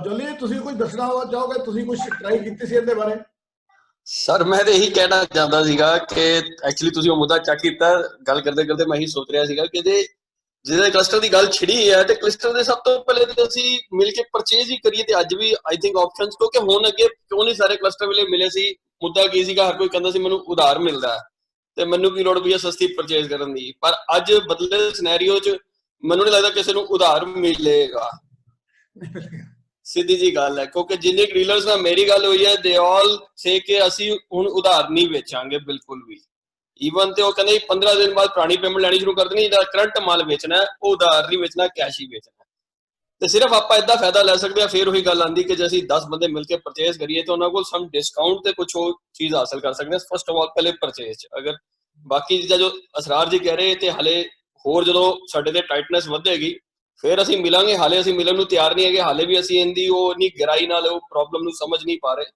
ਜੋਲੀ ਤੁਸੀਂ ਕੁਝ ਦੱਸਣਾ ਚਾਹੋਗੇ? ਤੁਸੀਂ ਕੁਝ ਟਰਾਈ ਕੀਤੀ ਸੀ ਇਹਦੇ ਬਾਰੇ? ਸਰ ਮੈਂ ਤਾਂ ਇਹੀ ਕਹਿਣਾ ਚਾਹੁੰਦਾ ਸੀਗਾ ਕਿ ਐਕਚੁਅਲੀ ਤੁਸੀਂ ਉਹ ਮੁੱਦਾ ਚੱਕ ਕੀਤਾ। ਗੱਲ ਕਰਦੇ ਕਰਦੇ ਮੈਂ ਇਹੀ ਸੋਚ ਰਿਹਾ ਸੀਗਾ ਕਿ ਜਿਹਦੇ ਕਲਸਟਰ ਦੀ ਗੱਲ ਛਿੜੀ ਹੈ ਤੇ ਕਲਸਟਰ ਦੇ ਸਭ ਤੋਂ ਪਹਿਲੇ ਤੇ ਅਸੀਂ ਮਿਲ ਕੇ ਪਰਚੇਜ਼ ਹੀ ਕਰੀਏ। ਤੇ ਅੱਜ ਵੀ ਆਈ ਥਿੰਕ ਆਪਸ਼ਨਸ, ਕਿਉਂਕਿ ਹੁਣ ਅੱਗੇ ਕਿਉਂ ਨਹੀਂ ਸਾਰੇ ਕਲਸਟਰ ਵੇਲੇ ਮਿਲੇ ਸੀ? ਮੁੱਦਾ ਕੀ ਸੀਗਾ? ਹਰ ਕੋਈ ਕਹਿੰਦਾ ਸੀ ਮੈਨੂੰ ਉਧਾਰ ਮਿਲਦਾ ਤੇ ਮੈਨੂੰ ਕੀ ਲੋੜ ਪਈ ਹੈ ਸਸਤੀ ਪਰਚੇਜ਼ ਕਰਨ ਦੀ। ਪਰ ਅੱਜ ਬਦਲੇ ਸਿਨੈਰੀਓ 'ਚ ਮੈਨੂੰ ਨਹੀਂ ਲੱਗਦਾ ਕਿਸੇ ਨੂੰ ਉਧਾਰ ਮਿਲੇਗਾ, ਸਿੱਧੀ ਜੀ ਗੱਲ ਹੈ। ਕਿਉਂਕਿ ਜਿੰਨੇ ਡੀਲਰਸ ਨਾਲ ਮੇਰੀ ਗੱਲ ਹੋਈ ਹੈ, ਦੇ ਆਲ ਸੇ ਕਿ ਅਸੀਂ ਹੁਣ ਉਧਾਰ ਨਹੀਂ ਵੇਚਾਂਗੇ ਬਿਲਕੁਲ ਵੀ। ਈਵਨ ਤੇ ਉਹ ਕਹਿੰਦੇ 15 ਦਿਨ ਬਾਅਦ ਪੁਰਾਣੀ ਪੇਮੈਂਟ ਲੈਣੀ ਸ਼ੁਰੂ ਕਰ ਦੇਣੀ। ਜਿਹੜਾ ਕਰੰਟ ਮਾਲ ਵੇਚਣਾ ਉਹ ਉਧਾਰ ਨਹੀਂ ਵੇਚਣਾ, ਕੈਸ਼ ਹੀ ਵੇਚਣਾ। ਤੇ ਸਿਰਫ ਆਪਾਂ ਏਦਾਂ ਫਾਇਦਾ ਲੈ ਸਕਦੇ ਹਾਂ। ਫਿਰ ਉਹੀ ਗੱਲ ਆਉਂਦੀ ਕਿ ਜੇ ਅਸੀਂ 10 ਬੰਦੇ ਮਿਲ ਕੇ ਪਰਚੇਜ਼ ਕਰੀਏ ਤਾਂ ਉਹਨਾਂ ਕੋਲ ਸਮ ਡਿਸਕਾਊਂਟ ਤੇ ਕੁਝ ਹੋਰ ਚੀਜ਼ ਹਾਸਲ ਕਰ ਸਕਦੇ ਹਾਂ। ਫਸਟ ਆਫ ਆਲ ਪਹਿਲੇ ਪਰਚੇਜ਼ 'ਚ ਅਗਰ ਬਾਕੀ ਚੀਜ਼ਾਂ ਜੋ ਅਸਰਾਰ ਜੀ ਕਹਿ ਰਹੇ ਤੇ ਹਾਲੇ ਹੋਰ ਜਦੋਂ ਸਾਡੇ ਤੇ ਟਾਈਟਨੈਸ ਵਧੇਗੀ ਫਿਰ ਅਸੀਂ ਮਿਲਾਂਗੇ। ਹਾਲੇ ਅਸੀਂ ਮਿਲਣ ਨੂੰ ਤਿਆਰ ਨਹੀਂ ਹੈਗੇ। ਹਾਲੇ ਵੀ ਅਸੀਂ ਇਹਦੀ ਉਹ ਇੰਨੀ ਗਹਿਰਾਈ ਨਾਲ ਉਹ ਪ੍ਰੋਬਲਮ ਨੂੰ ਸਮਝ ਨਹੀਂ ਪਾ ਰਹੇ।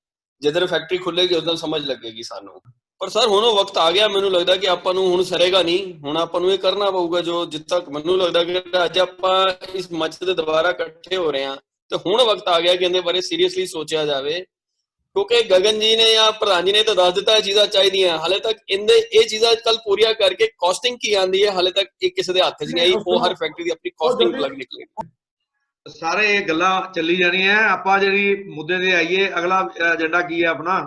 ਜਿੱਦਣ ਫੈਕਟਰੀ ਖੁੱਲੇਗੀ ਉਸ ਦਿਨ ਸਮਝ ਲੱਗੇਗੀ ਸਾਨੂੰ। ਪਰ ਸਰ ਹੁਣ ਉਹ ਵਕਤ ਆ ਗਿਆ, ਮੈਨੂੰ ਲੱਗਦਾ ਕਿ ਆਪਾਂ ਨੂੰ ਹੁਣ ਸਰੇਗਾ ਨਹੀਂ। ਹੁਣ ਆਪਾਂ ਨੂੰ ਇਹ ਕਰਨਾ ਪਊਗਾ ਜੋ ਜਿੱਦ ਤੱਕ ਮੈਨੂੰ ਲੱਗਦਾ ਕਿ ਅੱਜ ਆਪਾਂ ਇਸ ਮੰਚ ਤੇ ਦੁਬਾਰਾ ਇਕੱਠੇ ਹੋ ਰਹੇ ਹਾਂ ਤੇ ਹੁਣ ਵਕਤ ਆ ਗਿਆ ਕਿ ਇਹਦੇ ਬਾਰੇ ਸੀਰੀਅਸਲੀ ਸੋਚਿਆ ਜਾਵੇ। ਕਿਉਂਕਿ ਗਗਨ ਜੀ ਨੇ ਜਾਂ ਪ੍ਰਧਾਨ ਜੀ ਨੇ ਤਾਂ ਦੱਸ ਦਿੱਤਾ ਇਹ ਚੀਜ਼ਾਂ ਚਾਹੀਦੀਆਂ। ਹਾਲੇ ਤੱਕ ਇਹ ਚੀਜ਼ਾਂ ਕੱਲ ਪੂਰੀਆਂ ਕਰਕੇ ਕਾਸਟਿੰਗ ਕੀ ਆਉਂਦੀ ਹੈ ਹਾਲੇ ਤੱਕ ਇਹ ਕਿਸੇ ਦੇ ਹੱਥ 'ਚ ਨਹੀਂ ਆਈ। ਉਹ ਹਰ ਫੈਕਟਰੀ ਦੀ ਆਪਣੀ ਕਾਸਟਿੰਗ ਅਲੱਗ ਨਿਕਲੇਗੀ। ਸਾਰੇ ਇਹ ਗੱਲਾਂ ਚੱਲੀ ਜਾਣੀਆਂ। ਆਪਾਂ ਜਿਹੜੀ ਮੁੱਦੇ ਤੇ ਆਈਏ, ਅਗਲਾ ਏਜੰਡਾ ਕੀ ਹੈ ਆਪਣਾ?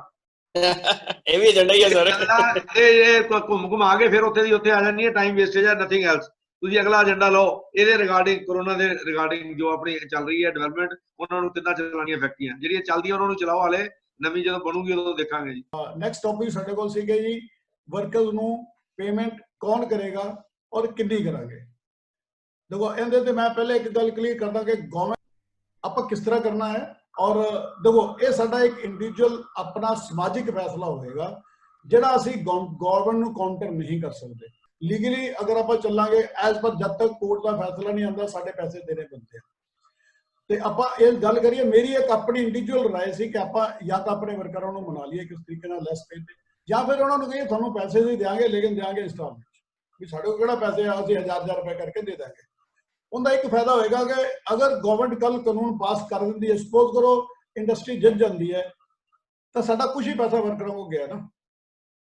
ਇਹ ਵੀ ਏਜੰਡਾ ਹੀ ਹੈ ਸਰ। ਇਹ ਘੁੰਮ ਘੁਮਾ ਕੇ ਫਿਰ ਉੱਥੇ ਦੀ ਉੱਥੇ ਆ ਜਾਣੀ ਹੈ। ਟਾਈਮ ਵੇਸਟੇਜ ਹੈ, ਨਥਿੰਗ ਐਲਸ। ਤੁਸੀਂ ਅਗਲਾ ਏਜੰਡਾ ਲਓ ਇਹਦੇ ਰਿਗਾਰਡਿੰਗ, ਕਰੋਨਾ ਦੇ ਰਿਗਾਰਡਿੰਗ ਜੋ ਆਪਣੀ ਚੱਲ ਰਹੀ ਹੈ ਡਿਵੈਲਪਮੈਂਟ, ਉਹਨਾਂ ਨੂੰ ਕਿੱਦਾਂ ਚਲਾਉਣੀਆਂ ਫੈਕਟਰੀਆਂ ਜਿਹੜੀਆਂ ਚੱਲਦੀਆਂ ਉਹਨਾਂ ਨੂੰ ਚਲਾਓ, ਹਾਲੇ ਨਵੀਂ ਜਦੋਂ ਬਣੂਗੀ ਉਦੋਂ ਦੇਖਾਂਗੇ ਜੀ। ਨੈਕਸਟ ਟੌਪਿਕ ਸਾਡੇ ਕੋਲ ਸੀਗੇ ਜੀ ਵਰਕਰਸ ਨੂੰ ਪੇਮੈਂਟ ਕੌਣ ਕਰੇਗਾ ਔਰ ਕਿੰਨੀ ਕਰਾਂਗੇ। ਦੇਖੋ ਇਹਦੇ ਤੇ ਮੈਂ ਪਹਿਲੇ ਇੱਕ ਗੱਲ ਕਲੀਅਰ ਕਰਦਾ ਕਿ ਗਵਰਨਮੈਂਟ ਆਪਾਂ ਕਿਸ ਤਰ੍ਹਾਂ ਕਰਨਾ ਹੈ, ਔਰ ਦੇਖੋ ਇਹ ਸਾਡਾ ਇੱਕ ਇੰਡੀਵਿਜੂਅਲ ਆਪਣਾ ਸਮਾਜਿਕ ਫੈਸਲਾ ਹੋਵੇਗਾ ਜਿਹੜਾ ਅਸੀਂ ਗਵਰਨਮੈਂਟ ਨੂੰ ਕਾਊਂਟਰ ਨਹੀਂ ਕਰ ਸਕਦੇ। ਲੀਗਲੀ ਅਗਰ ਆਪਾਂ ਚੱਲਾਂਗੇ ਐਜ਼ ਪਰ ਜਦ ਤੱਕ ਕੋਰਟ ਦਾ ਫੈਸਲਾ ਨਹੀਂ ਆਉਂਦਾ ਸਾਡੇ ਪੈਸੇ ਦੇਣੇ ਬਣਦੇ ਆ। ਤੇ ਆਪਾਂ ਇਹ ਗੱਲ ਕਰੀਏ, ਮੇਰੀ ਇੱਕ ਆਪਣੀ ਇੰਡੀਵਿਜੂਅਲ ਰਾਏ ਸੀ ਕਿ ਆਪਾਂ ਜਾਂ ਤਾਂ ਆਪਣੇ ਵਰਕਰਾਂ ਨੂੰ ਮਨਾ ਲਈਏ ਕਿਸ ਤਰੀਕੇ ਨਾਲ ਲੈਸ ਪੇ ਤੇ, ਜਾਂ ਫਿਰ ਉਹਨਾਂ ਨੂੰ ਕਹੀਏ ਤੁਹਾਨੂੰ ਪੈਸੇ ਨਹੀਂ ਦੇਾਂਗੇ ਲੇਕਿਨ ਦੇਾਂਗੇ ਇੰਸਟਾਲਮੈਂਟ, ਵੀ ਸਾਡੇ ਕੋਲ ਕਿਹੜਾ ਪੈਸੇ ਆ ਅਸੀਂ 1000 ਰੁਪਏ ਕਰਕੇ ਦੇ ਦਾਂਗੇ। ਉਹਦਾ ਇੱਕ ਫਾਇਦਾ ਹੋਏਗਾ ਕਿ ਅਗਰ ਗਵਰਨਮੈਂਟ ਕੱਲ ਕਾਨੂੰਨ ਪਾਸ ਕਰ ਦਿੰਦੀ ਹੈ, ਸਪੋਜ਼ ਕਰੋ ਇੰਡਸਟਰੀ ਜਿੱਤ ਜਾਂਦੀ ਹੈ ਤਾਂ ਸਾਡਾ ਕੁਝ ਹੀ ਪੈਸਾ ਵਰਕਰਾਂ को ਗਿਆ ਨਾ।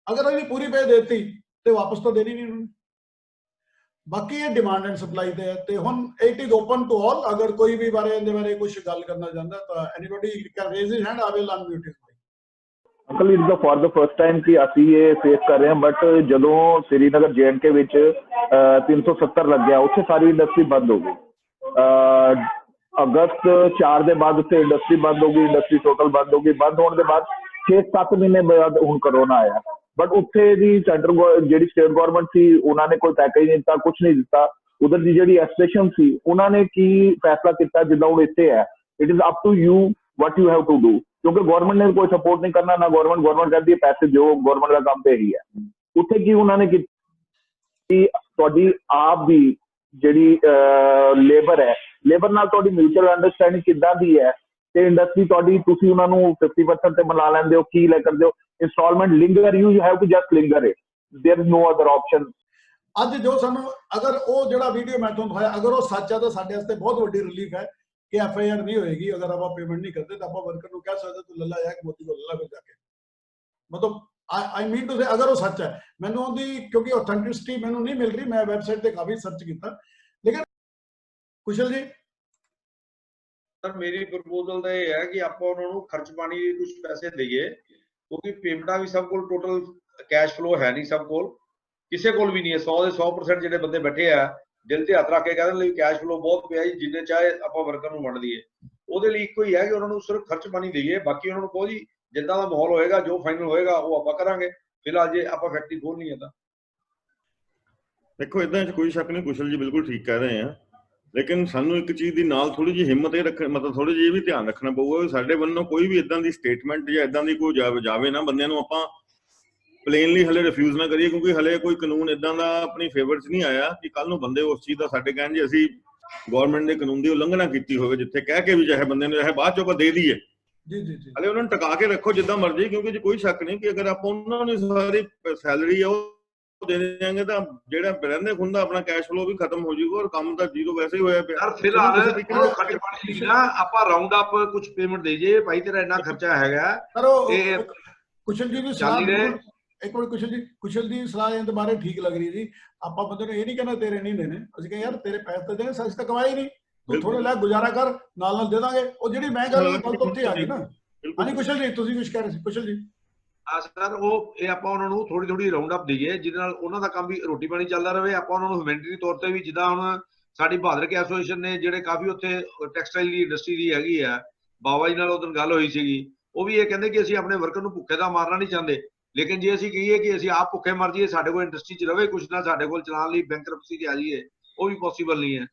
ਅਗਰ ਉਹਦੀ ਪੂਰੀ ਪੇ ਦੇਤੀ ਤੇ ਵਾਪਸ ਤਾਂ ਦੇਣੀ ਨਹੀਂ ਉਹਨੂੰ। ਬਾਕੀ ਇਹ ਡਿਮਾਂਡ ਐਂਡ ਸਪਲਾਈ ਤੇ ਹੈ ਤੇ ਹੁਣ it is open to all. ਅਗਰ ਕੋਈ ਵੀ ਬਾਰੇ ਇਹਦੇ ਬਾਰੇ ਕੁਝ ਗੱਲ ਕਰਨਾ ਚਾਹੁੰਦਾ ਤਾਂ anybody can raise his hand, I will unmute his mic. Uncle it ਦਾ ਫॉर द ਫਰਸਟ ਟਾਈਮ ਕਿ ਅਸੀਂ ਇਹ ਫੇਸ ਕਰ ਰਹੇ ਹਾਂ, ਬਟ ਜਦੋਂ ਸ੍ਰੀਨਗਰ JNK ਵਿੱਚ 370 ਲੱਗਿਆ ਉੱਥੇ ਸਾਰੀ ਇੰਡਸਟਰੀ ਬੰਦ ਹੋ ਗਈ। ਅਗਸਤ 4 ਦੇ ਬਾਅਦ ਉੱਥੇ ਇੰਡਸਟਰੀ ਬੰਦ ਹੋ ਗਈ, ਇੰਡਸਟਰੀ ਟੋਟਲ ਬੰਦ ਹੋ ਗਈ। ਬੰਦ ਹੋਣ ਦੇ ਬਾਅਦ 6-7 ਮਹੀਨੇ ਬਾਅਦ ਹੁਣ ਕਰੋਨਾ ਆਇਆ, ਬਟ ਉੱਥੇ ਦੀ ਸੈਂਟਰ ਜਿਹੜੀ ਸਟੇਟ ਗਵਰਨਮੈਂਟ ਸੀ ਉਹਨਾਂ ਨੇ ਕੋਈ ਪੈਕੇਜ ਨਹੀਂ ਦਿੱਤਾ, ਕੁਝ ਨਹੀਂ ਦਿੱਤਾ। ਉਧਰ ਦੀ ਜਿਹੜੀ ਐਸੋਸੀਏਸ਼ਨ ਸੀ ਉਹਨਾਂ ਨੇ ਕੀ ਫੈਸਲਾ ਕੀਤਾ ਜਿੱਦਾਂ ਹੁਣ ਇੱਥੇ ਹੈ, it is up to you what you have to do, ਕਿਉਂਕਿ ਗਵਰਨਮੈਂਟ ਨੇ ਕੋਈ ਸਪੋਰਟ ਨਹੀਂ ਕਰਨਾ ਨਾ ਗਵਰਨਮੈਂਟ ਕਹਿੰਦੀ ਹੈ ਪੈਸੇ ਦਿਓ, ਗਵਰਨਮੈਂਟ ਦਾ ਕੰਮ ਤੇ ਇਹੀ ਹੈ। ਉੱਥੇ ਕੀ ਉਹਨਾਂ ਨੇ ਕੀਤੀ, ਤੁਹਾਡੀ ਆਪ ਦੀ ਜਿਹੜੀ ਲੇਬਰ ਹੈ, ਲੇਬਰ ਨਾਲ ਤੁਹਾਡੀ ਮਿਊਚੁਅਲ ਅੰਡਰਸਟੈਂਡਿੰਗ ਕਿੱਦਾਂ ਦੀ ਹੈ ਤੇ ਇੰਡਸਟਰੀ ਤੁਹਾਡੀ ਤੁਸੀਂ ਉਹਨਾਂ ਨੂੰ 50% ਤੇ ਮਿਲਾ ਲੈਂਦੇ ਹੋ, ਕੀ ਲੈ ਕਰਦੇ ਹੋ instalment linger, you have to just linger it, there is no other option. ਅੱਜ ਜੋ ਸਾਨੂੰ ਅਗਰ ਉਹ ਜਿਹੜਾ ਵੀਡੀਓ ਮੈਂ ਤੁਹਾਨੂੰ ਦਿਖਾਇਆ ਅਗਰ ਉਹ ਸੱਚ ਹੈ ਤਾਂ ਸਾਡੇ ਵਾਸਤੇ ਬਹੁਤ ਵੱਡੀ ਰਿਲੀਫ ਹੈ ਕਿ FIR ਨਹੀਂ ਹੋਏਗੀ। ਅਗਰ ਆਪਾਂ ਪੇਮੈਂਟ ਨਹੀਂ ਕਰਦੇ ਤਾਂ ਆਪਾਂ ਵਰਕਰ ਨੂੰ ਕਹਿ ਸਕਦੇ ਤੂੰ ਲੱਲਾ ਜਾ ਕੇ ਮੋਦੀ ਕੋਲ ਲੱਲਾ ਫਿਰ ਜਾ ਕੇ, ਮਤਲਬ ਆਈ ਮੀਨ ਟੂ ਸੇ ਅਗਰ ਉਹ ਸੱਚ ਹੈ। ਮੈਨੂੰ ਉਹਦੀ ਕਿਉਂਕਿ ਆਥੈਂਟਿਸਿਟੀ ਮੈਨੂੰ ਨਹੀਂ ਮਿਲ ਰਹੀ, ਮੈਂ ਵੈਬਸਾਈਟ ਤੇ ਕਾਫੀ ਸਰਚ ਕੀਤਾ। ਲੇਕਿਨ ਕੁਸ਼ਲ ਜੀ ਸਰ ਮੇਰੀ ਪ੍ਰਪੋਜ਼ਲ ਤਾਂ ਇਹ ਹੈ ਕਿ ਆਪਾਂ ਉਹਨਾਂ ਨੂੰ ਖਰਚ ਪਾਣੀ ਦੇ ਕੁਝ ਪੈਸੇ ਦਈਏ, ਕਿਉਂਕਿ ਪੇਮੈਂਟਾਂ ਵੀ ਸਭ ਕੋਲ ਟੋਟਲ ਕੈਸ਼ ਫਲੋ ਹੈ ਨਹੀਂ, ਸਭ ਕੋਲ ਕਿਸੇ ਕੋਲ ਵੀ ਨਹੀਂ ਹੈ। 100 ਦੇ 100% ਜਿਹੜੇ ਬੰਦੇ ਬੈਠੇ ਆ ਦਿਲ ਤੇ ਹੱਥ ਰੱਖ ਕੇ ਕਹਿੰਦੇ ਲਈ ਕੈਸ਼ ਫਲੋ ਬਹੁਤ ਪਿਆ ਜੀ, ਜਿੰਨੇ ਚਾਹੇ ਆਪਾਂ ਵਰਕਰ ਨੂੰ ਵੰਡ ਦਈਏ। ਉਹਦੇ ਲਈ ਇੱਕੋ ਹੀ ਹੈ ਕਿ ਉਹਨਾਂ ਨੂੰ ਸਿਰਫ ਖਰਚ ਪਾਣੀ ਦਈਏ, ਬਾਕੀ ਉਹਨਾਂ ਨੂੰ ਕਹੋ ਜੀ ਜਿੱਦਾਂ ਦਾ ਮਾਹੌਲ ਹੋਏਗਾ ਜੋ ਫਾਈਨਲ ਹੋਏਗਾ ਉਹ ਆਪਾਂ ਕਰਾਂਗੇ। ਫਿਲਹਾਲ ਜੇ ਆਪਾਂ ਫੈਕਟਰੀ ਖੋਲਣੀ ਹੈ ਤਾਂ ਦੇਖੋ ਇਦਾਂ 'ਚ ਕੋਈ ਸ਼ੱਕ ਨਹੀਂ, ਕੁਸ਼ਲ ਜੀ ਬਿਲਕੁਲ ਠੀਕ ਕਹਿ ਰਹੇ ਆ, ਲੇਕਿਨ ਸਾਨੂੰ ਇੱਕ ਚੀਜ਼ ਦੀ ਨਾਲ ਥੋੜੀ ਜਿਹੀ ਹਿੰਮਤ ਇਹ ਰੱਖਣ, ਮਤਲਬ ਥੋੜੀ ਜਿਹੀ ਵੀ ਧਿਆਨ ਰੱਖਣਾ ਪਊਗਾ ਕਿ ਸਾਡੇ ਵੱਲੋਂ ਕੋਈ ਵੀ ਇਦਾਂ ਦੀ ਸਟੇਟਮੈਂਟ ਜਾਂ ਇਦਾਂ ਦੀ ਕੋਈ ਜਾਵੇ ਨਾ ਬੰਦਿਆਂ ਨੂੰ ਆਪਾਂ ਪਲੇਨਲੀ ਹਲੇ ਰਿਫਿਊਜ਼ ਨਾ ਕਰੀਏ, ਕਿਉਂਕਿ ਹਲੇ ਕੋਈ ਕਾਨੂੰਨ ਇਦਾਂ ਦਾ ਆਪਣੀ ਫੇਵਰ 'ਚ ਨਹੀਂ ਆਇਆ ਕਿ ਕੱਲ ਨੂੰ ਬੰਦੇ ਉਸ ਚੀਜ਼ ਦਾ ਸਾਡੇ ਕਹਿਣ ਜੀ ਅਸੀਂ ਗਵਰਨਮੈਂਟ ਦੇ ਕਾਨੂੰਨ ਦੀ ਉਲੰਘਣਾ ਕੀਤੀ ਹੋਵੇ, ਜਿੱਥੇ ਕਹਿ ਕੇ ਵੀ ਚਾਹੇ ਬੰਦੇ ਨੂੰ ਚਾਹੇ ਬਾਅਦ 'ਚੋਂ ਆਪਾਂ ਦੇ ਦਈਏ। ਜੀ ਜੀ ਜੀ ਹਲੇ ਉਹਨਾਂ ਨੂੰ ਟਿਕਾ ਕੇ ਰੱਖੋ ਜਿੱਦਾਂ ਮਰਜ਼ੀ, ਕਿਉਂਕਿ ਜੇ ਕੋਈ ਸ਼ੱਕ ਨਹੀਂ ਕਿ ਅਗਰ ਆਪਾਂ ਉਹਨਾਂ ਨੂੰ ਸਾਰੀ ਸੈਲਰੀ ਆ ਉਹ ਦੇ ਦੇਵਾਂਗੇ ਤਾਂ ਜਿਹੜਾ ਰਹਿੰਦੇ ਖੁੰਦਾ ਆਪਣਾ ਕੈਸ਼ ਫਲੋ ਵੀ ਖਤਮ ਹੋ ਜਾਊਗਾ ਔਰ ਕੰਮ ਤਾਂ ਜ਼ੀਰੋ ਵੈਸੇ ਹੀ ਹੋਇਆ ਪਿਆ। ਯਾਰ ਫਿਲਹਾਲ ਖਰਚ ਪਾਣੀ ਨਹੀਂ ਨਾ, ਆਪਾਂ ਰਾਉਂਡ ਅਪ ਕੁਝ ਪੇਮੈਂਟ ਦੇ ਜੇ ਭਾਈ ਤੇਰਾ ਇੰਨਾ ਖਰਚਾ ਹੈਗਾ। ਇਹ ਕੁਸ਼ਲ ਜੀ ਦੀ ਸਲਾਹ ਇੱਕ ਮਿੰਟ ਕੁਸ਼ਲ ਦੀ ਸਲਾਹ ਇਹਦੇ ਬਾਰੇ ਠੀਕ ਲੱਗ ਰਹੀ ਜੀ। ਆਪਾਂ ਬੰਦੇ ਨੂੰ ਇਹ ਨਹੀਂ ਕਹਿਣਾ ਤੇਰੇ ਨਹੀਂ ਦੇਣੇ, ਅਸੀਂ ਕਹਿੰਦੇ ਯਾਰ ਤੇਰੇ ਪੈਸੇ ਤਾਂ ਦੇਣੇ, ਸੱਚ ਤਾਂ ਕਮਾਈ ਨਹੀਂ, ਤੂੰ ਥੋੜੇ ਲੈ ਗੁਜ਼ਾਰਾ ਕਰ, ਨਾਲ ਨਾਲ ਦੇ ਦਾਂਗੇ। ਉਹ ਜਿਹੜੀ ਮੈਂ ਗੱਲ ਉੱਥੇ ਆ ਗਈ ਨਾ। ਹਾਂਜੀ ਕੁਸ਼ਲ ਜੀ ਤੁਸੀਂ ਕੁਝ ਕਹਿ ਰਹੇ ਸੀ। ਕੁਸ਼ਲ ਜੀ ਸਰ ਉਹ ਇਹ ਆਪਾਂ ਉਹਨਾਂ ਨੂੰ ਥੋੜੀ ਥੋੜੀ ਰਾਉਂਡ ਅਪ ਦਈਏ ਜਿਹਦੇ ਨਾਲ ਉਹਨਾਂ ਦਾ ਕੰਮ ਵੀ ਰੋਟੀ ਪਾਣੀ ਚੱਲਦਾ ਰਹੇ। ਆਪਾਂ ਉਹਨਾਂ ਨੂੰ ਹਿਊਮੈਨਿਟਰੀ ਤੌਰ ਤੇ ਵੀ, ਜਿੱਦਾਂ ਹੁਣ ਸਾਡੀ ਬਹਾਦਰ ਕੇ ਐਸੋਸੀਏਸ਼ਨ ਨੇ ਜਿਹੜੇ ਕਾਫੀ ਉੱਥੇ ਟੈਕਸਟਾਈਲ ਦੀ ਇੰਡਸਟਰੀ ਦੀ ਹੈਗੀ ਆ, ਬਾਬਾ ਜੀ ਨਾਲ ਉਹ ਦਿਨ ਗੱਲ ਹੋਈ ਸੀਗੀ, ਉਹ ਵੀ ਇਹ ਕਹਿੰਦੇ ਕਿ ਅਸੀਂ ਆਪਣੇ ਵਰਕਰ ਨੂੰ ਭੁੱਖੇ ਦਾ ਮਾਰਨਾ ਨਹੀਂ ਚਾਹੁੰਦੇ, ਲੇਕਿਨ ਜੇ ਅਸੀਂ ਕਹੀਏ ਕਿ ਅਸੀਂ ਆਪ ਭੁੱਖੇ ਮਰ ਜਾਈਏ, ਸਾਡੇ ਕੋਲ ਇੰਡਸਟਰੀ 'ਚ ਰਵੇ ਕੁਛ ਨਾ, ਸਾਡੇ ਕੋਲ ਚਲਾਉਣ ਲਈ ਬੈਂਕਰਪਸੀ 'ਚ ਆ ਜਾਈਏ, ਉਹ ਵੀ ਪੋਸੀਬਲ ਨਹੀਂ ਹੈ।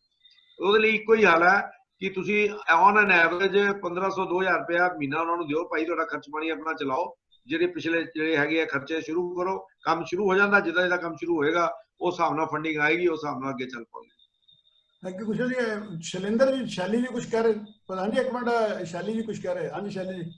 ਉਹਦੇ ਲਈ ਇੱਕੋ ਹੀ ਹਾਲ ਹੈ ਕਿ ਤੁਸੀਂ ਔਨ ਐਨ ਐਵਰੇਜ 1500-2000 ਰੁਪਇਆ ਮਹੀਨਾ ਉਹਨਾਂ ਨੂੰ ਦਿਓ, ਭਾਈ ਤੁਹਾਡਾ ਖਰਚ ਪਾਣੀ ਆਪਣਾ ਚਲਾਓ, ਜਿਹੜੇ ਪਿਛਲੇ ਜਿਹੜੇ ਹੈਗੇ ਆ ਖਰਚੇ ਸ਼ੁਰੂ ਕਰੋ, ਕੰਮ ਸ਼ੁਰੂ ਹੋ ਜਾਂਦਾ, ਜਿੱਦਾਂ ਜਿੱਦਾਂ ਕੰਮ ਸ਼ੁਰੂ ਹੋਏਗਾ ਉਸ ਹਿਸਾਬ ਨਾਲ ਫੰਡਿੰਗ ਆਏਗੀ, ਉਸ ਹਿਸਾਬ ਨਾਲ ਅੱਗੇ ਚੱਲ ਪਾਉਂਗੇ। ਥੈਂਕ ਯੂ ਕੁਸ਼ਲ ਜੀ। ਸ਼ੈਲਿੰਦਰ ਜੀ, ਸ਼ੈਲੀ ਜੀ ਕੁਝ ਕਹਿ ਰਹੇ ਪ੍ਰਧਾਨ ਜੀ, ਇੱਕ ਮਿੰਟ ਸ਼ੈਲੀ ਜੀ ਕੁਝ ਕਹਿ ਰਹੇ। ਹਾਂਜੀ ਸ਼ੈਲੀ ਜੀ।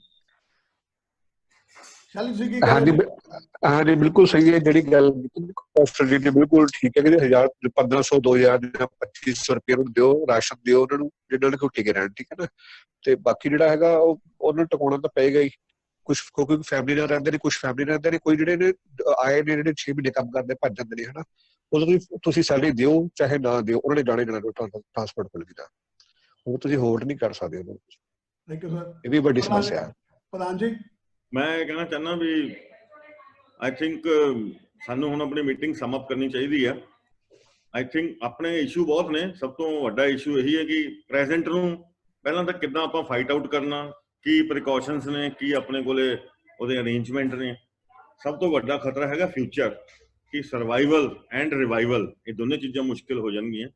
ਹਾਂਜੀ ਬਿਲਕੁਲ ਸਹੀ ਹੈ ਜਿਹੜੀ ਗੱਲ ਮਾਸਟਰ ਜੀ ਨੇ, ਬਿਲਕੁਲ ਠੀਕ ਹੈ ਕਿ 1000 1500 2000 ਜਾਂ 2500 ਰੁਪਏ ਨੂੰ ਦਿਓ, ਰਾਸ਼ਨ ਦਿਓ ਉਹਨਾਂ ਨੂੰ ਜਿਹਨਾਂ ਨੇ ਕੋਈ ਟਿਕੇ ਰਹਿਣ, ਠੀਕ ਹੈ ਨਾ। ਤੇ ਬਾਕੀ ਜਿਹੜਾ ਹੈਗਾ ਉਹ ਉਹਨਾਂ ਨੂੰ ਟਿਕਾਉਣਾ ਤਾਂ ਪਏਗਾ ਹੀ, ਕੁਛ ਕਿਉਂਕਿ ਫੈਮਿਲੀ ਨਾਲ ਰਹਿੰਦੇ ਨੇ, ਕੁਛ ਫੈਮਿਲੀ ਨਾਲ ਰਹਿੰਦੇ ਨੇ, ਕੋਈ ਜਿਹੜੇ ਨੇ ਆਏ ਨੇ ਜਿਹੜੇ 6 ਮਹੀਨੇ ਕੰਮ ਕਰਦੇ ਭੱਜ ਜਾਂਦੇ ਨੇ, ਹਨਾ। ਉਦੋਂ ਤੁਸੀਂ ਸੈਲਰੀ ਦਿਓ ਚਾਹੇ ਨਾ ਦਿਓ, ਉਹਨਾਂ ਨੇ ਜਾਣੇ ਜਾਣਾ ਟਰਾਂਸਪੋਰਟ ਮਿਲ ਗਿਆ, ਉਹ ਤੁਸੀਂ ਹੋਲਡ ਨਹੀਂ ਕਰ ਸਕਦੇ ਉਹਨਾਂ ਨੂੰ। Thank you sir. ਇਹ ਵੀ ਵੱਡੀ ਸਮੱਸਿਆ ਹੈ। ਪ੍ਰਧਾਨ ਜੀ ਮੈਂ ਇਹ ਕਹਿਣਾ ਚਾਹੁੰਦਾ ਵੀ ਆਈ ਥਿੰਕ ਸਾਨੂੰ ਹੁਣ ਆਪਣੀ ਮੀਟਿੰਗ ਸਮ ਅਪ ਕਰਨੀ ਚਾਹੀਦੀ ਆ। ਆਈ ਥਿੰਕ ਆਪਣੇ ਇਸ਼ੂ ਬਹੁਤ ਨੇ। ਸਭ ਤੋਂ ਵੱਡਾ ਇਸ਼ੂ ਇਹੀ ਹੈ ਕਿ ਪ੍ਰੈਜ਼ੈਂਟ ਨੂੰ ਪਹਿਲਾਂ ਤਾਂ ਕਿੱਦਾਂ ਆਪਾਂ ਫਾਈਟ ਆਊਟ ਕਰਨਾ, ਕੀ ਪ੍ਰੀਕਾਸ਼ਨਸ ਨੇ, ਕੀ ਆਪਣੇ ਕੋਲੇ ਉਹਦੇ ਅਰੇਂਜਮੈਂਟ ਨੇ। ਸਭ ਤੋਂ ਵੱਡਾ ਖਤਰਾ ਹੈਗਾ ਫਿਊਚਰ, ਕਿ ਸਰਵਾਈਵਲ ਐਂਡ ਰਿਵਾਈਵਲ, ਇਹ ਦੋਨੇ ਚੀਜ਼ਾਂ ਮੁਸ਼ਕਿਲ ਹੋ ਜਾਣਗੀਆਂ।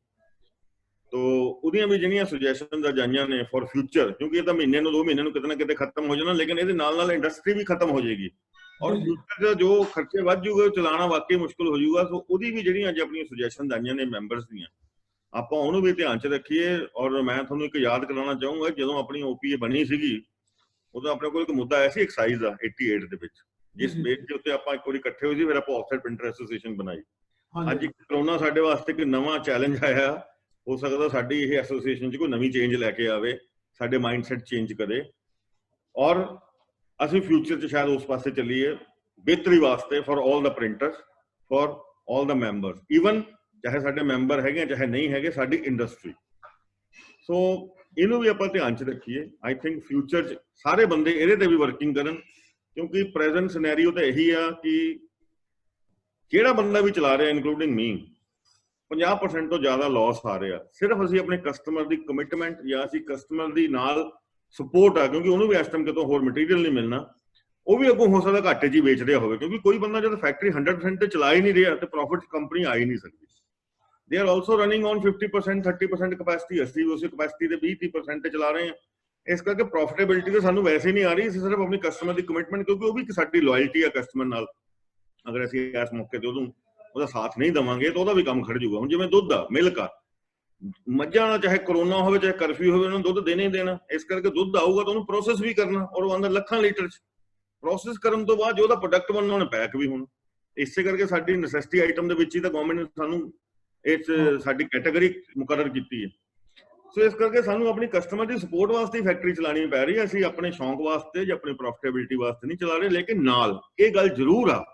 ਤੋ ਉਹਦੀਆਂ ਵੀ ਜਿਹੜੀਆਂ ਸੁਜੈਸ਼ਨਸ ਆ ਜਾਈਆਂ ਨੇ ਫॉर ਫਿਊਚਰ, ਕਿਉਂਕਿ ਇਹ ਤਾਂ ਮਹੀਨੇ ਨੂੰ 2 ਮਹੀਨੇ ਨੂੰ ਕਿਤੇ ਨਾ ਕਿਤੇ ਖਤਮ ਹੋ ਜਾਣਾ, ਲੇਕਿਨ ਇਹਦੇ ਨਾਲ ਨਾਲ ਇੰਡਸਟਰੀ ਵੀ ਖਤਮ ਹੋ ਜਾਏਗੀ ਔਰ ਫਿਊਚਰ ਦਾ ਜੋ ਖਰਚੇ ਵੱਧ ਜੂਗੇ ਉਹ ਚਲਾਉਣਾ ਵਾਕਈ ਮੁਸ਼ਕਿਲ ਹੋ ਜਾਊਗਾ। ਸੋ ਉਹਦੀ ਵੀ ਜਿਹੜੀਆਂ ਅੱਜ ਆਪਣੀਆਂ ਸੁਜੈਸ਼ਨਸ ਆਈਆਂ ਨੇ ਮੈਂਬਰਸ ਦੀਆਂ, ਆਪਾਂ ਉਹਨੂੰ ਵੀ ਧਿਆਨ 'ਚ ਰੱਖੀਏ। ਔਰ ਮੈਂ ਤੁਹਾਨੂੰ ਇੱਕ ਯਾਦ ਕਰਾਉਣਾ ਚਾਹੂੰਗਾ, ਜਦੋਂ ਆਪਣੀ OPA ਬਣੀ ਸੀਗੀ ਉਦੋਂ ਆਪਣੇ ਕੋਲ ਇੱਕ ਮੁੱਦਾ ਆਇਆ ਸੀ ਐਕਸਾਈਜ਼ ਦਾ 88 ਦੇ ਵਿੱਚ, ਜਿਸ ਬੇਸ ਦੇ ਉੱਤੇ ਆਪਾਂ ਇੱਕ ਵਾਰੀ ਇਕੱਠੇ ਹੋਏ ਸੀ, ਫਿਰ ਆਪਾਂ ਆਫਸੈਟ ਪ੍ਰਿੰਟਰ ਐਸੋਸੀਏਸ਼ਨ ਬਣਾਈ। ਅੱਜ ਕਰੋਨਾ ਸਾਡੇ ਵਾਸਤੇ ਇੱਕ ਨਵਾਂ ਚੈਲੰਜ ਆਇਆ, ਹੋ ਸਕਦਾ ਸਾਡੀ ਇਹ ਐਸੋਸੀਏਸ਼ਨ 'ਚ ਕੋਈ ਨਵੀਂ ਚੇਂਜ ਲੈ ਕੇ ਆਵੇ, ਸਾਡੇ ਮਾਈਂਡਸੈਟ ਚੇਂਜ ਕਰੇ ਔਰ ਅਸੀਂ ਫਿਊਚਰ 'ਚ ਸ਼ਾਇਦ ਉਸ ਪਾਸੇ ਚੱਲੀਏ ਬਿਹਤਰੀ ਵਾਸਤੇ for all the printers, for all the members, even ਚਾਹੇ ਸਾਡੇ ਮੈਂਬਰ ਹੈਗੇ ਚਾਹੇ ਨਹੀਂ ਹੈਗੇ, ਸਾਡੀ ਇੰਡਸਟਰੀ। ਸੋ ਇਹਨੂੰ ਵੀ ਆਪਾਂ ਧਿਆਨ 'ਚ ਰੱਖੀਏ। ਆਈ ਥਿੰਕ ਫਿਊਚਰ 'ਚ ਸਾਰੇ ਬੰਦੇ ਇਹਦੇ ਤੇ ਵੀ ਵਰਕਿੰਗ ਕਰਨ, ਕਿਉਂਕਿ ਪ੍ਰੈਜ਼ੈਂਟ ਸਿਨੈਰੀਓ ਤਾਂ ਇਹੀ ਆ ਕਿ ਜਿਹੜਾ ਬੰਦਾ ਵੀ ਚਲਾ ਰਿਹਾ ਇਨਕਲੂਡਿੰਗ ਮੀ 50% ਤੋਂ ਜ਼ਿਆਦਾ ਲਾਸ ਆ ਰਿਹਾ। ਸਿਰਫ ਅਸੀਂ ਆਪਣੇ ਕਸਟਮਰ ਦੀ ਕਮਿਟਮੈਂਟ ਜਾਂ ਅਸੀਂ ਕਸਟਮਰ ਦੀ ਨਾਲ ਸਪੋਰਟ ਆ, ਕਿਉਂਕਿ ਉਹਨੂੰ ਵੀ ਇਸ ਟਾਈਮ ਕਿਤੋਂ ਹੋਰ ਮਟੀਰੀਅਲ ਨਹੀਂ ਮਿਲਣਾ, ਉਹ ਵੀ ਅੱਗੋਂ ਹੋ ਸਕਦਾ ਘਾਟੇ 'ਚ ਹੀ ਵੇਚ ਰਿਹਾ ਹੋਵੇ, ਕਿਉਂਕਿ ਕੋਈ ਬੰਦਾ ਜਦ ਫੈਕਟਰੀ 100% ਤੇ ਚਲਾ ਹੀ ਨਹੀਂ ਰਿਹਾ ਤੇ ਪ੍ਰੋਫਿਟ ਕੰਪਨੀ ਆ ਹੀ ਨਹੀਂ ਸਕਦੀ। They are also running on 50% 30% capacity, ਅਸੀਂ ਉਸੇ ਕਪੈਸਿਟੀ ਦੇ 20-30% ਤੇ ਚਲਾ ਰਹੇ ਹਾਂ। ਇਸ ਕਰਕੇ ਪ੍ਰੋਫਿਟੇਬਿਲਿਟੀ ਤਾਂ ਸਾਨੂੰ ਵੈਸੇ ਨਹੀਂ ਆ ਰਹੀ, ਅਸੀਂ ਸਿਰਫ ਆਪਣੀ ਕਸਟਮਰ ਦੀ ਕਮਿਟਮੈਂਟ, ਕਿਉਂਕਿ ਉਹ ਵੀ ਸਾਡੀ ਲਾਇਲਟੀ ਆ ਕਸਟਮਰ ਨਾਲ, ਅਗਰ ਅਸੀਂ ਇਸ ਮੌਕੇ ਤੇ ਉਹਦਾ ਸਾਥ ਨਹੀਂ ਦੇਵਾਂਗੇ ਤਾਂ ਉਹਦਾ ਵੀ ਕੰਮ ਖੜ ਜਾਊਗਾ। ਹੁਣ ਜਿਵੇਂ ਦੁੱਧ ਆ, ਮਿਲਕ ਆ, ਮੱਝਾਂ ਦਾ ਚਾਹੇ ਕਰੋਨਾ ਹੋਵੇ ਚਾਹੇ ਕਰਫਿਊ ਹੋਵੇ, ਉਹਨਾਂ ਨੂੰ ਦੁੱਧ ਦੇਣਾ ਹੀ ਦੇਣਾ। ਇਸ ਕਰਕੇ ਦੁੱਧ ਆਊਗਾ ਤਾਂ ਉਹਨੂੰ ਪ੍ਰੋਸੈਸ ਵੀ ਕਰਨਾ, ਔਰ ਉਹ ਅੰਦਰ ਲੱਖਾਂ ਲੀਟਰ 'ਚ ਪ੍ਰੋਸੈਸ ਕਰਨ ਤੋਂ ਬਾਅਦ ਜੋ ਉਹਦਾ ਪ੍ਰੋਡਕਟ ਬਣਨਾ ਉਹਨੇ ਪੈਕ ਵੀ ਹੋਣਾ। ਇਸੇ ਕਰਕੇ ਸਾਡੀ ਨੈਸੈਸਿਟੀ ਆਈਟਮ ਦੇ ਵਿੱਚ ਹੀ ਤਾਂ ਗਵਰਨਮੈਂਟ ਨੇ ਸਾਨੂੰ ਇਹ ਸਾਡੀ ਕੈਟਾਗਰੀ ਮੁਕਰਰ ਕੀਤੀ ਹੈ। ਸੋ ਇਸ ਕਰਕੇ ਸਾਨੂੰ ਆਪਣੀ ਕਸਟਮਰ ਦੀ ਸਪੋਰਟ ਵਾਸਤੇ ਹੀ ਫੈਕਟਰੀ ਚਲਾਉਣੀ ਪੈ ਰਹੀ ਹੈ। ਅਸੀਂ ਆਪਣੇ ਸ਼ੌਂਕ ਵਾਸਤੇ ਜਾਂ ਆਪਣੀ ਪ੍ਰੋਫਿਟੇਬਿਲਿਟੀ ਵਾਸਤੇ ਨਹੀਂ ਚਲਾ ਰਹੇ। ਲੇਕਿਨ ਨਾਲ ਇਹ ਗੱਲ ਜ਼ਰੂਰ ਆ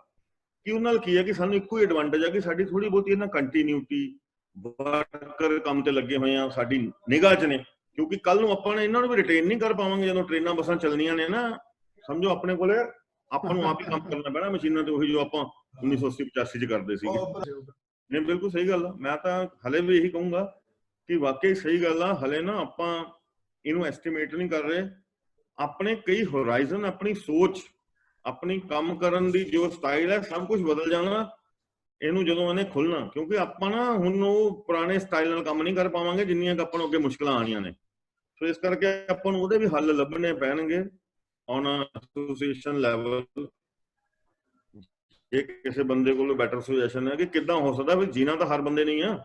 ਕਿ ਉਹਨਾਂ ਨਾਲ ਕੀ ਹੈ ਕਿ ਸਾਨੂੰ ਇੱਕੋ ਹੀ ਐਡਵਾਂਟੇਜ ਆ ਕਿ ਸਾਡੀ ਥੋੜੀ ਬਹੁਤੀ ਇਹਨਾਂ ਕੰਟੀਨਿਊਟੀ, ਵਰਕਰ ਕੰਮ ਤੇ ਲੱਗੇ ਹੋਏ ਆ, ਸਾਡੀ ਨਿਗਾਹ 'ਚ ਨੇ, ਕਿਉਂਕਿ ਕੱਲ ਨੂੰ ਆਪਾਂ ਇਹਨਾਂ ਨੂੰ ਵੀ ਰਿਟੇਨ ਨਹੀਂ ਕਰ ਪਾਵਾਂਗੇ। ਜਦੋਂ ਟ੍ਰੇਨਾਂ ਬੱਸਾਂ ਚੱਲਣੀਆਂ ਨੇ ਨਾ, ਸਮਝੋ ਆਪਣੇ ਕੋਲੇ ਆਪਾਂ ਨੂੰ ਆਪ ਹੀ ਕੰਮ ਕਰਨਾ ਪੈਣਾ ਮਸ਼ੀਨਾਂ ਤੇ, ਉਹੀ ਜੋ ਆਪਾਂ 1980-85 'ਚ ਕਰਦੇ ਸੀਗੇ। ਨਹੀਂ, ਬਿਲਕੁਲ ਸਹੀ ਗੱਲ ਆ। ਮੈਂ ਤਾਂ ਹਲੇ ਵੀ ਇਹੀ ਕਹੂੰਗਾ ਕਿ ਵਾਕਈ ਸਹੀ ਗੱਲ ਆ। ਹਲੇ ਨਾ ਆਪਾਂ ਇਹਨੂੰ ਐਸਟੀਮੇਟ ਨਹੀਂ ਕਰ ਰਹੇ। ਆਪਣੇ ਕਈ ਹੋਰਾਈਜ਼ਨ, ਆਪਣੀ ਸੋਚ, ਆਪਣੀ ਕੰਮ ਕਰਨ ਦੀ ਜੋ ਸਟਾਈਲ ਹੈ, ਸਭ ਕੁਝ ਬਦਲ ਜਾਣਾ ਇਹਨੂੰ ਜਦੋਂ ਇਹਨੇ ਖੁੱਲਣਾ, ਕਿਉਂਕਿ ਆਪਾਂ ਨਾ ਹੁਣ ਉਹ ਪੁਰਾਣੇ ਸਟਾਈਲ ਨਾਲ ਕੰਮ ਨਹੀਂ ਕਰ ਪਾਵਾਂਗੇ ਜਿੰਨੀਆਂ ਕਿ ਆਪਾਂ ਨੂੰ ਅੱਗੇ ਮੁਸ਼ਕਲਾਂ ਆਣੀਆਂ ਨੇ। ਸੋ ਇਸ ਕਰਕੇ ਆਪਾਂ ਨੂੰ ਉਹਦੇ ਵੀ ਹੱਲ ਲੱਭਣੇ ਪੈਣਗੇ ਔਨ ਐਸੋਸੀਏਸ਼ਨ ਲੈਵਲ। ਜੇ ਕਿਸੇ ਬੰਦੇ ਕੋਲ ਬੈਟਰ ਸੁਜੈਸ਼ਨ ਹੈ ਕਿ ਕਿੱਦਾਂ ਹੋ ਸਕਦਾ ਵੀ ਜੀਣਾ ਤਾਂ ਹਰ ਬੰਦੇ ਨਹੀਂ ਆ,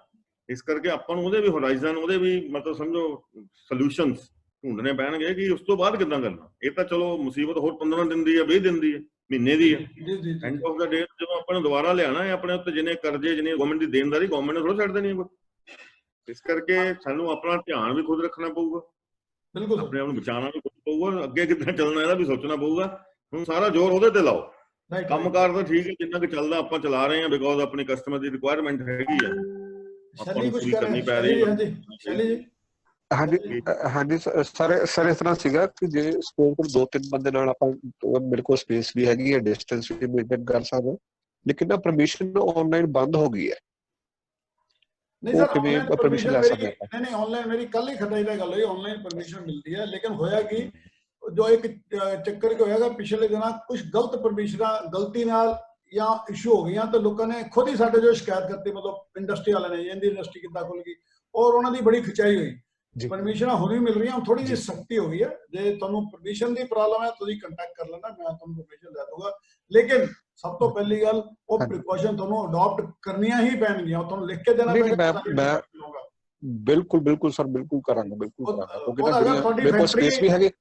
ਇਸ ਕਰਕੇ ਆਪਾਂ ਨੂੰ ਉਹਦੇ ਵੀ ਹੋਰਾਈਜ਼ਨ, ਉਹਦੇ ਵੀ ਮਤਲਬ ਸਮਝੋ ਸੋਲੂਸ਼ਨਸ ਢੂੰਡਣੇ ਪੈਣਗੇ ਕਿ ਉਸ ਤੋਂ ਬਾਅਦ ਕਿੱਦਾਂ ਕਰਨਾ। ਇਹ ਤਾਂ ਚਲੋ ਮੁਸੀਬਤ ਹੋਰ 15 ਦਿਨ ਦੀ ਹੈ, 20 ਦਿਨ ਦੀ ਹੈ, ਮਹੀਨੇ ਦੀ ਹੈ। ਐਂਡ ਆਫ ਦਾ ਡੇ ਜਦੋਂ ਆਪਾਂ ਨੂੰ ਦੁਬਾਰਾ ਲਿਆਣਾ ਹੈ ਆਪਣੇ ਉੱਤੇ, ਜਿੰਨੇ ਕਰਜ਼ੇ, ਜਿੰਨੀ ਗਵਰਨਮੈਂਟ ਦੀ ਦੇਣਦਾਰੀ, ਗਵਰਨਮੈਂਟ ਨੇ ਥੋੜਾ ਛੱਡ ਦੇਣੀ ਹੈ। ਇਸ ਕਰਕੇ ਸਾਨੂੰ ਆਪਣਾ ਧਿਆਨ ਵੀ ਖੁਦ ਰੱਖਣਾ ਪਊਗਾ, ਬਿਲਕੁਲ ਆਪਣੇ ਆਪ ਨੂੰ ਬਚਾਉਣਾ ਵੀ ਖੁਦ ਪਊਗਾ, ਅੱਗੇ ਕਿੱਦਾਂ ਚੱਲਣਾ ਇਹਦਾ ਵੀ ਸੋਚਣਾ ਪਊਗਾ। ਹੁਣ ਸਾਰਾ ਜ਼ੋਰ ਉਹਦੇ ਤੇ ਲਾਓ। ਕੰਮਕਾਰ ਤਾਂ ਠੀਕ ਹੈ, ਜਿੰਨਾ ਕਿ ਚੱਲਦਾ ਆਪਾਂ ਚਲਾ ਰਹੇ ਹਾਂ, ਬਿਕੋਜ਼ ਆਪਣੀ ਕਸਟਮਰ ਦੀ ਰਿਕੁਆਇਰਮੈਂਟ ਹੈਗੀ ਆ, ਆਪਾਂ ਨੂੰ ਪੂਰੀ ਕਰਨੀ ਪੈ ਰਹੀ ਹੈ। ਹਾਂਜੀ ਸਰ ਇਸ ਤਰ੍ਹਾਂ ਸੀਗਾ ਕਿ ਜੇ ਸਪੋਜ਼ ਕੋਲ 2-3 ਬੰਦੇ ਨਾਲ ਆਪਾਂ, ਮੇਰੇ ਕੋਲ ਸਪੇਸ ਵੀ ਹੈਗੀ ਹੈ, ਡਿਸਟੈਂਸ ਵੀ ਮੇਨਟੇਨ ਕਰ ਸਕਦੇ, ਲੇਕਿਨ ਨਾ ਪਰਮਿਸ਼ਨ ਆਨਲਾਈਨ ਬੰਦ ਹੋ ਗਈ ਹੈ। ਨਹੀਂ ਸਰ, ਆਨਲਾਈਨ ਪਰਮਿਸ਼ਨ ਨਹੀਂ ਆਨਲਾਈਨ ਮੇਰੀ ਕੱਲ ਹੀ ਖਦਾਈ ਦਾ ਗੱਲ ਹੋਈ, ਆਨਲਾਈਨ ਪਰਮਿਸ਼ਨ ਮਿਲਦੀ ਹੈ। ਲੇਕਿਨ ਹੋਇਆ ਕਿ ਜੋ ਇੱਕ ਚੱਕਰ ਕਿ ਹੋਇਆਗਾ, ਪਿਛਲੇ ਦਿਨਾਂ ਕੁਝ ਗਲਤ ਪਰਮਿਸ਼ਨਾਂ ਗਲਤੀ ਨਾਲ ਜਾਂ ਇਸ਼ੂ ਹੋ ਗਈਆਂ, ਤਾਂ ਲੋਕਾਂ ਨੇ ਖੁਦ ਹੀ ਸਾਡੇ ਜੋ ਸ਼ਿਕਾਇਤ ਕਰਤੀ, ਮਤਲਬ ਇੰਡਸਟਰੀ ਵਾਲਿਆਂ ਨੇ, ਇਹਦੀ ਇੰਡਸਟਰੀ ਕਿੱਦਾਂ ਖੁੱਲ ਗਈ, ਔਰ ਉਹਨਾਂ ਦੀ ਬੜੀ ਖਿਚਾਈ ਹੋਈ। ਪਰਮਿਸ਼ਨਾਂ ਹੁਣ ਵੀ ਮਿਲ ਰਹੀਆਂ, ਥੋੜੀ ਜਿਹੀ ਸਖਤੀ ਹੋ ਗਈ ਹੈ। ਜੇ ਤੁਹਾਨੂੰ ਪਰਮਿਸ਼ਨ ਦੀ ਪ੍ਰੋਬਲਮ ਹੈ ਤੁਸੀਂ ਕੰਟੈਕਟ ਕਰ ਲੈਣਾ, ਮੈਂ ਤੁਹਾਨੂੰ ਪਰਮਿਸ਼ਨ ਦੇ ਦੂੰਗਾ। ਲੇਕਿਨ ਸਭ ਤੋਂ ਪਹਿਲੀ ਗੱਲ, ਉਹ ਪ੍ਰੀਕਾਸ਼ਨ ਤੁਹਾਨੂੰ ਅਡਾਪਟ ਕਰਨੀਆਂ ਹੀ ਪੈਣਗੀਆਂ, ਤੁਹਾਨੂੰ ਲਿਖ ਕੇ ਦੇਣਾ ਪਏਗਾ। ਬਿਲਕੁਲ ਸਰ, ਬਿਲਕੁਲ ਕਰਾਂਗਾ, ਬਿਲਕੁਲ ਕਰਾਂਗਾ। ਮੇਰੇ ਕੋਲ ਸਪੇਸ ਵੀ ਹੈਗੇ।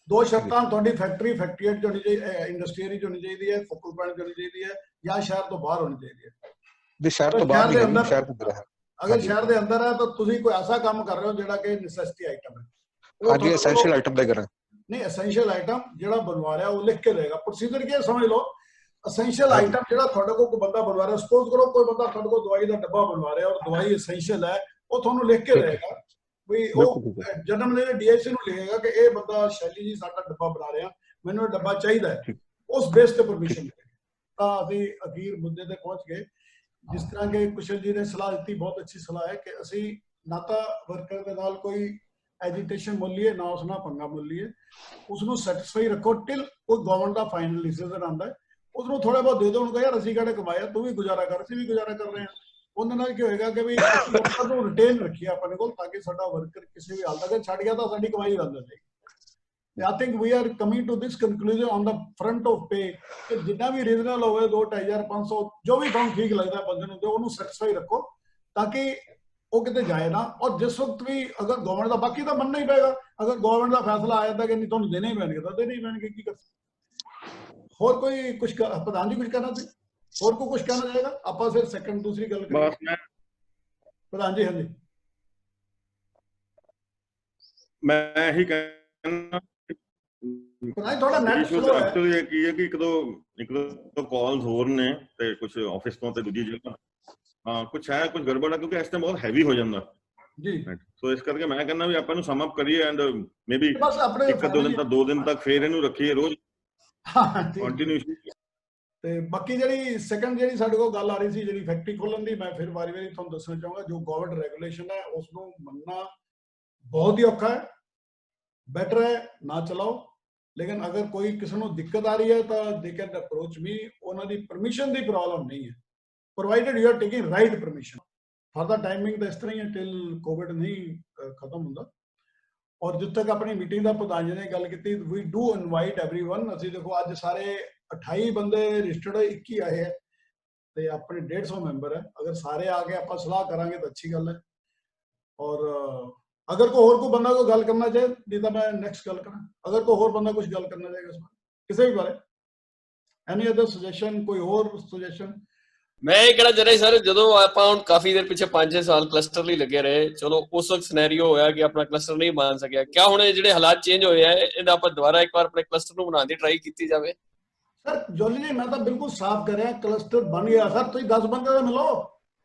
2 ਸ਼ਰਤਾਂ, ਤੁਹਾਡੀ ਫੈਕਟਰੀ ਚ ਹੋਣੀ ਚਾਹੀਦੀ, ਇੰਡਸਟਰੀ ਚ ਹੋਣੀ ਚਾਹੀਦੀ ਹੈ, ਫੋਕਲ ਪੁਆਇੰਟ ਹੋਣੀ ਚਾਹੀਦੀ ਹੈ, ਜਾਂ ਸ਼ਹਿਰ ਤੋਂ ਬਾਹਰ ਹੋਣੀ ਚਾਹੀਦੀ ਹੈ। ਸ਼ਹਿਰ ਤੋਂ ਬਾਹਰ ਨਹੀਂ, ਸ਼ਹਿਰ ਤੋਂ ਅੰਦਰ ਹੈ। ਅਗਰ ਸ਼ਹਿਰ ਦੇ ਅੰਦਰ ਹੈ ਤਾਂ ਤੁਸੀਂ ਕੋਈ ਐਸਾ ਕੰਮ ਕਰ ਰਹੇ ਹੋ ਜਿਹੜਾ ਕਿ ਨੈਸੈਸਿਟੀ ਆਈਟਮ ਹੈ। ਹਾਂਜੀ, ਐਸੈਂਸ਼ੀਅਲ ਆਈਟਮ ਦਾ ਕਰਾਂ। ਨਹੀਂ, ਐਸੈਂਸ਼ੀਅਲ ਆਈਟਮ ਜਿਹੜਾ ਬਣਵਾ ਰਿਹਾ ਉਹ ਲਿਖ ਕੇ ਦੇਗਾ। ਪ੍ਰੋਸੀਜਰ ਕੀ ਸਮਝ ਲਓ, ਐਸੈਂਸ਼ੀਅਲ ਆਈਟਮ ਜਿਹੜਾ ਤੁਹਾਡੇ ਕੋਲ ਕੋਈ ਬੰਦਾ ਬਣਵਾ ਰਿਹਾ, ਸਪੋਜ਼ ਕਰੋ ਕੋਈ ਬੰਦਾ ਤੁਹਾਡੇ ਕੋਲ ਦਵਾਈ ਦਾ ਡੱਬਾ ਬਣਵਾ ਰਿਹਾ ਔਰ ਦਵਾਈ ਐਸੈਂਸ਼ੀਅਲ ਹੈ, ਉਹ ਤੁਹਾਨੂੰ ਲਿਖ ਕੇ ਦੇਗਾ ਵੀ ਉਹ ਜਨਮ ਦੇ ਡੀਐਸਸੀ ਨੂੰ ਲਿਖੇਗਾ ਕਿ ਇਹ ਬੰਦਾ ਸ਼ੈਲੀ ਜੀ ਸਾਡਾ ਡੱਬਾ ਬਣਾ ਰਿਹਾ, ਮੈਨੂੰ ਇਹ ਡੱਬਾ ਚਾਹੀਦਾ ਹੈ, ਉਸ ਬੇਸ ਤੇ ਪਰਮਿਸ਼ਨ। ਤਾਂ ਅਸੀਂ ਅਖੀਰ ਮੁੱਦੇ ਤੇ ਪਹੁੰਚ ਗਏ। ਜਿਸ ਤਰ੍ਹਾਂ ਕਿ ਕੁਸ਼ਲ ਜੀ ਨੇ ਸਲਾਹ ਦਿੱਤੀ, ਬਹੁਤ ਅੱਛੀ ਸਲਾਹ ਹੈ ਕਿ ਅਸੀਂ ਨਾ ਤਾਂ ਵਰਕਰ ਦੇ ਨਾਲ ਕੋਈ ਐਜੀਟੇਸ਼ਨ ਮੁੱਲ ਲਈਏ, ਨਾ ਉਸ ਨਾਲ ਪੰਗਾ ਮੁੱਲ ਲਈਏ, ਉਸ ਨੂੰ ਸੈਟੀਸਫਾਈ ਰੱਖੋ ਟਿਲ ਕੋਈ ਗਵਰਨਮੈਂਟ ਦਾ ਫਾਈਨਲ ਡਿਸੀਜਨ ਆਉਂਦਾ ਹੈ। ਉਸ ਨੂੰ ਥੋੜਾ ਬਹੁਤ ਦੇ ਦਿਓ, ਉਹਨੂੰ ਕਹੋ ਯਾਰ ਅਸੀਂ ਕਿਹੜਾ ਕਮਾਇਆ, ਤੂੰ ਵੀ ਗੁਜ਼ਾਰਾ ਕਰ, ਅਸੀਂ ਵੀ ਗੁਜ਼ਾਰਾ ਕਰ ਰਹੇ ਹਾਂ। ਉਹਦੇ ਨਾਲ ਕੀ ਹੋਏਗਾ ਕਿ ਵੀ ਵਰਕਰ ਨੂੰ ਰਿਟੇਨ ਰੱਖੀਏ ਆਪਣੇ ਕੋਲ, ਤਾਂ ਕਿ ਸਾਡਾ ਵਰਕਰ ਕਿਸੇ ਵੀ ਹਾਲਤ ਅਗਰ ਛੱਡ ਗਿਆ ਤਾਂ ਸਾਡੀ ਕਮਾਈ ਬੰਦ ਹੋ ਜਾਏਗੀ। I think we are coming to this conclusion on the front of pay ਕਿ ਜਿੰਨਾ ਵੀ ਰੀਜ਼ਨਲ ਹੋਵੇ 2-2,500 500 ਜੋ ਵੀ ਤੁਹਾਨੂੰ ਠੀਕ ਲੱਗਦਾ ਬੰਦੇ ਨੂੰ ਦਿਓ, ਉਹਨੂੰ ਸੈਟੀਸਫਾਈ ਰੱਖੋ ਤਾਂ ਕਿ ਉਹ ਕਿਤੇ ਜਾਏ ਨਾ। ਔਰ ਜਿਸ ਵਕਤ ਵੀ ਅਗਰ ਗਵਰਨਮੈਂਟ ਦਾ, ਬਾਕੀ ਤਾਂ ਮੰਨਣਾ ਹੀ ਪਏਗਾ, ਅਗਰ ਗਵਰਨਮੈਂਟ ਦਾ ਫੈਸਲਾ ਆ ਜਾਂਦਾ ਕਿ ਨਹੀਂ ਤੁਹਾਨੂੰ ਦੇਣੇ ਹੀ ਪੈਣਗੇ ਤਾਂ ਦੇਣੇ ਹੀ ਪੈਣਗੇ, ਕੀ ਕਰ ਸਕਦੇ। ਹੋਰ ਕੋਈ ਕੁਝ ਪ੍ਰਧਾਨ ਜੀ ਕੁਝ ਕਹਿਣਾ ਸੀ? ਹੋਰ ਕੋਈ ਕੁਝ ਕਹਿਣਾ ਚਾਹੇਗਾ? ਆਪਾਂ ਫਿਰ ਸੈਕੰਡ ਦੂਸਰੀ ਗੱਲ ਕਰਾਂਗੇ। ਪ੍ਰਧਾਨ ਜੀ ਹਾਂਜੀ, ਮੈਂ ਇਹੀ ਕਹਿਣਾ ਥੋੜਾ ਨੈਟ ਸਲੋ ਹੈ ਐਕਚੁਅਲੀ ਕੀ ਹੈ ਕਿ ਇੱਕ ਦੋ ਕਾਲਸ ਹੋਰ ਨੇ ਤੇ ਕੁਝ ਆਫਿਸ ਤੋਂ ਤੇ ਦੂਜੀ ਜਗ੍ਹਾ, ਹਾਂ ਕੁਝ ਹੈ, ਕੁਝ ਗੜਬੜ ਹੈ, ਕਿਉਂਕਿ ਇਸ ਟਾਈਮ ਬਹੁਤ ਹੈਵੀ ਹੋ ਜਾਂਦਾ ਜੀ। ਸੋ ਇਸ ਕਰਕੇ ਮੈਂ ਕਹਿੰਦਾ ਵੀ ਆਪਾਂ ਨੂੰ ਸਮ ਅਪ ਕਰੀਏ ਐਂਡ ਮੇ ਬੀ ਬਸ ਆਪਣੇ 1-2 ਦਿਨ ਤੱਕ 2 ਦਿਨ ਤੱਕ ਫੇਰ ਇਹਨੂੰ ਰੱਖੀਏ ਰੋਜ਼ ਕੰਟੀਨਿਊਸਲੀ। ਤੇ ਬਾਕੀ ਜਿਹੜੀ ਸੈਕੰਡ ਜਿਹੜੀ ਸਾਡੇ ਕੋਲ ਗੱਲ ਆ ਰਹੀ ਸੀ ਜਿਹੜੀ ਫੈਕਟਰੀ ਖੋਲਣ ਦੀ, ਮੈਂ ਫਿਰ ਵਾਰੀ ਤੁਹਾਨੂੰ ਦੱਸਣਾ ਚਾਹੂੰਗਾ ਜੋ ਗਵਰਨਮੈਂਟ ਰੈਗੂਲੇਸ਼ਨ ਹੈ ਉਸ ਨੂੰ ਮੰਨਣਾ ਬਹੁਤ ਹੀ ਔਖਾ ਹੈ। ਬੈਟਰ ਹੈ ਨਾ ਚਲਾਓ, ਲੇਕਿਨ ਅਗਰ ਕੋਈ ਕਿਸੇ ਨੂੰ ਦਿੱਕਤ ਆ ਰਹੀ ਹੈ ਤਾਂ ਦੇ ਕੈਨ ਅਪਰੋਚ ਮੀ। ਉਹਨਾਂ ਦੀ ਪਰਮਿਸ਼ਨ ਦੀ ਪ੍ਰੋਬਲਮ ਨਹੀਂ ਹੈ, provided you are taking right permission. For the timing ਤਾਂ ਇਸ ਤਰ੍ਹਾਂ ਹੀ ਹੈ ਟਿਲ ਕੋਵਿਡ ਨਹੀਂ ਖਤਮ ਹੁੰਦਾ। ਔਰ ਜਿੱਥੇ ਤੱਕ ਆਪਣੀ ਮੀਟਿੰਗ ਦਾ ਪ੍ਰਧਾਨ ਜੀ ਨੇ ਗੱਲ ਕੀਤੀ, ਵੀ ਡੂ ਇਨਵਾਈਟ एवरीवन। ਅਸੀਂ ਦੇਖੋ ਅੱਜ ਸਾਰੇ 28 ਬੰਦੇ ਰਜਿਸਟਰਡ ਹੋਏ, 21 ਆਏ ਹੈ ਤੇ ਆਪਣੇ 150 ਮੈਂਬਰ ਹੈ। ਅਗਰ ਸਾਰੇ ਆ ਕੇ ਆਪਾਂ ਸਲਾਹ ਕਰਾਂਗੇ ਤਾਂ ਅੱਛੀ ਗੱਲ ਹੈ। ਔਰ अगर कोई और को बंदा को गल करना चाहे नहीं तो मैं नेक्स्ट गल करा। अगर कोई और बंदा कुछ गल करना चाहेगा इस बारे किसी भी बारे, एनी अदर सजेशन, कोई और सजेशन? मैं ये कहना चाह रहा सर, जो आप काफी देर पिछले 5-6 साल क्लस्टर ਲਈ ਲੱਗੇ ਰਹੇ, ਚਲੋ ਉਸ ਵਕਤ ਸਿਨੈਰੀਓ ਹੋਇਆ ਕਿ ਆਪਣਾ ਕਲਸਟਰ ਨਹੀਂ ਬਣ ਸਕਿਆ। ਕਿਆ ਹੁਣ ਜਿਹੜੇ ਹਾਲਾਤ ਚੇਂਜ ਹੋਏ ਆ ਇਹਦਾ ਆਪਾਂ ਦੁਬਾਰਾ ਇੱਕ ਵਾਰ ਆਪਣੇ ਕਲਸਟਰ ਨੂੰ ਬਣਾਉਣ ਦੀ ਟਰਾਈ ਕੀਤੀ ਜਾਵੇ? ਸਰ ਜੋਲੀ ਜੀ ਮੈਂ ਤਾਂ ਬਿਲਕੁਲ ਸਾਫ਼ ਕਰ ਰਿਹਾ, ਕਲਸਟਰ ਬਣ ਗਿਆ ਸਰ। ਤੁਸੀਂ 10 ਬੰਦੇ ਦਾ ਮਿਲੋ,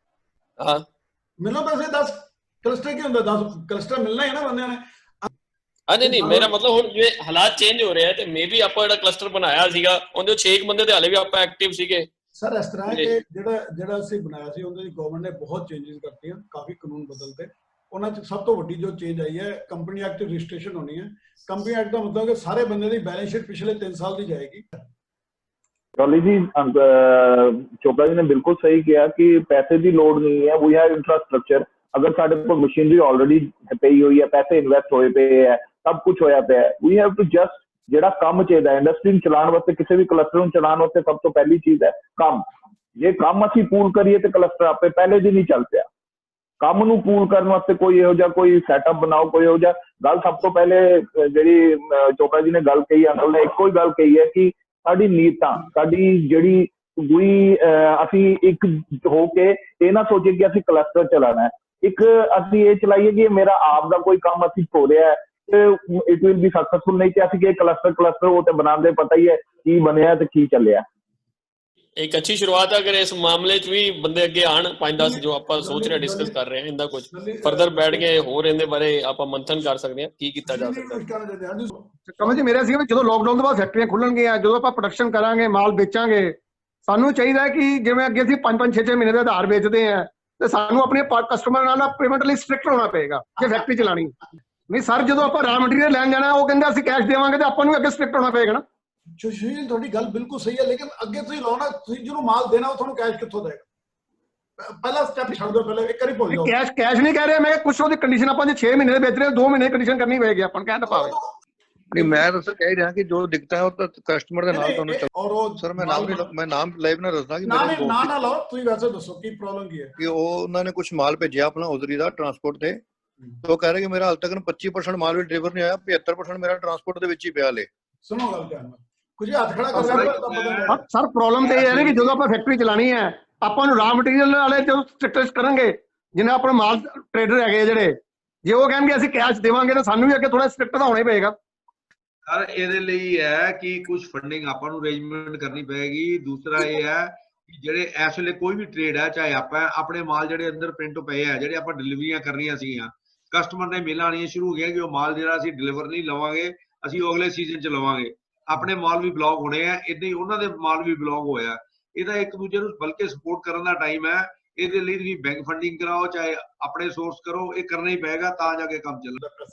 ਹਾਂ ਮਿਲੋ ਪੈਸੇ 10 ਕਲਸਟਰ ਕੀ ਹੁੰਦਾ, 10 ਕਲਸਟਰ ਮਿਲਣਾ ਹੈ ਨਾ ਬੰਦਿਆਂ ਨੇ। ਹਾਂਜੀ ਨਹੀਂ, ਮੇਰਾ ਮਤਲਬ ਹੁਣ ਜੇ ਹਾਲਾਤ ਚੇਂਜ ਹੋ ਰਹੇ ਆ ਤੇ ਮੇਬੀ ਆਪਾਂ ਜਿਹੜਾ ਕਲਸਟਰ ਬਣਾਇਆ ਸੀਗਾ ਉਹਦੇ 6 ਬੰਦੇ ਤੇ ਹਾਲੇ ਵੀ ਆਪਾਂ ਐਕਟਿਵ ਸੀਗੇ। ਸਰ ਇਸ ਤਰ੍ਹਾਂ ਹੈ ਕਿ ਜਿਹੜਾ ਅਸੀਂ ਬਣਾਇਆ ਸੀ ਉਹਦੇ ਵਿੱਚ ਗਵਰਨਮੈਂਟ ਨੇ ਬਹੁਤ ਚੇਂਜਸ ਕਰਤੀਆਂ, ਕਾਫੀ ਕਾਨੂੰਨ ਬਦਲਤੇ। ਉਹਨਾਂ ਚ ਸਭ ਤੋਂ ਵੱਡੀ ਜੋ ਚੇਂਜ ਆਈ ਹੈ ਕੰਪਨੀ ਐਕਟ ਰਜਿਸਟ੍ਰੇਸ਼ਨ ਹੋਣੀ ਹੈ। ਕੰਪਨੀ ਐਕਟ ਦਾ ਮਤਲਬ ਕਿ ਸਾਰੇ ਬੰਦੇ ਦੀ ਬੈਲੈਂਸ ਸ਼ੀਟ ਪਿਛਲੇ 3 ਸਾਲ ਦੀ ਜਾਏਗੀ। ਰੋਲੀ ਜੀ ਚੋਪੜਾ ਜੀ ਨੇ ਬਿਲਕੁਲ ਸਹੀ ਕਿਹਾ ਕਿ ਪੈਸੇ ਦੀ ਲੋੜ ਨਹੀਂ ਹੈ, ਵੀ ਹੈਵ ਇੰਫਰਾਸਟ੍ਰਕਚਰ। ਅਗਰ ਸਾਡੇ ਕੋਲ ਮਸ਼ੀਨਰੀ ਆਲਰੇਡੀ ਪਈ ਹੋਈ ਹੈ, ਪੈਸੇ ਇਨਵੈਸਟ ਹੋਏ ਪਏ ਹੈ, ਸਭ ਕੁਝ ਹੋਇਆ ਪਿਆ, ਵੀ ਹੈਵ ਟੂ ਜਸਟ ਜਿਹੜਾ ਕੰਮ ਚਾਹੀਦਾ ਇੰਡਸਟਰੀ ਨੂੰ ਚਲਾਉਣ ਵਾਸਤੇ, ਕਿਸੇ ਵੀ ਕਲਸਟਰ ਨੂੰ ਚਲਾਉਣ ਵਾਸਤੇ ਸਭ ਤੋਂ ਪਹਿਲੀ ਚੀਜ਼ ਹੈ ਕੰਮ। ਜੇ ਕੰਮ ਅਸੀਂ ਪੂਲ ਕਰੀਏ ਤੇ ਕਲਸਟਰ ਆਪੇ ਪਹਿਲੇ ਦਿਨ ਹੀ ਚੱਲ ਪਿਆ। ਕੰਮ ਨੂੰ ਪੂਲ ਕਰਨ ਵਾਸਤੇ ਕੋਈ ਇਹੋ ਜਿਹਾ ਕੋਈ ਸੈਟਅਪ ਬਣਾਓ, ਕੋਈ ਇਹੋ ਜਿਹਾ ਗੱਲ। ਸਭ ਤੋਂ ਪਹਿਲੇ ਜਿਹੜੀ ਚੋਪੜਾ ਜੀ ਨੇ ਗੱਲ ਕਹੀ, ਅੰਕਲ ਨੇ ਇੱਕੋ ਹੀ ਗੱਲ ਕਹੀ ਹੈ ਕਿ ਸਾਡੀ ਨੀਤਾਂ, ਸਾਡੀ ਜਿਹੜੀ ਵੀ ਅਸੀਂ ਇੱਕ ਹੋ ਕੇ ਇਹ ਨਾ ਸੋਚੀਏ ਕਿ ਅਸੀਂ ਕਲਸਟਰ ਚਲਾਉਣਾ ਹੈ, ਇੱਕ ਅਸੀਂ ਇਹ ਚਲਾਈਏ ਕਿ ਮੇਰਾ ਆਪ ਦਾ ਕੋਈ ਕੰਮ ਅਸੀਂ ਹੋ ਰਿਹਾ ਹੈ ਤੇ ਇਟ ਵਿਲ ਬੀ ਸਕਸੈਸਫੁਲ। ਨਹੀਂ ਤੇ ਅਸੀਂ ਕਿ ਕਲਸਟਰ ਉਹ ਤੇ ਬਣਾਉਂਦੇ ਪਤਾ ਹੀ ਹੈ ਕੀ ਬਣਿਆ ਤੇ ਕੀ ਚੱਲਿਆ। ਇੱਕ ਅੱਛੀ ਸ਼ੁਰੂਆਤ ਹੈ ਅਗਰ ਇਸ ਮਾਮਲੇ 'ਚ ਵੀ ਬੰਦੇ ਅੱਗੇ ਆਣ 5-10 ਜੋ ਆਪਾਂ ਸੋਚ ਰਹੇ ਡਿਸਕਸ ਕਰ ਰਹੇ ਹਾਂ, ਇਹਦਾ ਕੁਝ ਫਰਦਰ ਬੈਠ ਕੇ ਹੋਰ ਇਹਦੇ ਬਾਰੇ ਆਪਾਂ ਮੰਥਨ ਕਰ ਸਕਦੇ ਹਾਂ ਕੀ ਕੀਤਾ ਜਾ ਸਕਦਾ। ਕਮਲ ਜੀ ਮੇਰਾ ਸੀਗਾ ਵੀ ਜਦੋਂ ਲੋਕਡਾਊਨ ਤੋਂ ਬਾਅਦ ਫੈਕਟਰੀਆਂ ਖੁੱਲਣਗੀਆਂ, ਜਦੋਂ ਆਪਾਂ ਪ੍ਰੋਡਕਸ਼ਨ ਕਰਾਂਗੇ, ਮਾਲ ਵੇਚਾਂਗੇ, ਸਾਨੂੰ ਚਾਹੀਦਾ ਕਿ ਜਿਵੇਂ ਅੱਗੇ ਅਸੀਂ 5-5 6-6 ਮਹੀਨੇ ਦੇ ਆਧਾਰ ਵੇਚਦੇ ਆ ਤੇ ਸਾਨੂੰ ਆਪਣੇ ਕਸਟਮਰ ਨਾਲ ਪੇਮੈਂਟ ਲਈ ਸਟ੍ਰਿਕਟ ਹੋਣਾ ਪਏਗਾ ਜੇ ਫੈਕਟਰੀ ਚਲਾਣੀ। ਨਹੀਂ ਸਰ, ਜਦੋਂ ਆਪਾਂ ਰਾ ਮਟੀਰੀਅਲ ਲੈਣ ਜਾਣਾ ਉਹ ਕਹਿੰਦਾ ਅਸੀਂ ਕੈਸ਼ ਦੇਵਾਂਗੇ ਤੇ ਆਪਾਂ ਨੂੰ ਅੱਗੇ ਸਟ੍ਰਿਕਟ ਹੋਣਾ ਪਏਗਾ ਨਾ। ਸੁਸ਼ੀਲ ਤੁਹਾਡੀ ਗੱਲ ਬਿਲਕੁਲ ਸਹੀ ਹੈ, ਲੇਕਿਨ ਅੱਗੇ ਤੁਸੀਂ ਲਾਉਣਾ, ਤੁਸੀਂ ਜਿਹਨੂੰ ਮਾਲ ਦੇਣਾ ਉਹ ਤੁਹਾਨੂੰ ਕੈਸ਼ ਕਿੱਥੋਂ ਦੇਗਾ? ਪਹਿਲਾ ਸਟੈਪ ਛੱਡ ਦਿਓ, ਪਹਿਲੇ ਇੱਕ ਵਾਰੀ ਭੁੱਲ ਜਾਓ। ਕੈਸ਼ ਨਹੀਂ ਕਹਿ ਰਿਹਾ ਮੈਂ, ਕੁਝ ਉਹਦੀ ਕੰਡੀਸ਼ਨ ਆਪਾਂ ਜੇ 6 ਮਹੀਨੇ ਦੇ ਵੇਚ ਰਹੇ 2 ਮਹੀਨੇ ਕੰਡੀਸ਼ਨ ਕਰਨੀ ਪਏਗੀ ਆਪਾਂ ਨੂੰ, ਕਹਿਣ ਦਾ ਭਾਵ ਹੈ। नहीं मैं तो सर कह रहा कि जो दिखता है वो तो कस्टमर के नाल तो सर मैं नाम लाइव ना दसदा कि मेरे ना ना लाओ ਤੁਸੀਂ ਵੈਸੇ ਦੱਸੋ ਕੀ ਪ੍ਰੋਬਲਮ ਕੀ ਹੈ कि वो उन्होंने कुछ माल भेजा अपना उधरी दा ट्रांसपोर्ट ते तो कह रहे कि मेरा हाल तक 25% माल भी डिलीवर नहीं आया, 75% मेरा ट्रांसपोर्ट ਦੇ ਵਿੱਚ ਹੀ ਪਿਆ ਲੇ। ਸੁਣੋ ਗੱਲ ਧਿਆਨ ਨਾਲ, ਕੁਝ ਹੱਥ ਖੜਾ ਕਰ ਰਿਹਾ ਤਾਂ ਪਤਾ ਨਹੀਂ। ਸਰ ਪ੍ਰੋਬਲਮ ਤੇ ਇਹ ਹੈ ਨਾ ਕਿ ਜਦੋਂ ਆਪਾਂ ਫੈਕਟਰੀ ਚਲਾਣੀ ਹੈ ਆਪਾਂ ਨੂੰ ਰਾ ਮਟੀਰੀਅਲ ਵਾਲੇ ਜਦੋਂ ਸਟ੍ਰਿਕਟ ਕਰਨਗੇ, ਜਿੰਨਾ ਆਪਣਾ ਮਾਲ ਟ੍ਰੇਡਰ ਹੈਗੇ ਜਿਹੜੇ, ਜੇ ਉਹ ਕਹਿਣਗੇ ਅਸੀਂ ਕੈਸ਼ ਦੇਵਾਂਗੇ ਤਾਂ ਸਾਨੂੰ ਵੀ ਅੱਗੇ ਥੋੜਾ ਸਟ੍ਰਿਕਟ ਤਾਂ ਹੋਣਾ ਹੀ ਪਏਗਾ। ਸਰ ਇਹਦੇ ਲਈ ਹੈ ਕਿ ਕੁਝ ਫੰਡਿੰਗ ਆਪਾਂ ਨੂੰ ਅਰੇਂਜਮੈਂਟ ਕਰਨੀ ਪਏਗੀ। ਦੂਸਰਾ ਇਹ ਹੈ ਕਿ ਜਿਹੜੇ ਇਸ ਵੇਲੇ ਕੋਈ ਵੀ ਟ੍ਰੇਡ ਹੈ, ਚਾਹੇ ਆਪਾਂ ਆਪਣੇ ਮਾਲ ਜਿਹੜੇ ਅੰਦਰ ਪ੍ਰਿੰਟ ਪਏ ਆ, ਜਿਹੜੇ ਆਪਾਂ ਡਿਲੀਵਰੀਆਂ ਕਰਨੀਆਂ ਸੀਗੀਆਂ, ਕਸਟਮਰ ਨੇ ਮੇਲਾਂ ਆਉਣੀਆਂ ਸ਼ੁਰੂ ਹੋ ਗਈਆਂ ਕਿ ਉਹ ਮਾਲ ਜਿਹੜਾ ਅਸੀਂ ਡਿਲੀਵਰ ਨਹੀਂ ਲਵਾਂਗੇ, ਅਸੀਂ ਅਗਲੇ ਸੀਜ਼ਨ 'ਚ ਲਵਾਂਗੇ। ਆਪਣੇ ਮਾਲ ਵੀ ਬਲੌਕ ਹੋਣੇ ਆ, ਇੱਦਾਂ ਹੀ ਉਹਨਾਂ ਦੇ ਮਾਲ ਵੀ ਬਲੌਕ ਹੋਇਆ। ਇਹਦਾ ਇੱਕ ਦੂਜੇ ਨੂੰ ਬਲਕਿ ਸਪੋਰਟ ਕਰਨ ਦਾ ਟਾਈਮ ਹੈ। ਇਹਦੇ ਲਈ ਵੀ ਬੈਂਕ ਫੰਡਿੰਗ ਕਰਾਓ, ਚਾਹੇ ਆਪਣੇ ਸੋਰਸ ਕਰੋ, ਇਹ ਕਰਨਾ ਹੀ ਪਏਗਾ ਤਾਂ ਜਾ ਕੇ ਕੰਮ ਚੱਲਦਾ।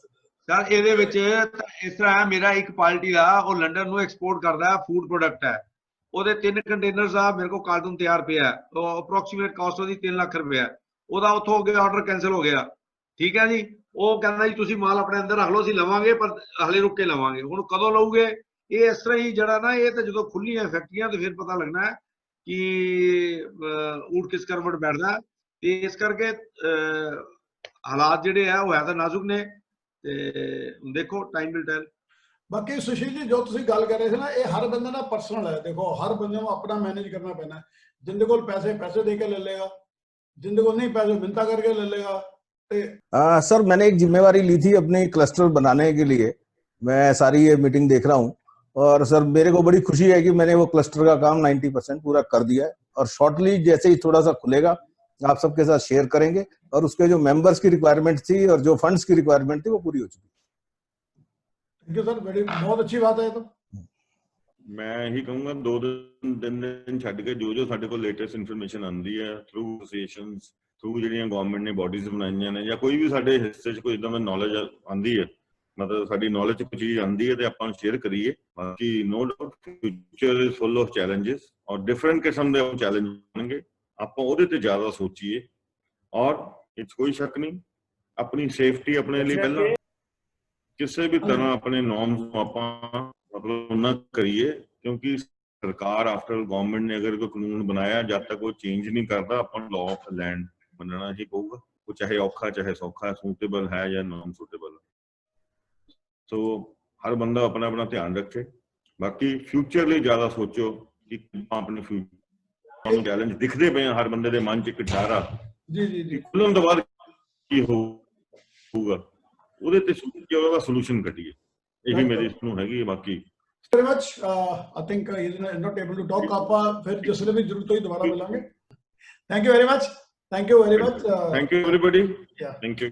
ਸਰ ਇਹਦੇ ਵਿੱਚ ਇਸ ਤਰ੍ਹਾਂ ਹੈ, ਮੇਰਾ ਇੱਕ ਪਾਰਟੀ ਦਾ ਉਹ ਲੰਡਨ ਨੂੰ ਐਕਸਪੋਰਟ ਕਰਦਾ, ਫੂਡ ਪ੍ਰੋਡਕਟ ਹੈ, ਉਹਦੇ 3 ਕੰਟੇਨਰਸ ਆ ਮੇਰੇ ਕੋਲ ਕਾਰਟੂਨ ਤਿਆਰ ਪਿਆ, ਉਹ ਅਪਰੋਕਸੀਮੇਟ ਕਾਸਟ ਉਹਦੀ 3 ਲੱਖ ਰੁਪਏ ਹੈ। ਉਹਦਾ ਉੱਥੋਂ ਹੋ ਗਿਆ ਆਰਡਰ ਕੈਂਸਲ ਹੋ ਗਿਆ, ਠੀਕ ਹੈ ਜੀ। ਉਹ ਕਹਿੰਦਾ ਜੀ ਤੁਸੀਂ ਮਾਲ ਆਪਣੇ ਅੰਦਰ ਰੱਖ ਲਓ, ਅਸੀਂ ਲਵਾਂਗੇ ਪਰ ਹਲੇ ਰੁਕ ਕੇ ਲਵਾਂਗੇ। ਹੁਣ ਕਦੋਂ ਲਓਗੇ? ਇਹ ਇਸ ਤਰ੍ਹਾਂ ਹੀ ਜਿਹੜਾ ਨਾ, ਇਹ ਤਾਂ ਜਦੋਂ ਖੁੱਲੀਆਂ ਫੈਕਟਰੀਆਂ ਤੇ ਫਿਰ ਪਤਾ ਲੱਗਣਾ ਹੈ ਕਿ ਊਠ ਕਿਸ ਕਰਵਟ ਬੈਠਦਾ। ਤੇ ਇਸ ਕਰਕੇ ਹਾਲਾਤ ਜਿਹੜੇ ਆ ਉਹ ਹੈ ਤਾਂ ਨਾਜ਼ੁਕ ਨੇ, ਤੇ ਦੇਖੋ ਟਾਈਮ ਵਿਲ ਟੈਲ। ਬਾਕੀ ਸੁਸ਼ੀਲ ਜੀ ਜੋ ਤੁਸੀਂ ਗੱਲ ਕਰ ਰਹੇ ਸੀ ਨਾ, ਇਹ ਹਰ ਬੰਦੇ ਦਾ ਪਰਸਨਲ ਹੈ। ਦੇਖੋ ਹਰ ਬੰਦੇ ਨੂੰ ਆਪਣਾ ਮੈਨੇਜ ਕਰਨਾ ਪੈਣਾ। ਜਿੰਦੇ ਕੋਲ ਪੈਸੇ पैसे दे के ले लेगा, जिंदे को नहीं पैसे मिन्नता करके ले लेगा। सर मैंने एक जिम्मेवारी ली थी अपने क्लस्टर बनाने के लिए, मैं सारी ये मीटिंग देख रहा हूँ और सर मेरे को बड़ी खुशी है कि मैंने वो क्लस्टर का काम 90% पूरा कर दिया है और शॉर्टली जैसे ही थोड़ा सा खुलेगा आप सबके साथ शेयर करेंगे और उसके जो मेंबर्स की रिक्वायरमेंट थी और जो फंड्स की रिक्वायरमेंट थी वो पूरी हो चुकी है। थैंक यू सर, बड़ी बहुत अच्छी बात है। तो मैं यही कहूंगा 2 दिन छੱਡ ਕੇ ਜੋ ਸਾਡੇ ਕੋਲ ਲੇਟੈਸਟ ਇਨਫੋਰਮੇਸ਼ਨ ਆਉਂਦੀ ਹੈ ਥਰੂ ਐਸੋਸੀਏਸ਼ਨਸ, ਥਰੂ ਜਿਹੜੀਆਂ ਗਵਰਨਮੈਂਟ ਨੇ ਬਾਡੀਜ਼ ਬਣਾਈਆਂ ਨੇ, ਜਾਂ ਕੋਈ ਵੀ ਸਾਡੇ ਹਿੱਸੇ 'ਚ ਕੋਈ ਇਦਾਂ ਦਾ ਨੌਲੇਜ ਆਉਂਦੀ ਹੈ, ਮਤਲਬ ਸਾਡੀ ਨੌਲੇਜ 'ਚ ਕੋਈ ਚੀਜ਼ ਆਉਂਦੀ ਹੈ ਤੇ ਆਪਾਂ ਨੂੰ ਸ਼ੇਅਰ ਕਰੀਏ। ਬਾਕੀ no doubt future is full of challenges ਔਰ ਡਿਫਰੈਂਟ ਕਿਸਮ ਦੇ ਚੈਲੰਜ ਹੋਣਗੇ, ਆਪਾਂ ਉਹਦੇ ਤੇ ਜ਼ਿਆਦਾ ਸੋਚੀਏ। ਔਰ ਇਸ ਕੋਈ ਸ਼ੱਕ ਨਹੀਂ, ਆਪਣੀ ਸੇਫਟੀ ਆਪਣੇ ਲਈ ਪਹਿਲਾਂ, ਕਿਸੇ ਵੀ ਤਰ੍ਹਾਂ ਆਪਣੇ ਨੋਰਮਸ ਨੂੰ ਆਪਾਂ ਮਤਲਬ ਉਹਨਾਂ ਕਰੀਏ, ਕਿਉਂਕਿ ਸਰਕਾਰ ਆਫਟਰ ਗਵਰਨਮੈਂਟ ਨੇ ਅਗਰ ਕੋਈ ਕਾਨੂੰਨ ਬਣਾਇਆ, ਜਦ ਤੱਕ ਉਹ ਚੇਂਜ ਨਹੀਂ ਕਰਦਾ ਆਪਾਂ ਨੂੰ ਲਾਅ ਆਫ ਲੈਂਡ ਮੰਨਣਾ ਹੀ ਪਊਗਾ। ਉਹ ਚਾਹੇ ਔਖਾ ਚਾਹੇ ਸੌਖਾ, ਸੂਟੇਬਲ ਹੈ ਜਾਂ ਨਾਨ ਸੂਟੇਬਲ। ਸੋ ਹਰ ਬੰਦਾ ਆਪਣਾ ਆਪਣਾ ਧਿਆਨ ਰੱਖੇ। ਬਾਕੀ ਫਿਊਚਰ ਲਈ ਜ਼ਿਆਦਾ ਸੋਚੋ ਕਿ ਆਪਣੇ ਫਿਊਚਰ ਨੂੰ ਚੈਲੰਜ ਦਿਖਦੇ ਪਏ, ਹਰ ਬੰਦੇ ਦੇ ਮਨ 'ਚ ਇੱਕ ਡਰ ਆ ਜੀ ਖੁੱਲਣ ਤੋਂ ਬਾਅਦ ਕੀ ਹੋਊਗਾ, ਉਹਦੇ ਤੇ ਸੋਚ ਕੇ ਉਹਦਾ ਸੋਲੂਸ਼ਨ ਕੱਢੀਏ। ਇਹੀ ਮੇਰੀ ਨੂੰ ਹੈਗੀ। ਬਾਕੀ very much. I think he is not able to talk. ਆਪਾਂ ਫਿਰ ਜਿਸ ਵੇਲੇ ਵੀ ਜ਼ਰੂਰਤ ਹੋਈ ਦੁਬਾਰਾ ਮਿਲਾਂਗੇ। Thank you very much. Thank you very much. Thank you everybody. Thank you.